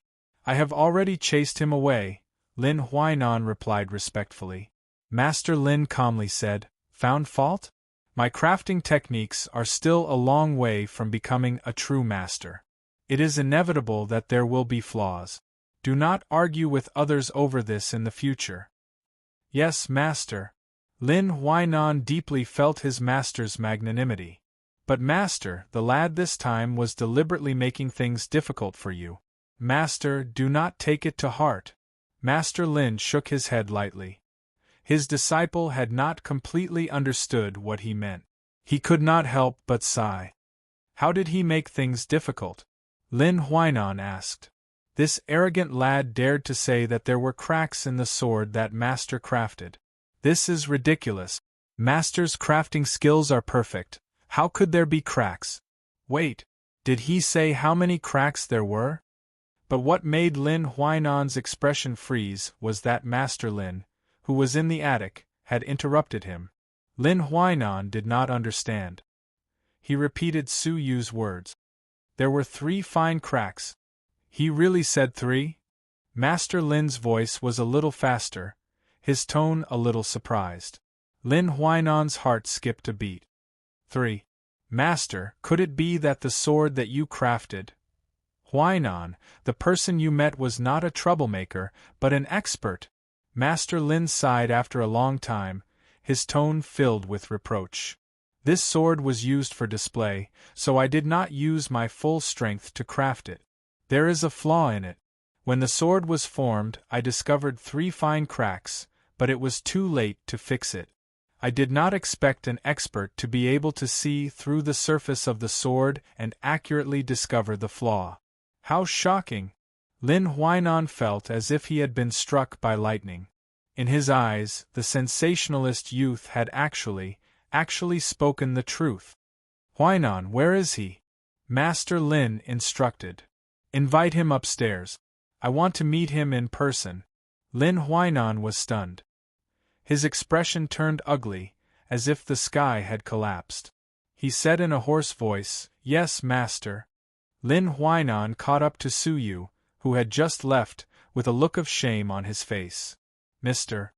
I have already chased him away, Lin Huainan replied respectfully. Master Lin calmly said, Found fault? My crafting techniques are still a long way from becoming a true master. It is inevitable that there will be flaws. Do not argue with others over this in the future. Yes, master. Lin Huainan deeply felt his master's magnanimity. But master, the lad this time was deliberately making things difficult for you. Master, do not take it to heart. Master Lin shook his head lightly. His disciple had not completely understood what he meant. He could not help but sigh. How did he make things difficult? Lin Huainan asked. This arrogant lad dared to say that there were cracks in the sword that master crafted. This is ridiculous. Master's crafting skills are perfect. How could there be cracks? Wait, did he say how many cracks there were? But what made Lin Huainan's expression freeze was that Master Lin, who was in the attic, had interrupted him. Lin Huainan did not understand. He repeated Su Yu's words. There were 3 fine cracks. He really said 3? Master Lin's voice was a little faster, his tone a little surprised. Lin Huainan's heart skipped a beat. 3. Master, could it be that the sword that you crafted? Huainan, the person you met was not a troublemaker, but an expert. Master Lin sighed after a long time, his tone filled with reproach. This sword was used for display, so I did not use my full strength to craft it. There is a flaw in it. When the sword was formed, I discovered 3 fine cracks, but it was too late to fix it. I did not expect an expert to be able to see through the surface of the sword and accurately discover the flaw. How shocking! Lin Huainan felt as if he had been struck by lightning. In his eyes, the sensationalist youth had actually spoken the truth. Huainan, where is he? Master Lin instructed. Invite him upstairs. I want to meet him in person. Lin Huainan was stunned. His expression turned ugly, as if the sky had collapsed. He said in a hoarse voice, Yes, master. Lin Huainan caught up to Su Yu, who had just left, with a look of shame on his face. Mister,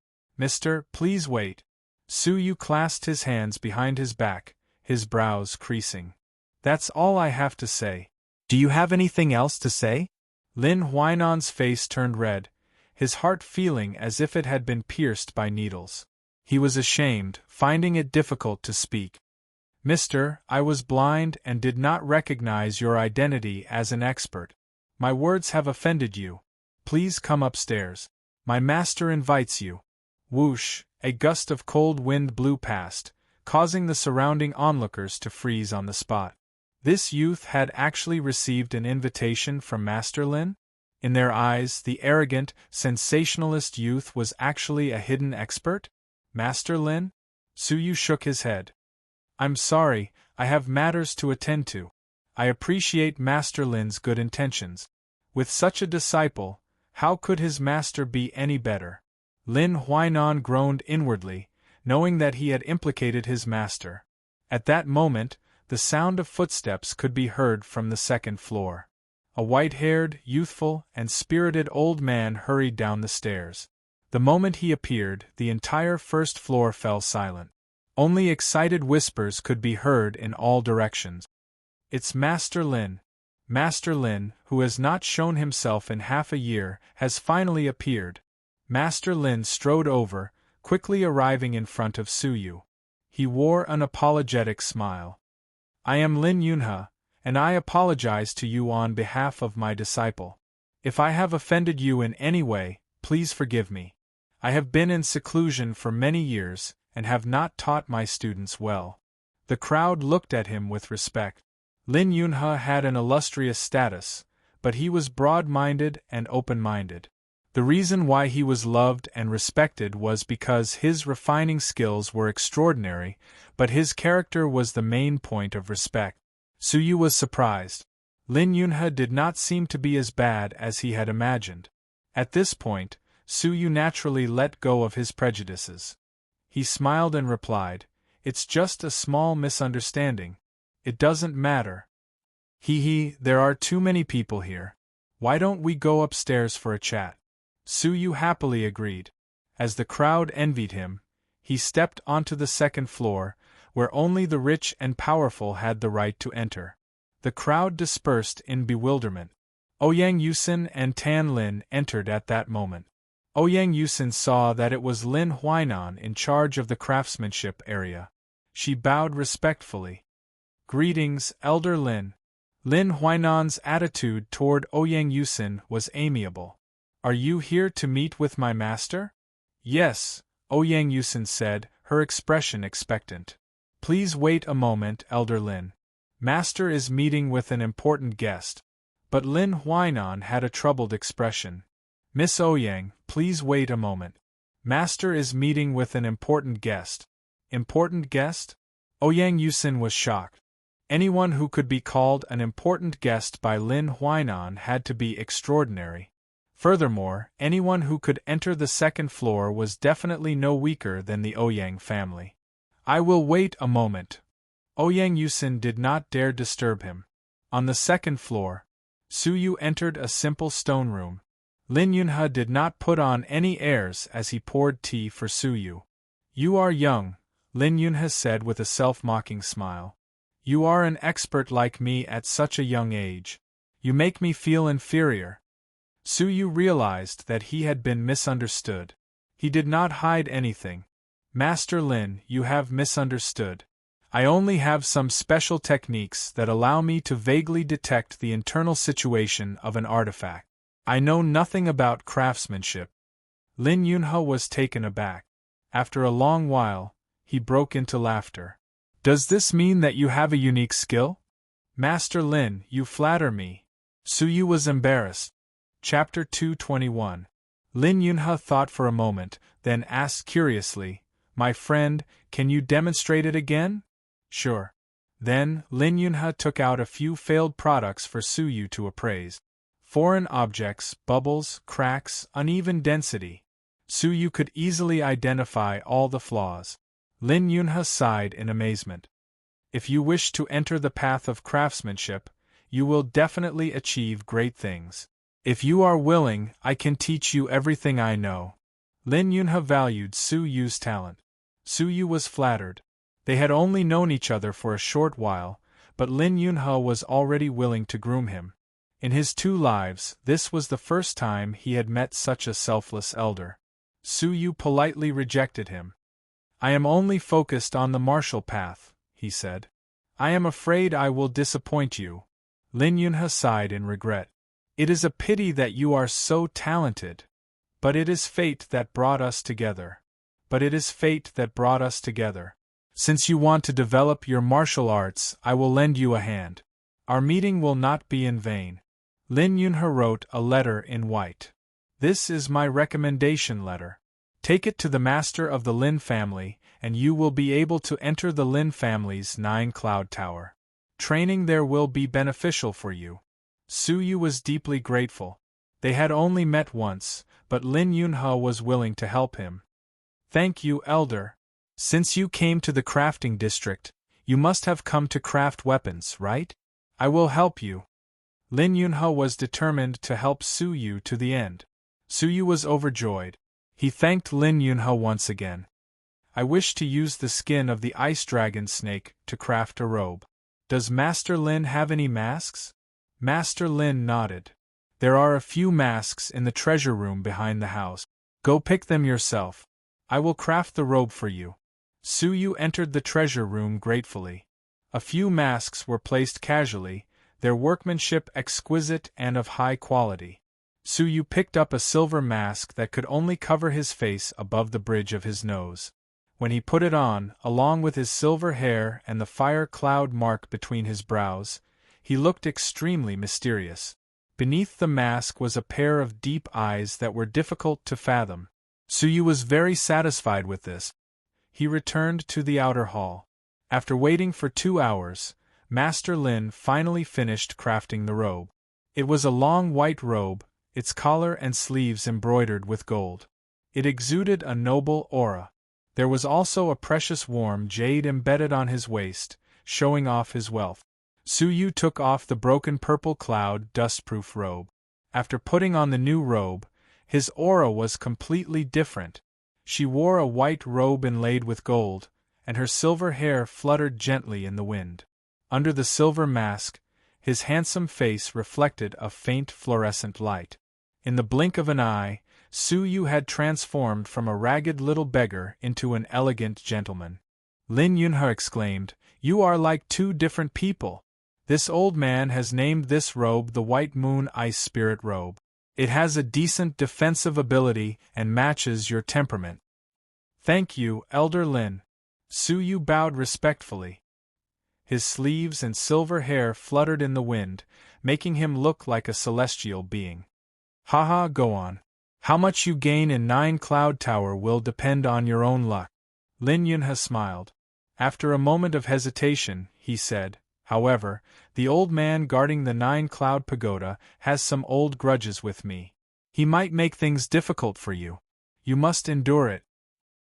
please wait. Su Yu clasped his hands behind his back, his brows creasing. That's all I have to say. Do you have anything else to say? Lin Huainan's face turned red, his heart feeling as if it had been pierced by needles. He was ashamed, finding it difficult to speak. Mister, I was blind and did not recognize your identity as an expert. My words have offended you. Please come upstairs. My master invites you. Whoosh, a gust of cold wind blew past, causing the surrounding onlookers to freeze on the spot. This youth had actually received an invitation from Master Lin? In their eyes, the arrogant, sensationalist youth was actually a hidden expert? Master Lin? Suyu shook his head. I'm sorry, I have matters to attend to. I appreciate Master Lin's good intentions. With such a disciple, how could his master be any better? Lin Huainan groaned inwardly, knowing that he had implicated his master. At that moment, the sound of footsteps could be heard from the second floor. A white-haired, youthful, and spirited old man hurried down the stairs. The moment he appeared, the entire first floor fell silent. Only excited whispers could be heard in all directions. It's Master Lin. Master Lin, who has not shown himself in half a year, has finally appeared. Master Lin strode over, quickly arriving in front of Suyu. He wore an apologetic smile. I am Lin Yunhe, and I apologize to you on behalf of my disciple. If I have offended you in any way, please forgive me. I have been in seclusion for many years, and have not taught my students well. The crowd looked at him with respect. Lin Yunhe had an illustrious status, but he was broad-minded and open-minded. The reason why he was loved and respected was because his refining skills were extraordinary, but his character was the main point of respect. Suyu was surprised. Lin Yunhe did not seem to be as bad as he had imagined. At this point, Suyu naturally let go of his prejudices. He smiled and replied, "It's just a small misunderstanding. It doesn't matter. There are too many people here. Why don't we go upstairs for a chat?" Suyu happily agreed. As the crowd envied him, he stepped onto the second floor, where only the rich and powerful had the right to enter. The crowd dispersed in bewilderment. Ouyang Yusin and Tan Lin entered at that moment. Ouyang Yusin saw that it was Lin Huainan in charge of the craftsmanship area. She bowed respectfully. "Greetings, Elder Lin." Lin Huainan's attitude toward Ouyang Yusin was amiable. "Are you here to meet with my master?" "Yes," Ouyang Yusin said, her expression expectant. "Please wait a moment, Elder Lin. Master is meeting with an important guest." But Lin Huainan had a troubled expression. "Miss Ouyang, please wait a moment. Master is meeting with an important guest." "Important guest?" Ouyang Yusin was shocked. Anyone who could be called an important guest by Lin Huainan had to be extraordinary. Furthermore, anyone who could enter the second floor was definitely no weaker than the Ouyang family. "I will wait a moment." Ouyang Yusin did not dare disturb him. On the second floor, Suyu entered a simple stone room. Lin Yunhe did not put on any airs as he poured tea for Suyu. "You are young," Lin Yunhe said with a self-mocking smile. "You are an expert like me at such a young age. You make me feel inferior." Suyu realized that he had been misunderstood. He did not hide anything. "Master Lin, you have misunderstood. I only have some special techniques that allow me to vaguely detect the internal situation of an artifact. I know nothing about craftsmanship." Lin Yunhe was taken aback. After a long while, he broke into laughter. "Does this mean that you have a unique skill?" "Master Lin, you flatter me." Suyu was embarrassed. Chapter 221. Lin Yunhe thought for a moment, then asked curiously, "My friend, can you demonstrate it again?" "Sure." Then, Lin Yunhe took out a few failed products for Suyu to appraise. Foreign objects, bubbles, cracks, uneven density. Suyu could easily identify all the flaws. Lin Yunhe sighed in amazement. "If you wish to enter the path of craftsmanship, you will definitely achieve great things. If you are willing, I can teach you everything I know." Lin Yunhe valued Suyu's talent. Suyu was flattered. They had only known each other for a short while, but Lin Yunhe was already willing to groom him. In his 2 lives, this was the first time he had met such a selfless elder. Suyu politely rejected him. "I am only focused on the martial path," he said. I am afraid I will disappoint you. Lin Yunhe sighed in regret. It is a pity that you are so talented. But it is fate that brought us together. Since you want to develop your martial arts, I will lend you a hand. Our meeting will not be in vain. Lin Yunhe wrote a letter in white. This is my recommendation letter. Take it to the master of the Lin family, and you will be able to enter the Lin family's 9-cloud tower. Training there will be beneficial for you. Su Yu was deeply grateful. They had only met once, but Lin Yunhe was willing to help him. Thank you, Elder. Since you came to the crafting district, you must have come to craft weapons, right? I will help you. Lin Yunhe was determined to help Su Yu to the end. Su Yu was overjoyed. He thanked Lin Yunhe once again. I wish to use the skin of the ice dragon snake to craft a robe. Does Master Lin have any masks? Master Lin nodded. There are a few masks in the treasure room behind the house. Go pick them yourself. I will craft the robe for you. Su Yu entered the treasure room gratefully. A few masks were placed casually, their workmanship exquisite and of high quality. Su Yu picked up a silver mask that could only cover his face above the bridge of his nose. When he put it on, along with his silver hair and the fire cloud mark between his brows, he looked extremely mysterious. Beneath the mask was a pair of deep eyes that were difficult to fathom. Su Yu was very satisfied with this. He returned to the outer hall. After waiting for 2 hours, Master Lin finally finished crafting the robe. It was a long white robe, its collar and sleeves embroidered with gold. It exuded a noble aura. There was also a precious warm jade embedded on his waist, showing off his wealth. Su Yu took off the broken purple cloud dustproof robe. After putting on the new robe, his aura was completely different. She wore a white robe inlaid with gold, and her silver hair fluttered gently in the wind. Under the silver mask, his handsome face reflected a faint fluorescent light. In the blink of an eye, Su Yu had transformed from a ragged little beggar into an elegant gentleman. Lin Yunhe exclaimed, "You are like 2 different people. This old man has named this robe the White Moon Ice Spirit Robe. It has a decent defensive ability and matches your temperament." "Thank you, Elder Lin." Su Yu bowed respectfully. His sleeves and silver hair fluttered in the wind, making him look like a celestial being. "Haha, go on. How much you gain in 9-Cloud Tower will depend on your own luck." Lin Yunhe smiled. After a moment of hesitation, he said, "However, the old man guarding the 9-Cloud Pagoda has some old grudges with me. He might make things difficult for you. You must endure it."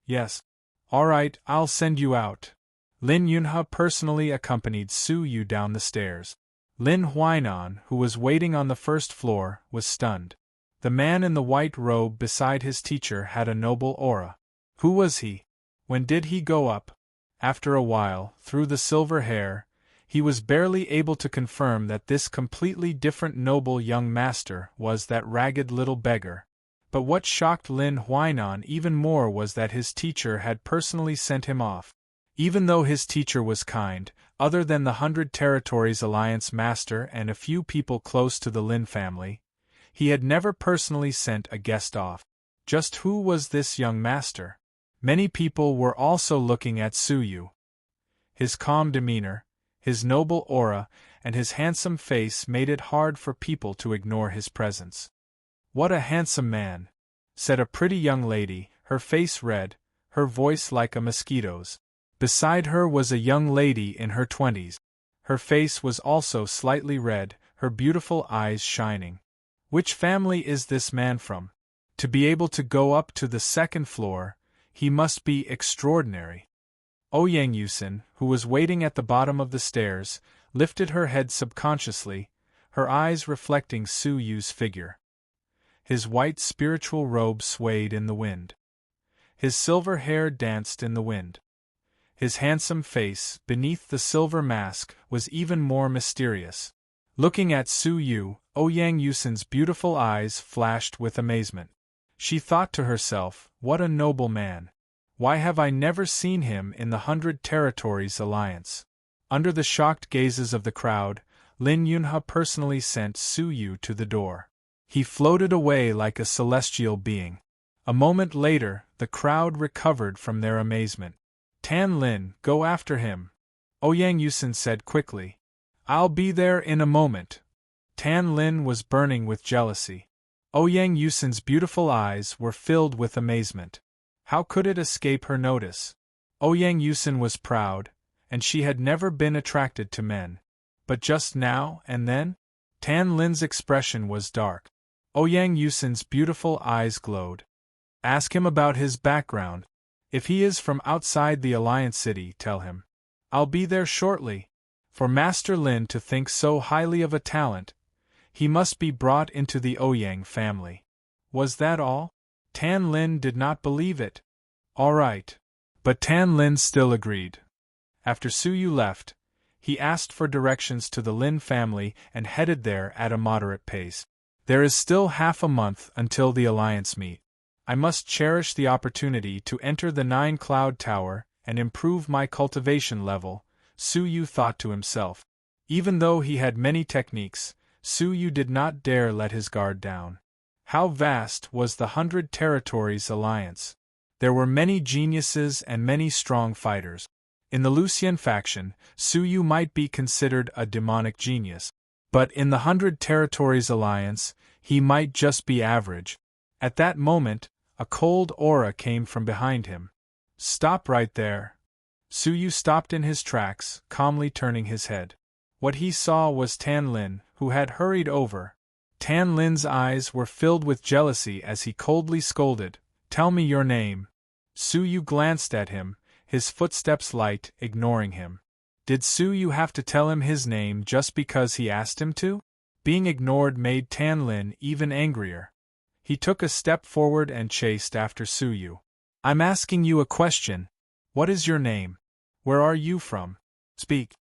"Yes. All right, I'll send you out." Lin Yunhe personally accompanied Su Yu down the stairs. Lin Huainan, who was waiting on the first floor, was stunned. The man in the white robe beside his teacher had a noble aura. Who was he? When did he go up? After a while, through the silver hair, he was barely able to confirm that this completely different noble young master was that ragged little beggar. But what shocked Lin Huainan even more was that his teacher had personally sent him off. Even though his teacher was kind, other than the 100 Territories Alliance master and a few people close to the Lin family, he had never personally sent a guest off. Just who was this young master? Many people were also looking at Su Yu. His calm demeanor, his noble aura, and his handsome face made it hard for people to ignore his presence. "What a handsome man," said a pretty young lady, her face red, her voice like a mosquito's. Beside her was a young lady in her 20s. Her face was also slightly red, her beautiful eyes shining. Which family is this man from? To be able to go up to the 2nd floor, he must be extraordinary. Ouyang Yusin, who was waiting at the bottom of the stairs, lifted her head subconsciously, her eyes reflecting Su Yu's figure. His white spiritual robe swayed in the wind. His silver hair danced in the wind. His handsome face, beneath the silver mask, was even more mysterious. Looking at Su Yu, Ouyang Yusin's beautiful eyes flashed with amazement. She thought to herself, "What a noble man! Why have I never seen him in the 100 Territories Alliance?" Under the shocked gazes of the crowd, Lin Yunhe personally sent Su Yu to the door. He floated away like a celestial being. A moment later, the crowd recovered from their amazement. Tan Lin, go after him, Ouyang Yusin said quickly. I'll be there in a moment. Tan Lin was burning with jealousy. Ouyang Yusin's beautiful eyes were filled with amazement. How could it escape her notice? Ouyang Yusin was proud, and she had never been attracted to men. But just now and then? Tan Lin's expression was dark. Ouyang Yusin's beautiful eyes glowed. Ask him about his background. If he is from outside the Alliance City, tell him. I'll be there shortly. For Master Lin to think so highly of a talent, he must be brought into the Ouyang family. Was that all? Tan Lin did not believe it. All right. But Tan Lin still agreed. After Su Yu left, he asked for directions to the Lin family and headed there at a moderate pace. There is still half a month until the Alliance meet. I must cherish the opportunity to enter the 9-Cloud Tower and improve my cultivation level, Su Yu thought to himself. Even though he had many techniques, Su Yu did not dare let his guard down. How vast was the 100 Territories Alliance! There were many geniuses and many strong fighters. In the Lucian faction, Su Yu might be considered a demonic genius. But in the 100 Territories Alliance, he might just be average. At that moment, a cold aura came from behind him. Stop right there. Su Yu stopped in his tracks, calmly turning his head. What he saw was Tan Lin, who had hurried over. Tan Lin's eyes were filled with jealousy as he coldly scolded, Tell me your name. Su Yu glanced at him, his footsteps light, ignoring him. Did Su Yu have to tell him his name just because he asked him to? Being ignored made Tan Lin even angrier. He took a step forward and chased after Su Yu. I'm asking you a question. What is your name? Where are you from? Speak.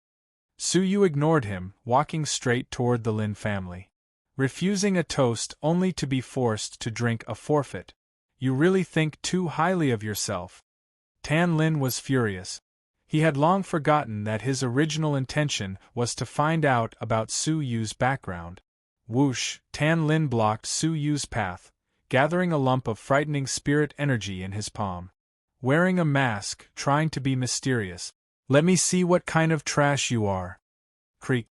Su Yu ignored him, walking straight toward the Lin family. Refusing a toast only to be forced to drink a forfeit. You really think too highly of yourself. Tan Lin was furious. He had long forgotten that his original intention was to find out about Su Yu's background. Whoosh, Tan Lin blocked Su Yu's path, gathering a lump of frightening spirit energy in his palm. Wearing a mask, trying to be mysterious. Let me see what kind of trash you are. Creak.